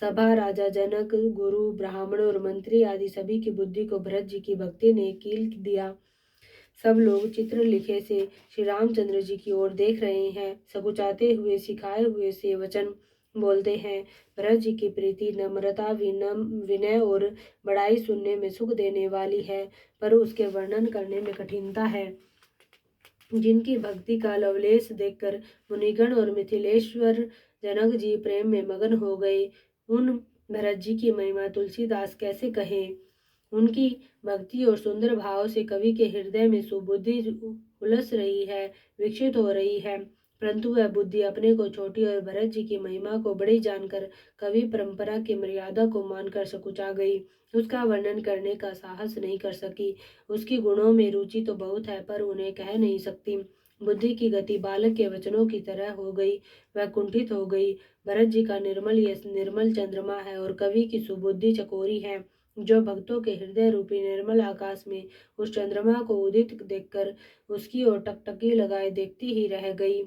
सभा, राजा जनक, गुरु, ब्राह्मण और मंत्री आदि सभी की बुद्धि को भरत जी की भक्ति ने कील दिया। सब लोग चित्र लिखे से श्री रामचंद्र जी की ओर देख रहे हैं, सकुचाते हुए सिखाए हुए से वचन बोलते हैं। भरत जी की प्रीति, नम्रता, विनय और बड़ाई सुनने में सुख देने वाली है, पर उसके वर्णन करने में कठिनता है। जिनकी भक्ति का लवलेश देखकर मुनिगण और मिथिलेश्वर जनक जी प्रेम में मगन हो गए, उन भरत जी की महिमा तुलसीदास कैसे कहे। उनकी भक्ति और सुंदर भाव से कवि के हृदय में सुबुद्धि उलस रही है, विकसित हो रही है, परंतु वह बुद्धि अपने को छोटी और भरत जी की महिमा को बड़ी जानकर कवि परंपरा की मर्यादा को मानकर सकुचा गई। उसका वर्णन करने का साहस नहीं कर सकी। उसकी गुणों में रुचि तो बहुत है, पर उन्हें कह नहीं सकती। बुद्धि की गति बालक के वचनों की तरह हो गई, वह कुंठित हो गई। भरत जी का निर्मल यश निर्मल चंद्रमा है और कवि की सुबुद्धि चकोरी है, जो भक्तों के हृदय रूपी निर्मल आकाश में उस चंद्रमा को उदित देखकर उसकी ओर टकटकी लगाए देखती ही रह गई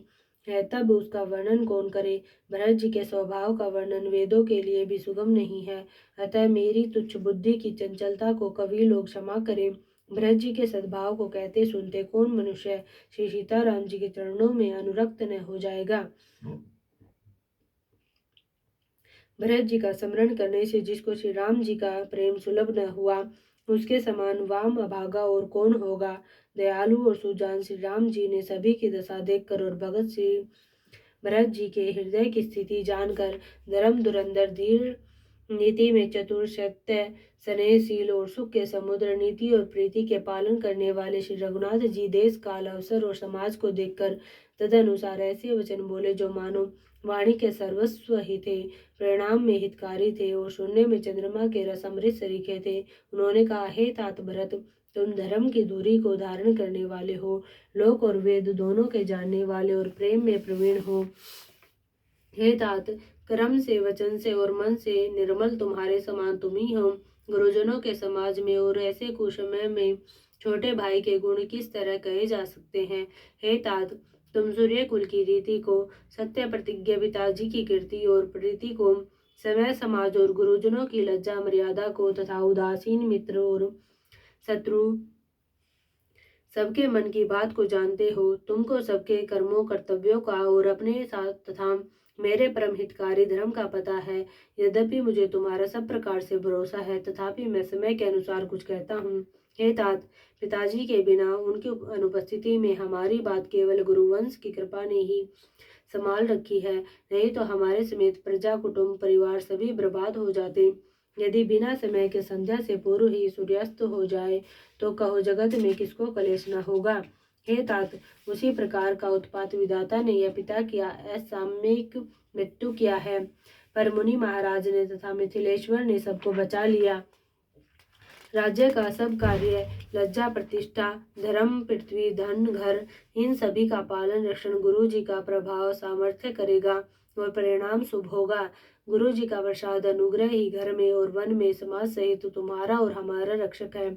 है, तब उसका वर्णन कौन करे। भरत जी के स्वभाव का वर्णन वेदों के लिए भी सुगम नहीं है, अतः मेरी तुच्छ बुद्धि की चंचलता को कवि लोग क्षमा करें। भरत जी के सद्भाव को कहते सुनते कौन मनुष्य श्री सीताराम जी के चरणों में अनुरक्त न हो जाएगा। भरत जी का स्मरण करने से जिसको श्री राम जी का प्रेम सुलभ न हुआ, उसके समान वाम अभागा और कौन होगा। दयालु और सुजान श्री राम जी ने सभी की दशा देखकर और भगत श्री भरत जी के हृदय की स्थिति जानकर धर्म धुरंधर धीर, नीति में चतुर, सत्य, स्नेहशील और सुख के समुद्र, नीति और प्रीति के पालन करने वाले श्री रघुनाथ जी देश काल अवसर और समाज को देखकर तदनुसार ऐसे वचन बोले जो मानो वाणी के सर्वस्व ही थे, परिणाम में हितकारी थे और सुनने में चंद्रमा के रस अमृत सरीखे थे। उन्होंने कहा, हे तात भरत, तुम धर्म की दूरी को धारण करने वाले हो, लोक और वेद दोनों के जानने वाले और प्रेम में प्रवीण हो। हे तात, कर्म से, वचन से और मन से निर्मल तुम्हारे समान तुम ही हो। गुरुजनों के समाज में और ऐसे कुसमय में छोटे भाई के गुण किस तरह कहे जा सकते हैं। हे तात, तुम सूर्य कुल की रीति को, सत्य प्रतिज्ञा पिताजी की कीर्ति और प्रीति को, समय समाज और गुरुजनों की लज्जा मर्यादा को तथा उदासीन मित्र और शत्रु सबके मन की बात को जानते हो। तुमको सबके कर्मों कर्तव्यों का और अपने साथ तथा मेरे परम हितकारी धर्म का पता है। यद्यपि मुझे तुम्हारा सब प्रकार से भरोसा है, तथापि मैं समय के अनुसार कुछ कहता हूँ। हे तात, पिताजी के बिना उनकी अनुपस्थिति में हमारी बात केवल गुरुवंश की कृपा ने ही संभाल रखी है, नहीं तो हमारे समेत प्रजा कुटुंब परिवार सभी बर्बाद हो जाते। यदि बिना समय के संध्या से पूर्व ही सूर्यास्त हो जाए तो कहो जगत में किसको कलेश न होगा। हे तात, उसी प्रकार का उत्पात विधाता ने यह पिता किया असामयिक मृत्यु किया है, पर मुनि महाराज ने तथा मिथिलेश्वर ने सबको बचा लिया। राज्य का सब कार्य, लज्जा प्रतिष्ठा धर्म पृथ्वी धन घर, इन सभी का पालन रक्षण गुरु जी का प्रभाव सामर्थ्य करेगा और परिणाम शुभ होगा। गुरु जी का प्रसाद अनुग्रह ही घर में और वन में समाज सहित तुम्हारा और हमारा रक्षक है।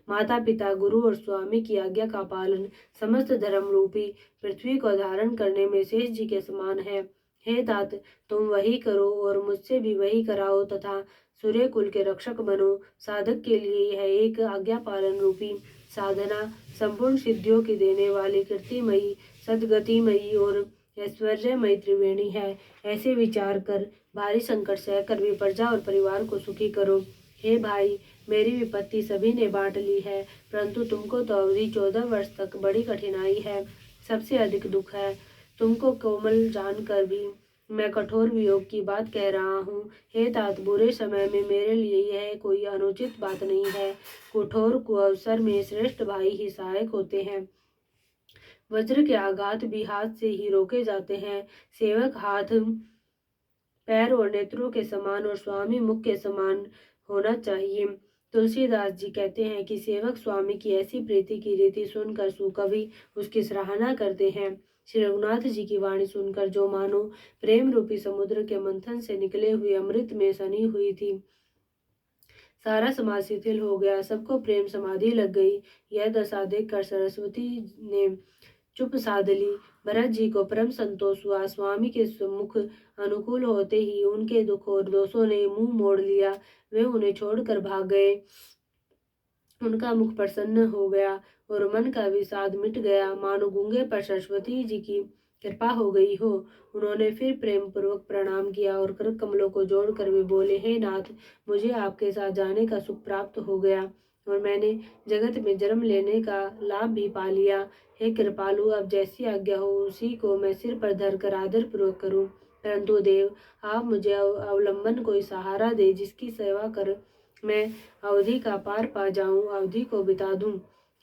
माता पिता गुरु और स्वामी की आज्ञा का पालन समस्त धर्म रूपी पृथ्वी को धारण करने में शेष जी के समान है। हे तात, तुम वही करो और मुझसे भी वही कराओ तथा सूर्य कुल के रक्षक बनो। साधक के लिए यह एक आज्ञा पालन रूपी साधना संपूर्ण सिद्धियों की देने वाली कीर्तिमयी सदगतिमयी और ऐश्वर्यमयी त्रिवेणी है। ऐसे विचार कर भारी संकट सहकर भी प्रजा और परिवार को सुखी करो। हे भाई, मेरी विपत्ति सभी ने बांट ली है, परंतु तुमको तो अवधि 14 वर्ष तक बड़ी कठिनाई है, सबसे अधिक दुख है। तुमको कोमल जानकर भी मैं कठोर वियोग की बात कह रहा हूँ। हे तात, बुरे समय में मेरे लिए यह कोई अनुचित बात नहीं है। कठोर कुअवसर में श्रेष्ठ भाई ही सहायक होते हैं। वज्र के आघात भी हाथ से ही रोके जाते हैं। सेवक हाथ पैर और नेत्रों के समान और स्वामी मुख के समान होना चाहिए। तुलसीदास जी कहते हैं कि सेवक स्वामी की ऐसी प्रीति की रीति सुनकर सुकवि उसकी सराहना करते हैं। श्री रघुनाथ जी की वाणी सुनकर जो मानो प्रेम रूपी समुद्र के मंथन से निकले हुए अमृत में सनी हुई थी। सारा समाज शिथिल हो गया, सबको प्रेम समाधि लग गई। यह दशा देखकर सरस्वती ने चुप साध ली। भरत जी को परम संतोष हुआ। स्वामी के मुख अनुकूल होते ही उनके दुख और दोषों ने मुंह मोड़ लिया। वे उन्हें छोड़कर भाग गए। उनका मुख प्रसन्न हो गया और मन का विषाद मिट गया, मानो गूंगे पर सरस्वती जी की कृपा हो गई हो। उन्होंने फिर प्रेम पूर्वक प्रणाम किया और कर कमलों को जोड़कर वे बोले, हे नाथ, मुझे आपके साथ जाने का सुख प्राप्त हो गया और मैंने जगत में जन्म लेने का लाभ भी पा लिया। हे कृपालु, अब जैसी आज्ञा हो उसी को मैं सिर पर धरकर आदर पूर्वक करूं। परंतु देव, आप मुझे अवलंबन कोई सहारा दे, जिसकी सेवा कर मैं अवधि का पार पा जाऊं, अवधि को बिता दूं।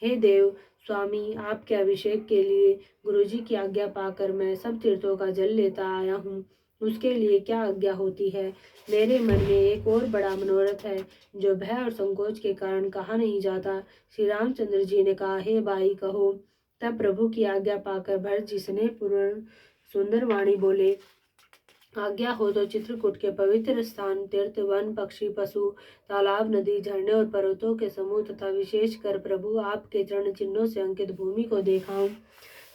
हे देव स्वामी, आपके अभिषेक के लिए गुरुजी की आज्ञा पाकर मैं सब तीर्थों का जल लेता आया हूँ। उसके लिए क्या आज्ञा होती है। मेरे मन में एक और बड़ा मनोरथ है, जो भय और संकोच के कारण कहा नहीं जाता। श्री रामचंद्र जी ने कहा, हे भाई कहो। तब प्रभु की आज्ञा पाकर भरत जी स्नेहपूर्ण सुंदर वाणी बोले, आज्ञा हो तो चित्रकूट के पवित्र स्थान, तीर्थ, वन, पक्षी, पशु, तालाब, नदी, झरने और पर्वतों के समूह तथा विशेषकर प्रभु आपके चरण चिन्हों से अंकित भूमि को देखाऊं।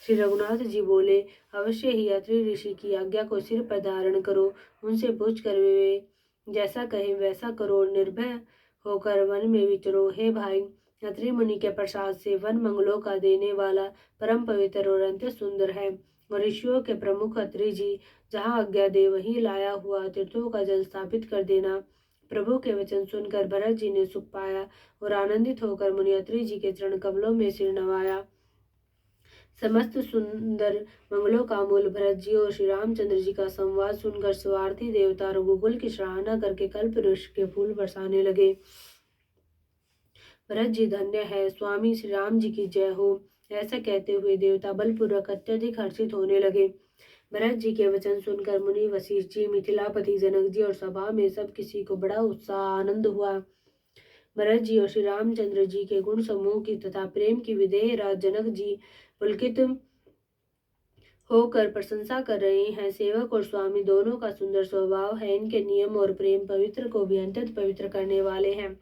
श्री रघुनाथ जी बोले, अवश्य ही अत्रि ऋषि की आज्ञा को सिर पर धारण करो। उनसे पूछ कर वे जैसा कहे वैसा करो और निर्भय होकर वन में विचरो। हे भाई, अत्रि मुनि के प्रसाद से वन मंगलों का देने वाला परम पवित्र और अत्यंत सुंदर है। ऋषियों के प्रमुख अत्रि जी जहाँ आज्ञा दे वहीं लाया हुआ तीर्थों का जल स्थापित कर देना। प्रभु के वचन सुनकर भरत जी ने सुख पाया और आनंदित होकर मुनि अत्रि जी के चरण कमलों में सिर नवाया। समस्त सुंदर मंगलों का मूल भरत जी और श्री रामचंद्र जी का संवाद सुनकर स्वार्थी देवता रघुकुल की सराहना करके कल्प वृक्ष के फूल बरसाने लगे। भरत जी धन्य है, स्वामी श्री राम जी की जय हो। ऐसा कहते हुए देवता बलपूर्वक अत्यधिक हर्षित होने लगे। भरत जी के वचन सुनकर मुनि वशिष्ठ जी, मिथिलापति जनक जी और सभा में सब किसी को बड़ा उत्साह आनंद हुआ। भरत जी और श्री रामचंद्र जी के गुण समूह की तथा प्रेम की विदेह राज जनक जी पुलकित होकर प्रशंसा कर रहे हैं। सेवक और स्वामी दोनों का सुंदर स्वभाव है। इनके नियम और प्रेम पवित्र को भी अत्यंत पवित्र करने वाले हैं।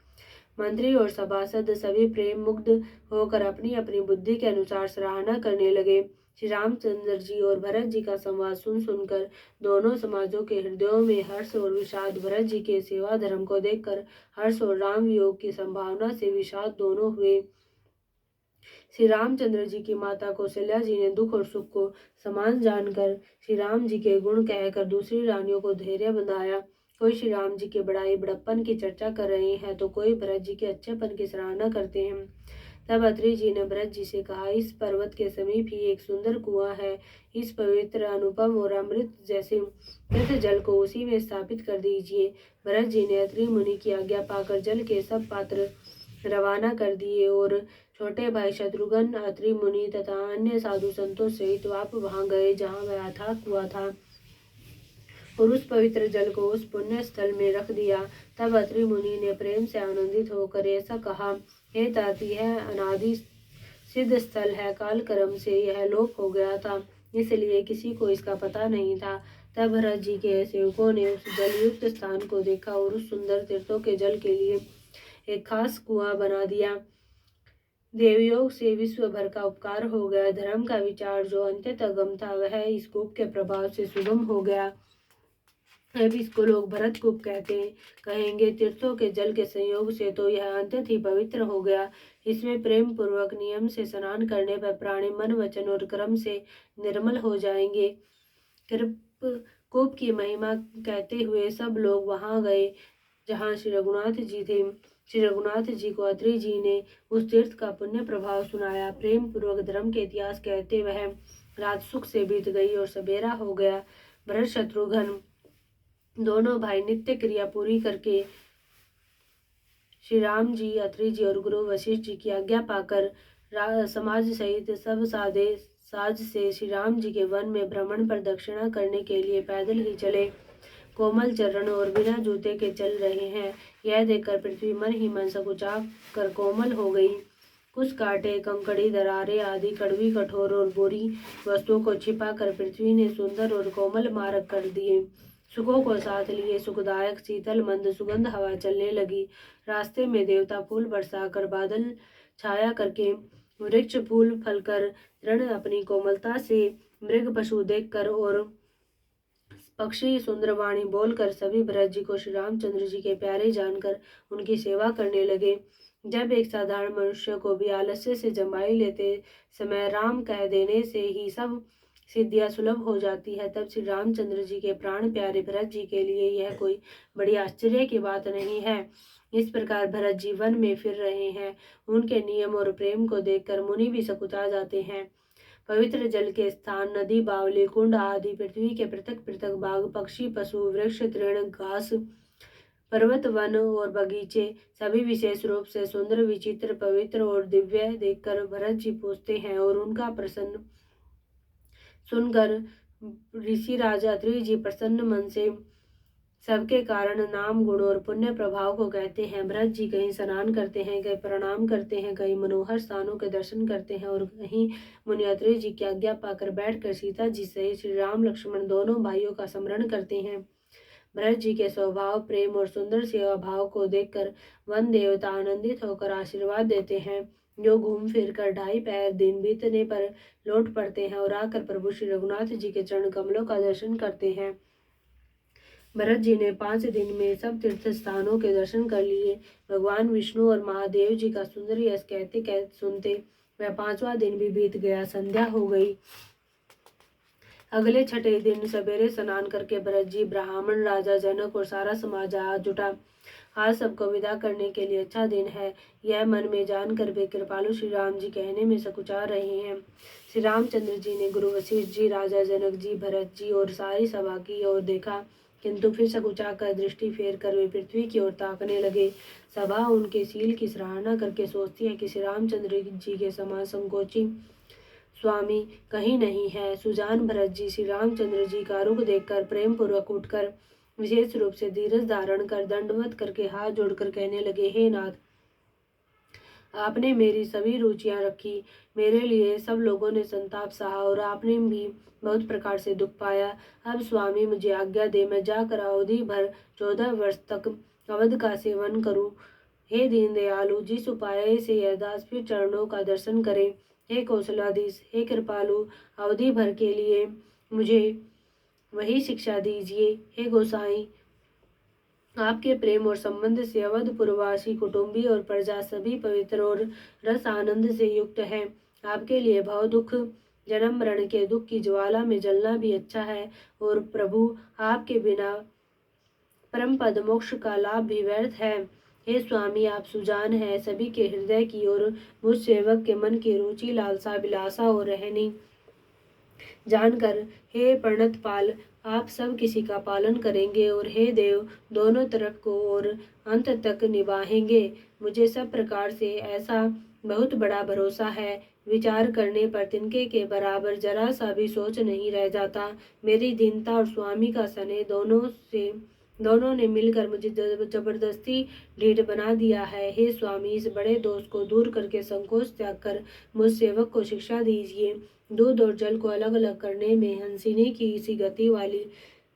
मंत्री और सभासद सभी प्रेम मुग्ध होकर अपनी अपनी बुद्धि के अनुसार सराहना करने लगे। श्री रामचंद्र जी और भरत जी का संवाद सुनकर दोनों समाजों के हृदयों में हर्ष और विषाद, भरत जी के सेवा धर्म को देखकर हर्ष और राम वियोग की संभावना से विषाद दोनों हुए। श्री रामचंद्र जी की माता कौशल्या जी ने दुख और सुख को समान जानकर श्री राम जी के गुण कहकर दूसरी रानियों को धैर्य बंधाया। कोई श्री राम जी के बड़ाई बड़प्पन की चर्चा कर रहे हैं तो कोई भरत जी के अच्छेपन की सराहना करते हैं। तब अत्रि जी ने भरत जी से कहा, इस पर्वत के समीप ही एक सुंदर कुआं है। इस पवित्र, अनुपम और अमृत जैसे तीर्थ जल को उसी में स्थापित कर दीजिए। भरत जी ने अत्रि मुनि की आज्ञा पाकर जल के सब पात्र रवाना कर दिए और छोटे भाई शत्रुघ्न, अत्रि मुनि तथा अन्य साधु संतों सहित आप वहां गए जहां वह अथाह कुआं था और उस पवित्र जल को उस पुण्य स्थल में रख दिया। तब अत्रि मुनि ने प्रेम से आनंदित होकर ऐसा कहा, हे तात, यह अनादि सिद्ध स्थल है। काल कर्म से यह लोप हो गया था, इसलिए किसी को इसका पता नहीं था। तब भरत जी के सेवकों ने उस जलयुक्त स्थान को देखा और उस सुंदर तीर्थों के जल के लिए एक खास कुआं बना दिया। देवयोग से विश्व भर का उपकार हो गया। धर्म का विचार जो अंत्यतः अगम था वह इस कूप के प्रभाव से सुगम हो गया। अब इसको लोग भरत कूप कहेंगे। तीर्थों के जल के संयोग से तो यह अंत्यतः ही पवित्र हो गया। इसमें प्रेम पूर्वक नियम से स्नान करने पर प्राणी मन, वचन और कर्म से निर्मल हो जाएंगे। कूप की महिमा कहते हुए सब लोग वहां गए जहां श्री रघुनाथ जी थे। श्री रघुनाथ जी को अत्रि जी ने उस तीर्थ का पुण्य प्रभाव सुनाया। प्रेम पूर्वक धर्म के इतिहास कहते वह रात सुख से बीत गई और सवेरा हो गया। भरत शत्रुघ्न दोनों भाई नित्य क्रिया पूरी करके श्री राम जी, अत्रि जी और गुरु वशिष्ठ जी की आज्ञा पाकर समाज सहित सब साज से श्री राम जी के वन में भ्रमण पर दक्षिणा करने के लिए पैदल ही चले। कोमल चरण और बिना जूते के चल रहे हैं, यह देखकर पृथ्वी मन ही मन सकुचा कर कोमल हो गई। कुछ कांटे, कंकड़ी, दरारें आदि कड़वी, कठोर और बुरी वस्तुओं को छिपा कर पृथ्वी ने सुंदर और कोमल मार्ग कर दिए। सुखों को साथ लिए सुखदायक शीतल मंद सुगंध हवा चलने लगी। रास्ते में देवता फूल बरसाकर, बादल छाया करके, वृक्ष फूल फलकर, तृण अपनी कोमलता से, मृग पशु देखकर और पक्षी सुंदरवाणी बोलकर सभी भरत जी को श्री रामचंद्र जी के प्यारे जानकर उनकी सेवा करने लगे। जब एक साधारण मनुष्य को भी आलस्य से जमाई लेते समय राम कह देने से ही सब सिद्धियां सुलभ हो जाती है, तब श्री रामचंद्र जी के प्राण प्यारे भरत जी के लिए यह कोई बड़ी आश्चर्य की बात नहीं है। इस प्रकार भरत जी वन में फिर रहे हैं। उनके नियम और प्रेम को देखकर मुनि भी सकुचा जाते हैं। पवित्र जल के स्थान, नदी, बावली, कुंड आदि, पृथ्वी के पृथक पृथक भाग, पक्षी, पशु, वृक्ष, तृण, घास, पर्वत, वन और बगीचे सभी विशेष रूप से सुंदर, विचित्र, पवित्र और दिव्य देखकर भरत जी पूछते हैं और उनका प्रसन्न सुनकर ऋषि राजा अत्रि जी प्रसन्न मन से सबके कारण नाम, गुण और पुण्य प्रभाव को कहते हैं। भरत जी कहीं स्नान करते हैं, कहीं प्रणाम करते हैं, कहीं मनोहर स्थानों के दर्शन करते हैं और कहीं मुनि अत्रि जी की आज्ञा पाकर बैठकर सीता जी सहित श्री राम लक्ष्मण दोनों भाइयों का स्मरण करते हैं। भरत जी के स्वभाव, प्रेम और सुंदर सेवा भाव को देखकर वन देवता आनंदित होकर आशीर्वाद देते हैं। जो घूम फिर कर 2.5 पैर दिन बीतने पर लौट पड़ते हैं और आकर प्रभु श्री रघुनाथ जी के चरण कमलों का दर्शन करते हैं। भरत जी ने 5 दिन में सब तीर्थ स्थानों के दर्शन कर लिए। भगवान विष्णु और महादेव जी का सुंदर यश कहते सुनते वह 5वां दिन भी बीत गया। संध्या हो गई। अगले 6ठे दिन सवेरे स्नान करके भरत जी, ब्राह्मण, राजा जनक और सारा समाज आ जुटा। आज सबको विदा करने के लिए अच्छा दिन है, यह मन में जानकर वे कृपालु श्री राम जी कहने में सकुचा रहे हैं। श्री रामचंद्र जी ने गुरु वशिष्ठ जी, राजा जनक जी, भरत जी और सारी सभा की ओर देखा, किंतु फिर सकुचा कर दृष्टि फेर कर वे पृथ्वी की ओर ताकने लगे। सभा उनके शील की सराहना करके सोचती है कि श्री रामचंद्र जी के समान संकोची स्वामी कहीं नहीं है। सुजान भरत जी श्री रामचंद्र जी का रुख देखकर प्रेम पूर्वक उठकर विशेष रूप से धीरज धारण कर दंडवत करके हाथ जोड़कर कहने लगे, हे नाथ, आपने मेरी सभी रुचियां रखी, मेरे लिए सब लोगों ने संताप सहा और आपने भी बहुत प्रकार से दुख पाया। अब स्वामी मुझे आज्ञा दे, मैं जाकर अवधि भर 14 वर्ष तक अवध का सेवन करूं। हे दीन दयालु, जिस उपाय से यदास्पि चरणों का दर्शन करें। हे कौशलाधीश, हे कृपालु, अवधि भर के लिए मुझे वही शिक्षा दीजिए। हे गोसाई, आपके प्रेम और संबंध से अवधपुरवासी, कुटुंबी और प्रजा सभी पवित्र और रस आनंद से युक्त है। आपके लिए भव दुख, जन्म मरण के दुख की ज्वाला में जलना भी अच्छा है। और प्रभु, आपके बिना परम पद मोक्ष का लाभ भी व्यर्थ है। हे स्वामी, आप सुजान हैं सभी के हृदय की, और मुझ सेवक के मन की रुचि, लालसा, विलासा और रहनी जानकर हे प्रणत पाल, आप सब किसी का पालन करेंगे, और हे देव, दोनों तरफ को और अंत तक निभाएंगे। मुझे सब प्रकार से ऐसा बहुत बड़ा भरोसा है, विचार करने पर तिनके के बराबर जरा सा भी सोच नहीं रह जाता। मेरी दीनता और स्वामी का स्नेह दोनों ने मिलकर मुझे जबरदस्ती ढीठ बना दिया है। हे स्वामी, इस बड़े दोष को दूर करके संकोच त्याग कर मुझ सेवक को शिक्षा दीजिए। दूध और जल को अलग अलग करने में हंसिनी की इसी गति वाली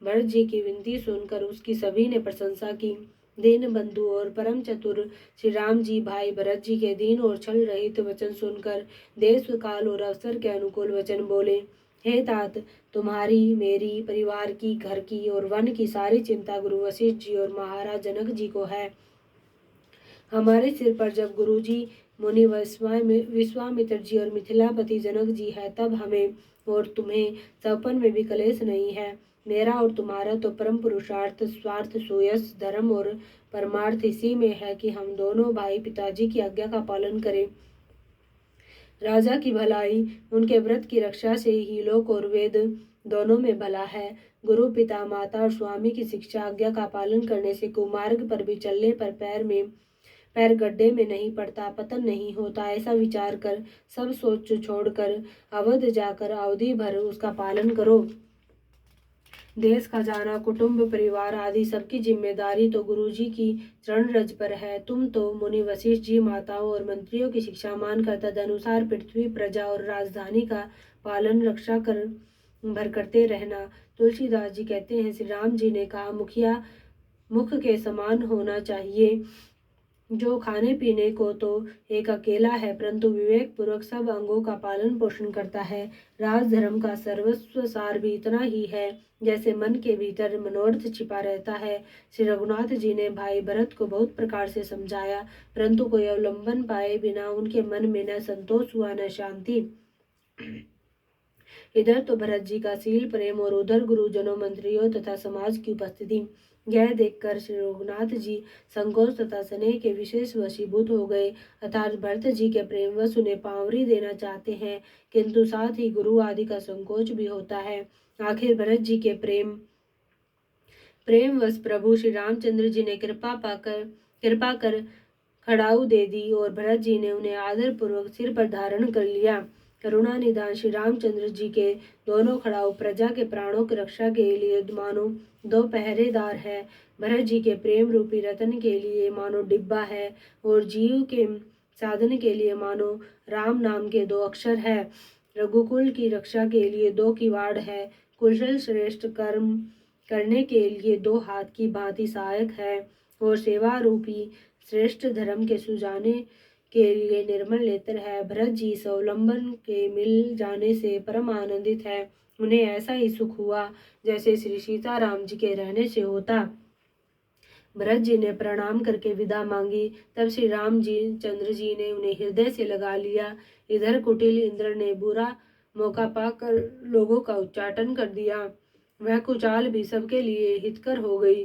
भरत जी की विनती सुनकर उसकी सभी ने प्रशंसा की। दीन बंधु और परम चतुर श्री राम जी भाई भरत जी के दीन और छल रहित वचन सुनकर देश काल और अवसर के अनुकूल वचन बोले। हे तात, तुम्हारी, मेरी, परिवार की, घर की और वन की सारी चिंता गुरु वशिष्ठ जी और महाराज जनक जी को है। हमारे सिर पर जब गुरु जी, मुनि विश्वामित्र जी और मिथिलापति जनक जी है, तब हमें और तुम्हें सपन में भी कलेश नहीं है। मेरा और तुम्हारा तो परम पुरुषार्थ, स्वार्थ, सुयश, धर्म और परमार्थ इसी में है कि हम दोनों भाई पिताजी की आज्ञा का पालन करें। राजा की भलाई उनके व्रत की रक्षा से ही लोक और वेद दोनों में भला है। गुरु, पिता, माता और स्वामी की शिक्षा आज्ञा का पालन करने से कुमार्ग पर भी चलने पर पैर गड्ढे में नहीं पड़ता, पतन नहीं होता। ऐसा विचार कर सब सोच छोड़कर अवध जाकर अवधि भर उसका पालन करो। देश खजाना, कुटुंब, परिवार आदि सबकी जिम्मेदारी तो गुरु जी की चरण रज पर है। तुम तो मुनि वशिष्ठ जी, माताओं और मंत्रियों की शिक्षा मानकर तदनुसार पृथ्वी, प्रजा और राजधानी का पालन रक्षा कर भर करते रहना। तुलसीदास जी कहते हैं, श्री राम जी ने कहा, मुखिया मुख के समान होना चाहिए, जो खाने पीने को तो एक अकेला है, परंतु विवेक पूर्वक सब अंगों का पालन पोषण करता है। राजधर्म का सर्वस्व सार भी इतना ही है, जैसे मन के भीतर मनोरथ छिपा रहता है। श्री रघुनाथ जी ने भाई भरत को बहुत प्रकार से समझाया, परंतु कोई अवलंबन पाए बिना उनके मन में न संतोष हुआ न शांति। इधर तो भरत जी का शील, प्रेम और उधर गुरुजनों, मंत्रियों तथा समाज की उपस्थिति। यह देखकर श्री रघुनाथ जी संकोच तथा स्नेह के विशेष वशीभूत हो गए, अर्थात भरत जी के प्रेमवश उन्हें पावरी देना चाहते हैं, किंतु साथ ही गुरु आदि का संकोच भी होता है। आखिर भरत जी के प्रेमवश प्रभु श्री रामचंद्र जी ने कृपा कर खड़ाऊ दे दी, और भरत जी ने उन्हें आदर पूर्वक सिर पर धारण कर लिया। करुणा निधान श्री रामचंद्र जी के दोनों खड़ाऊ प्रजा के प्राणों की रक्षा के लिए मानो दो पहरेदार है। भरत जी के प्रेम रूपी रतन के लिए मानो डिब्बा है, और जीव के साधन के लिए मानो राम नाम के दो अक्षर है। रघुकुल की रक्षा के लिए दो किवाड़ है। कुशल श्रेष्ठ कर्म करने के लिए दो हाथ की भांति सहायक है, और सेवा रूपी श्रेष्ठ धर्म के सुजाने के लिए निर्मल नेत्र है। भरत जी स्वावलंबन के मिल जाने से परम आनंदित है। उन्हें ऐसा ही सुख हुआ जैसे श्री सीताराम जी के रहने से होता। भरत जी ने प्रणाम करके विदा मांगी, तब श्री राम जी चंद्र जी ने उन्हें हृदय से लगा लिया। इधर कुटिल इंद्र ने बुरा मौका पाकर लोगों का उच्चाटन कर दिया। वह कुचाल भी सबके लिए हितकर हो गई।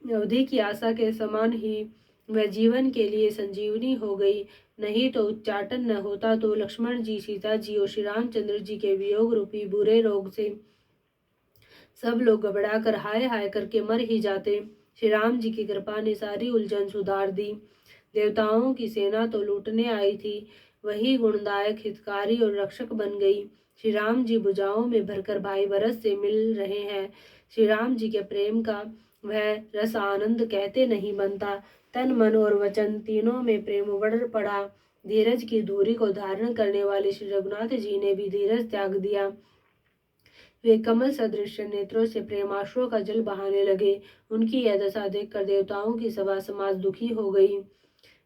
अवधि की आशा के समान ही वह जीवन के लिए संजीवनी हो गई। नहीं तो उच्चाटन न होता तो लक्ष्मण जी, सीता जी और श्री रामचंद्र जी के वियोग रूपी बुरे रोग से सब लोग घबराकर हाय हाय करके मर ही जाते। श्री राम जी की कृपा ने सारी उलझन सुधार दी। देवताओं की सेना तो लूटने आई थी, वही गुणदायक, हितकारी और रक्षक बन गई। श्री राम जी भुजाओं में भरकर भाई भरत से मिल रहे हैं। श्री राम जी के प्रेम का वह रस आनंद कहते नहीं बनता। तन, मन और वचन तीनों में प्रेम उबड़ पड़ा। धीरज की धूरी को धारण करने वाले श्री रघुनाथ जी ने भी धीरज त्याग दिया। वे कमल सदृश नेत्रों से प्रेमाश्रुओं का जल बहाने लगे। उनकी यह दशा देखकर देवताओं की सभा समाज दुखी हो गई।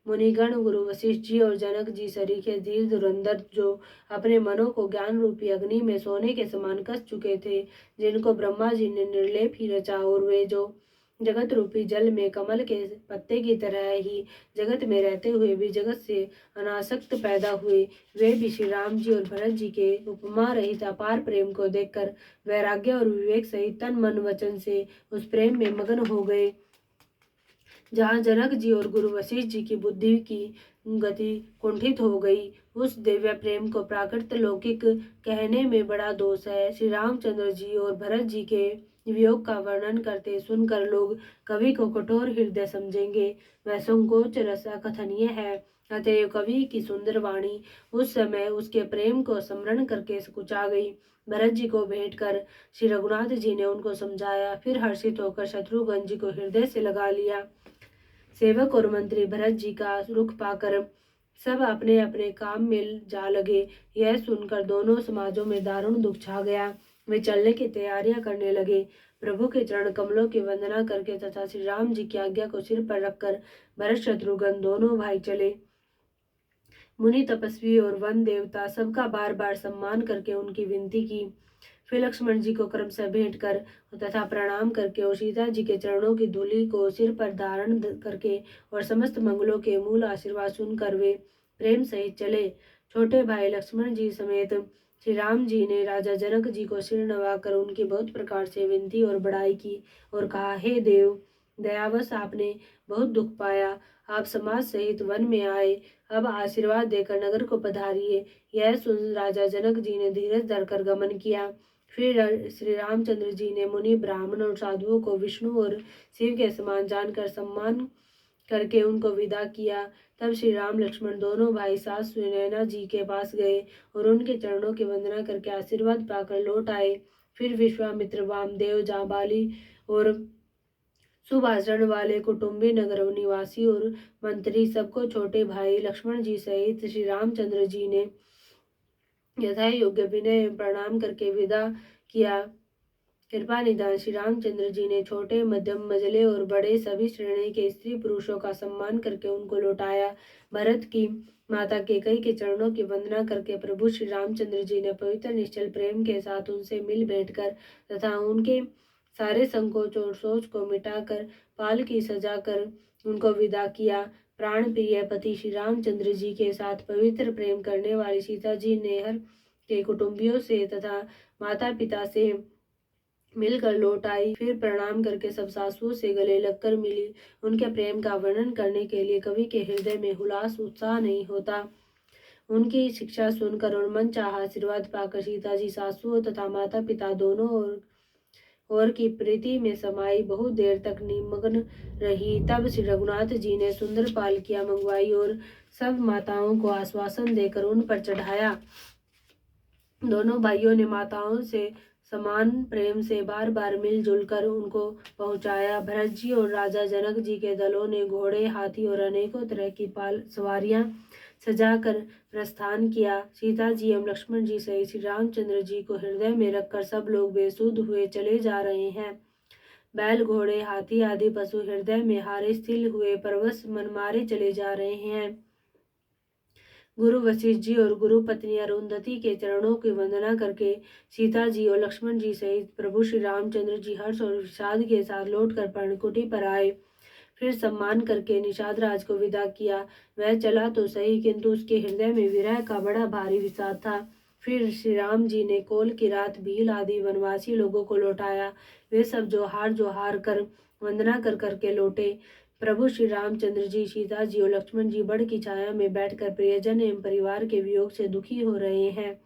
मुनिगण गुरु वशिष्ठ जी और जनक जी सरीखे धीर धुरंधर, जो अपने मनों को ज्ञान रूपी अग्नि में सोने के समान कस चुके थे, जिनको ब्रह्मा जी ने निर्लेप ही रचा, और वे जो जगत रूपी जल में कमल के पत्ते की तरह ही जगत में रहते हुए भी जगत से अनासक्त पैदा हुए, वे भी श्री राम जी और भरत जी के उपमा रहित अपार प्रेम को देखकर वैराग्य और विवेक सहित तन मन वचन से उस प्रेम में मग्न हो गए। जहाँ जनक जी और गुरु वशिष्ठ जी की बुद्धि की गति कुंठित हो गई, उस दिव्य प्रेम को प्राकृत लौकिक कहने में बड़ा दोष है। श्री रामचंद्र जी और भरत जी के वियोग का वर्णन करते सुनकर लोग कवि को कठोर हृदय समझेंगे, वह संकोच रस अकथनीय है। अतएव कवि की सुंदर वाणी उस समय उसके प्रेम को स्मरण करके सकुचा गई। भरत जी को भेंट कर श्री रघुनाथ जी ने उनको समझाया, फिर हर्षित होकर शत्रुघ्न जी को हृदय से लगा लिया। सेवक और मंत्री भरत जी का रुख पाकर सब अपने अपने काम में जा लगे। यह सुनकर दोनों समाजों में दारुण दुख छा गया। वे चलने की तैयारियां करने लगे। प्रभु के चरण कमलों की वंदना करके तथा श्री राम जी की आज्ञा को सिर पर रखकर भरत शत्रुघ्न दोनों भाई चले। मुनि तपस्वी और वन देवता सबका बार बार सम्मान करके उनकी विनती की। फिर लक्ष्मण जी को क्रमशः भेंट कर तथा प्रणाम करके और सीता जी के चरणों की धूलि को सिर पर धारण करके और समस्त मंगलों के मूल आशीर्वाद सुनकर वे प्रेम सहित चले। छोटे भाई लक्ष्मण जी समेत श्री राम जी ने राजा जनक जी को सिर नवाकर उनकी बहुत प्रकार से विनती और बड़ाई की और कहा, हे देव, दयावश आपने बहुत दुख पाया, आप समाज सहित वन में आए, अब आशीर्वाद देकर नगर को पधारिए। यह सुन राजा जनक जी ने धीरज धरकर गमन किया। फिर श्री रामचंद्र जी ने मुनि ब्राह्मण और साधुओं को विष्णु और शिव के समान जानकर सम्मान करके उनको विदा किया। तब श्री राम लक्ष्मण दोनों भाई सास सुनैना जी के पास गए और उनके चरणों की वंदना करके आशीर्वाद पाकर लौट आए। फिर विश्वामित्र, वामदेव, जाबाली और शुभ आचरण वाले कुटुंबी नगर निवासी और मंत्री सबको छोटे भाई लक्ष्मण जी सहित श्री रामचंद्र जी ने यथा योग्य विनय प्रणाम करके विदा किया। कृपा निधान श्री रामचंद्र जी ने छोटे, मध्यम, मझले और बड़े सभी श्रेणी के स्त्री पुरुषों का सम्मान करके उनको लौटाया। भरत की माता केकई के चरणों की वंदना करके प्रभु श्री रामचंद्र जी ने पवित्र निश्चल प्रेम के साथ उनसे मिल बैठ कर तथा उनके सारे संकोच और सोच को मिटाकर पाल की सजा कर उनको विदा किया। प्राण प्रिय पति श्री रामचंद्र जी के साथ पवित्र प्रेम करने वाली सीता जी नेहर के कुटुंबियों से तथा माता पिता से मिलकर लौट आई। फिर प्रणाम करके सब सासुओं से गले लगकर मिली। उनके प्रेम का वर्णन करने के लिए कवि के हृदय में हुलास उत्साह नहीं होता। उनकी शिक्षा सुनकर और मन चाहा आशीर्वाद पाकर सीता जी सासुओं तथा माता पिता दोनों और की प्रीति में समाई बहुत देर तक निमग्न रही। तब श्री रघुनाथ जी ने सुंदर पालकियां मंगवाई और सब माताओं को आश्वासन देकर उन पर चढ़ाया। दोनों भाइयों ने माताओं से समान प्रेम से बार बार मिलजुल कर उनको पहुंचाया। भरत जी और राजा जनक जी के दलों ने घोड़े, हाथी और अनेकों तरह की सवारियां सजाकर प्रस्थान किया। सीता जी एवं लक्ष्मण जी सहित श्री रामचंद्र जी को हृदय में रखकर सब लोग बेसुध हुए चले जा रहे हैं। बैल, घोड़े, हाथी आदि पशु हृदय में हारे स्थिर हुए परवश मनमारे चले जा रहे हैं। गुरु वशिष्ठ जी और गुरु पत्नी अरुंधति के चरणों की वंदना करके सीता जी और लक्ष्मण जी सहित प्रभु श्री रामचंद्र जी हर्ष और विषाद के साथ लौटकर पर्णकुटी पर आए। फिर सम्मान करके निषाद राज को विदा किया। वह चला तो सही, किंतु उसके हृदय में विरह का बड़ा भारी विषाद था। फिर श्री राम जी ने कोल की रात भील आदि वनवासी लोगों को लौटाया। वे सब जोहार कर वंदना कर करके लौटे। प्रभु श्री रामचंद्र जी, सीता जी और लक्ष्मण जी बड़ की छाया में बैठकर प्रियजन एवं परिवार के वियोग से दुखी हो रहे हैं।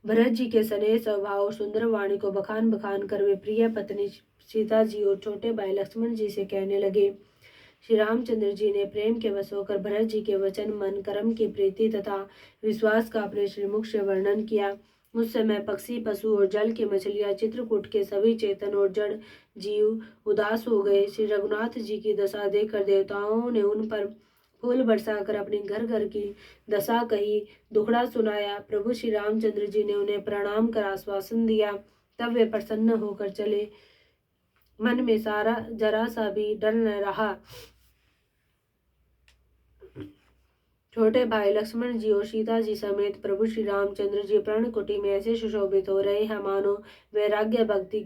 भरत जी के स्नेह स्वभाव सुंदर वाणी को बखान बखान कर वे प्रिय पत्नी सीता जी और छोटे भाई लक्ष्मण जी से कहने लगे। श्री रामचंद्र जी ने प्रेम के वश होकर भरत जी के वचन, मन, कर्म की प्रीति तथा विश्वास का अपने श्रीमुख से वर्णन किया। उस समय पक्षी, पशु और जल की मछलियां, चित्रकूट के सभी चेतन और जड़ जीव उदास हो गए। श्री रघुनाथ जी की दशा देखकर देवताओं ने उन पर फूल बरसाकर अपनी घर घर की दशा कही, दुखड़ा सुनाया। प्रभु श्री रामचंद्र जी ने उन्हें प्रणाम कर आश्वासन दिया। तब वे प्रसन्न होकर चले। मन में सारा जरा सा भी डर न रहा। छोटे भाई लक्ष्मण जी और सीता जी समेत प्रभु श्री रामचंद्र जी पर्णकुटी में ऐसे सुशोभित हो रहे हैं मानो वैराग्य, भक्ति,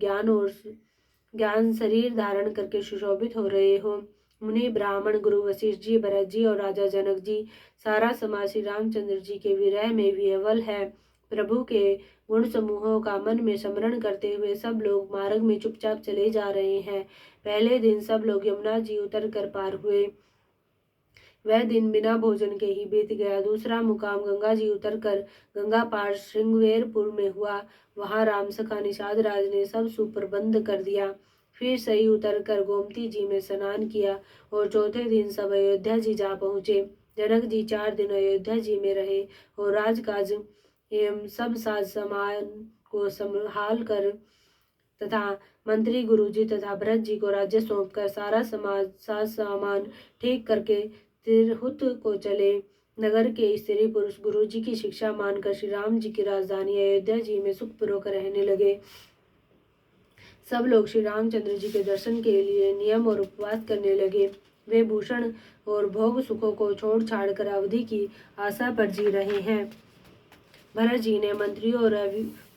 ज्ञान शरीर धारण करके सुशोभित हो रहे हो। मुनि, ब्राह्मण, गुरु वशिष्ठ जी, भरत जी और राजा जनक जी, सारा समाज श्री रामचंद्र जी के विरह में विह्वल है। प्रभु के गुण समूहों का मन में स्मरण करते हुए सब लोग मार्ग में चुपचाप चले जा रहे हैं। पहले दिन सब लोग यमुना जी उतर कर पार हुए। वह दिन बिना भोजन के ही बीत गया। दूसरा मुकाम गंगा जी उतरकर गंगा पार श्रृंगवेरपुर में हुआ। वहां राम सखा निषाद राज ने सब सुप्रबंध कर दिया। फिर सही उतरकर गोमती जी में स्नान किया और चौथे दिन सब अयोध्या जी जा पहुंचे। जनक जी 4 दिन अयोध्या जी में रहे और राजकाज एवं सब साज सामान को संभाल कर तथा मंत्री गुरुजी तथा भरत जी को राज्य सौंपकर सारा समाज साज सामान ठीक करके तिरहुत को चले। नगर के स्त्री पुरुष गुरु जी की शिक्षा मानकर श्री राम जी की राजधानी अयोध्या जी में सुखपूर्वक रहने लगे। सब लोग श्री रामचंद्र जी के दर्शन के लिए नियम और उपवास करने लगे। वे भूषण और भोग सुखों को छोड़ छाड़ कर अवधि की आशा पर जी रहे हैं। भरत जी ने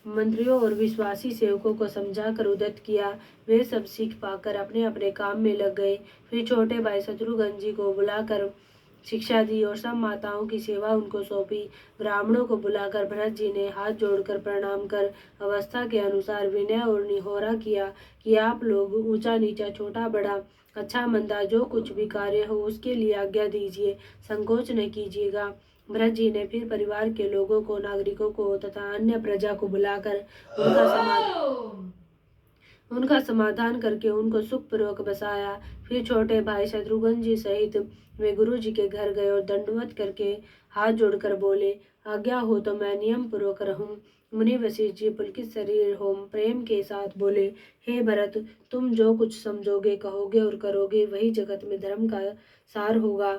मंत्रियों और विश्वासी सेवकों को समझाकर उद्यत किया। वे सब सीख पाकर अपने अपने काम में लग गए। फिर छोटे भाई शत्रुघ्न जी को बुलाकर शिक्षा दी और सब माताओं की सेवा उनको सौंपी। ब्राह्मणों को बुलाकर भरत जी ने हाथ जोड़कर प्रणाम कर अवस्था के अनुसार विनय और निहोरा किया कि आप लोग ऊंचा नीचा, छोटा बड़ा, अच्छा मंदा जो कुछ भी कार्य हो उसके लिए आज्ञा दीजिए, संकोच न कीजिएगा। भरत जी ने फिर परिवार के लोगों को, नागरिकों को तथा अन्य प्रजा को बुलाकर उनका समाधान करके उनको सुखपूर्वक बसाया। फिर छोटे भाई शत्रुघ्न जी सहित वे गुरु जी के घर गए और दंडवत करके हाथ जोड़कर बोले, आज्ञा हो तो मैं नियम पूर्वक रहूं। मुनि वशिष्ठ जी पुलकित शरीर हो प्रेम के साथ बोले, हे भरत, तुम जो कुछ समझोगे, कहोगे और करोगे वही जगत में धर्म का सार होगा।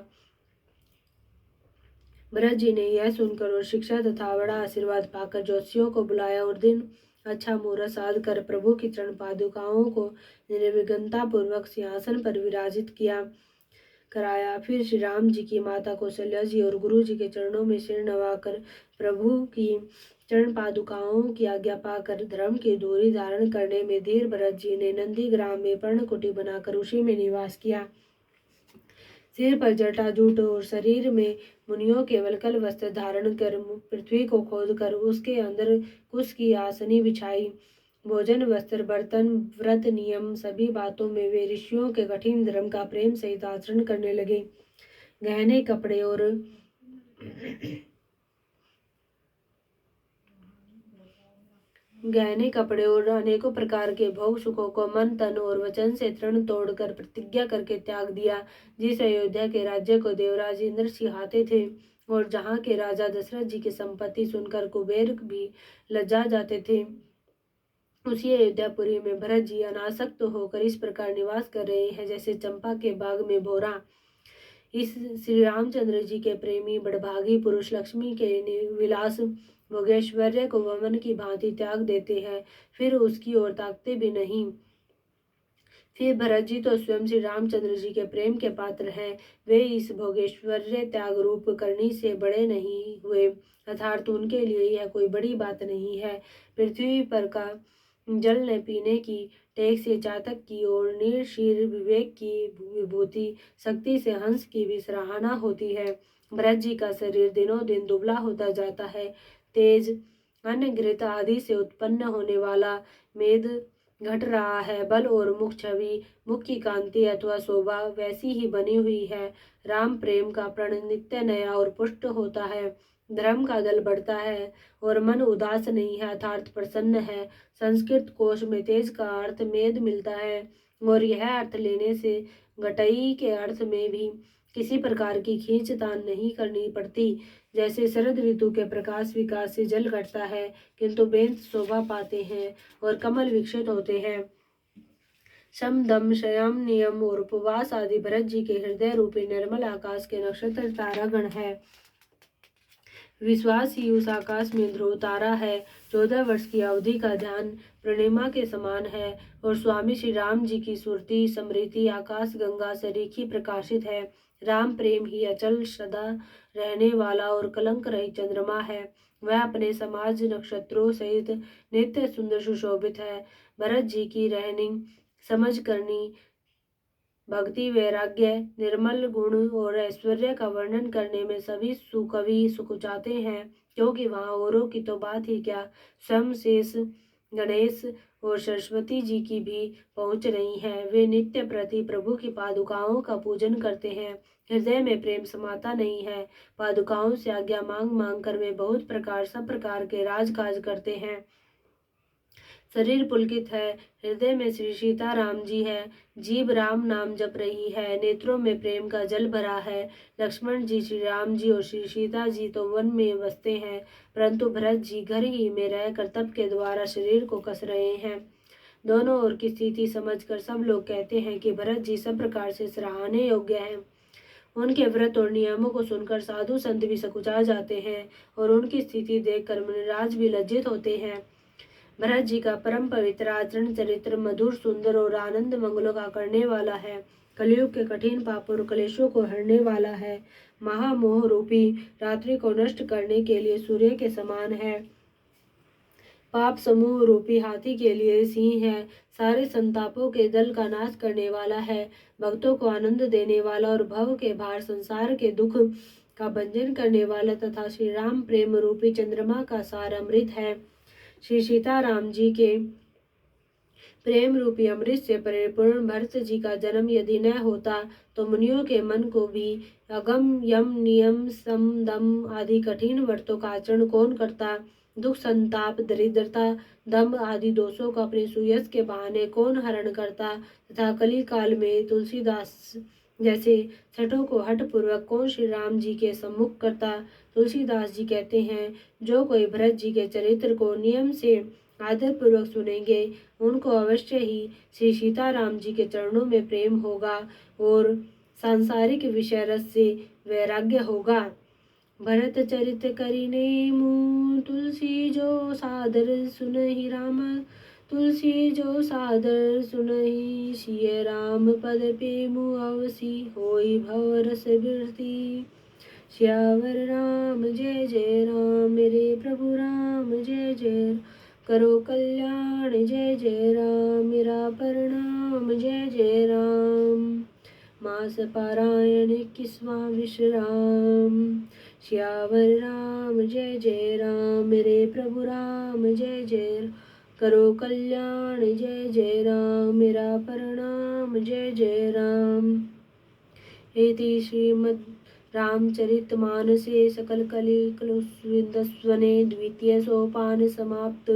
भरत जी ने यह सुनकर और शिक्षा तथा बड़ा आशीर्वाद पाकर ज्योतिषियों को बुलाया और दिन अच्छा मुहूर्त साध कर प्रभु की चरण पादुकाओं को निर्विघ्नता पूर्वक सिंहासन पर विराजित कराया। फिर श्री राम जी की माता कौशल्या जी और गुरु जी के चरणों में सिर नवाकर प्रभु की चरण पादुकाओं की आज्ञा पाकर धर्म की धूरी धारण करने में धीर भरत जी ने नंदीग्राम में पर्णकुटी बनाकर उसी में निवास किया। सिर पर जटाजूट और शरीर में मुनियों के वल्कल वस्त्र धारण कर पृथ्वी को खोदकर उसके अंदर कुश की आसनी बिछाई। भोजन, वस्त्र, बर्तन, व्रत, नियम सभी बातों में वे ऋषियों के कठिन धर्म का प्रेम सहित आचरण करने लगे। गहने कपड़े और अनेकों प्रकार के भोग सुखों को मन, तन और वचन से तृण तोड़कर प्रतिज्ञा करके त्याग दिया। जिस अयोध्या के राज्य को देवराज इंद्र सिंहाते थे और जहाँ के राजा दशरथ जी की संपत्ति सुनकर कुबेर भी लज्जा जाते थे, उसी अयोध्यापुरी में भरत जी अनासक्त होकर इस प्रकार निवास कर रहे हैं जैसे चंपा के बाग में भौरा। इस श्री रामचंद्र जी के प्रेमी बड़भागी पुरुष लक्ष्मी के विलास भोगेश्वर्य को वमन की भांति त्याग देते हैं, फिर उसकी ओर ताकते भी नहीं। फिर भरत जी तो स्वयं श्री रामचंद्र जी के प्रेम के पात्र हैं। वे इस भोगेश्वर्य त्याग रूप करनी से बड़े नहीं हुए, अर्थात उनके लिए यह कोई बड़ी बात नहीं है। पृथ्वी पर का जल न पीने की टेक से चातक की और निर्शीर विवेक की विभूति शक्ति से हंस की भी सराहना होती है। भरत जी का शरीर दिनों दिन दुबला होता जाता है। तेज, अन्न, घृत आदि से उत्पन्न होने वाला मेद घट रहा है। बल और मुख छवि, मुख की कांति अथवा शोभा वैसी ही बनी हुई है। राम प्रेम का प्रण नित्य नया और पुष्ट होता है। धर्म का दल बढ़ता है और मन उदास नहीं है अर्थात प्रसन्न है। संस्कृत कोश में तेज का अर्थ मेद मिलता है और यह अर्थ लेने से घटई के अर्थ में भी किसी प्रकार की खींचतान नहीं करनी पड़ती। जैसे शरद ऋतु के प्रकाश विकास से जल घटता है किंतु बेंत शोभा पाते हैं और कमल विकसित होते हैं, शम दम शयम नियम और उपवास आदि भरत जी के हृदय रूपी निर्मल आकाश के नक्षत्र तारागण है। विश्वास ही उस आकाश में ध्रुव तारा है। 14 वर्ष की अवधि का ध्यान पूर्णिमा के समान है और स्वामी श्री राम जी की सुरती समृद्धि आकाश गंगा सरीखी प्रकाशित है। राम प्रेम ही अचल सदा रहने वाला और कलंक रहित चंद्रमा है। वह अपने समाज नक्षत्रों सहित नित्य सुंदर सुशोभित है। भरत जी की रहनी समझ करनी भक्ति वैराग्य निर्मल गुण और ऐश्वर्य का वर्णन करने में सभी सुकवि सुकुचाते हैं, क्योंकि वहाँ औरों की तो बात ही क्या, स्वयं शेष गणेश और सरस्वती जी की भी पहुँच रही है। वे नित्य प्रति प्रभु की पादुकाओं का पूजन करते हैं। हृदय में प्रेम समाता नहीं है। पादुकाओं से आज्ञा मांग मांग कर वे बहुत प्रकार सब प्रकार के राजकाज करते हैं। शरीर पुलकित है, हृदय में श्री सीता राम जी है। जीभ राम नाम जप रही है, नेत्रों में प्रेम का जल भरा है। लक्ष्मण जी, श्री राम जी और श्री सीता जी तो वन में बसते हैं, परंतु भरत जी घर ही में रह कर्तव्य के द्वारा शरीर को कस रहे हैं। दोनों ओर की स्थिति समझकर सब लोग कहते हैं कि भरत जी सब प्रकार से सराहने योग्य हैं। उनके व्रत और नियमों को सुनकर साधु संत भी सकुचा जाते हैं और उनकी स्थिति देखकर मुनिराज भी लज्जित होते हैं। भरत जी का परम पवित्र आचरण चरित्र मधुर सुंदर और आनंद मंगलों का करने वाला है। कलयुग के कठिन पापों और क्लेशों को हरने वाला है। महामोह रूपी रात्रि को नष्ट करने के लिए सूर्य के समान है। पाप समूह रूपी हाथी के लिए सिंह है। सारे संतापों के दल का नाश करने वाला है। भक्तों को आनंद देने वाला और भव के भार संसार के दुख का भंजन करने वाला तथा श्री राम प्रेम रूपी चंद्रमा का सार अमृत है। श्री सीताराम जी के प्रेम रूपी अमृत से परिपूर्ण भरत जी का जन्म यदि न होता तो मुनियों के मन को भी अगम यम नियम सम दम आदि कठिन व्रतों का आचरण कौन करता। दुख संताप दरिद्रता दम्भ आदि दोषों का अपने सुयश के बहाने कौन हरण करता तथा कली काल में तुलसीदास जैसे छठों को हठ पूर्वक कौन श्री राम जी के सम्मुख करता। तुलसीदास जी कहते हैं, जो कोई भरत जी के चरित्र को नियम से आदर पूर्वक सुनेंगे उनको अवश्य ही श्री सीताराम जी के चरणों में प्रेम होगा और सांसारिक विषय रस से वैराग्य होगा। भरत चरित करिने मुँह तुलसी जो सादर सुनहि राम, तुलसी जो सादर सुनहि सिय राम पद पेमु अवसी होई भव रस बिरती। श्यावर राम जय जय राम, मेरे प्रभु राम जय जय, करो कल्याण जय जय राम, मेरा प्रणाम जय जय राम। मास पारायण 21वां विश्राम। श्यावर राम जय जय राम, मेरे प्रभु राम जय जय, करो कल्याण जय जय राम, मेरा प्रणाम जय जय राम। इति श्रीमद् रामचरितमानसे सकल कलिकलुस्वने द्वितीय सोपान समाप्त।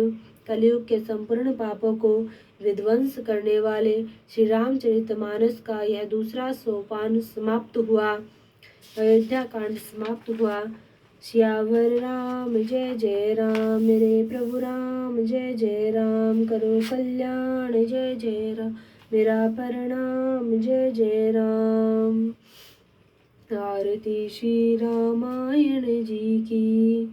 कलयुग के संपूर्ण पापों को विध्वंस करने वाले श्री रामचरितमानस का यह दूसरा सोपान समाप्त हुआ। अयोध्या कांड समाप्त हुआ। श्यावर राम जय जय राम, मेरे प्रभु राम जय जय राम, करो कल्याण जय जय राम, मेरा प्रणाम जय जय राम। आरती श्री रामायण जी की,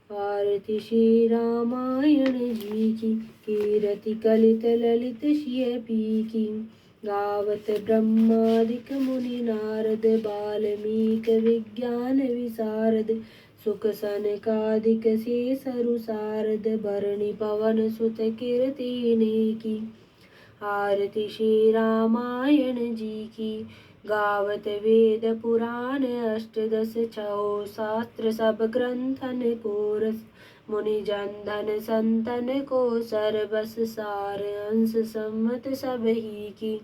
आरती श्री रामायण जी की। कीरति कलित ललित शिय पी की, गावत ब्रह्मादिक मुनि नारद, बाल्मीक विज्ञान विशारद, सुख सनकादिक शेष सारद, भरणी पवन सुत कीर्तिने की। आरती श्री रामायण जी की, गावत वेद पुराण अष्टदश छौ शास्त्र सब ग्रंथन को रस, मुनि जन धन संतन को सर्वस सार, अंश सम्मत सब ही की।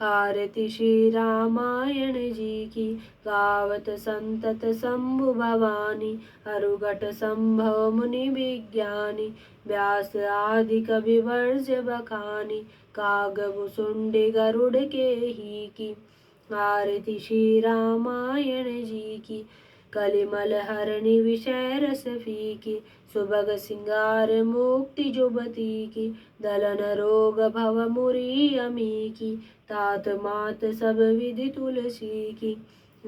आरती श्री रामायण जी की, गावत संतत शंभु भवानी, अरुघट संभव मुनि विज्ञानी, व्यास आदि कवि वर्ज बखानी, कागभु सुंडी गरुड़ के ही की। आरती श्री रामायण जी की, कलिमल हरनि विषय रस फीकी, सुभग सिंगार मुक्ति जुबती की, दलन रोग भव मुरी अमी की, तात मात सब विधि तुलसी की।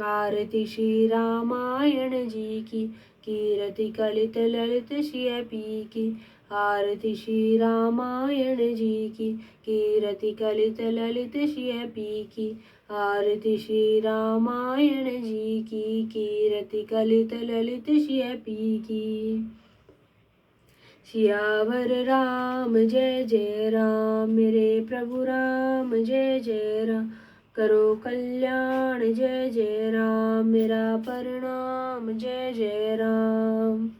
आरती श्री रामायण जी की, कीरति कलित ललित शिय पी की। आरती श्री रामायण जी की, कीरति कलित ललित शिय पी की। आरती श्री रामायण जी की, कीरति कलित ललित शिय पी की। सियावर राम जय जय राम, मेरे प्रभु राम जय जय राम। करो कल्याण जय जय राम, मेरा प्रणाम जय जय राम।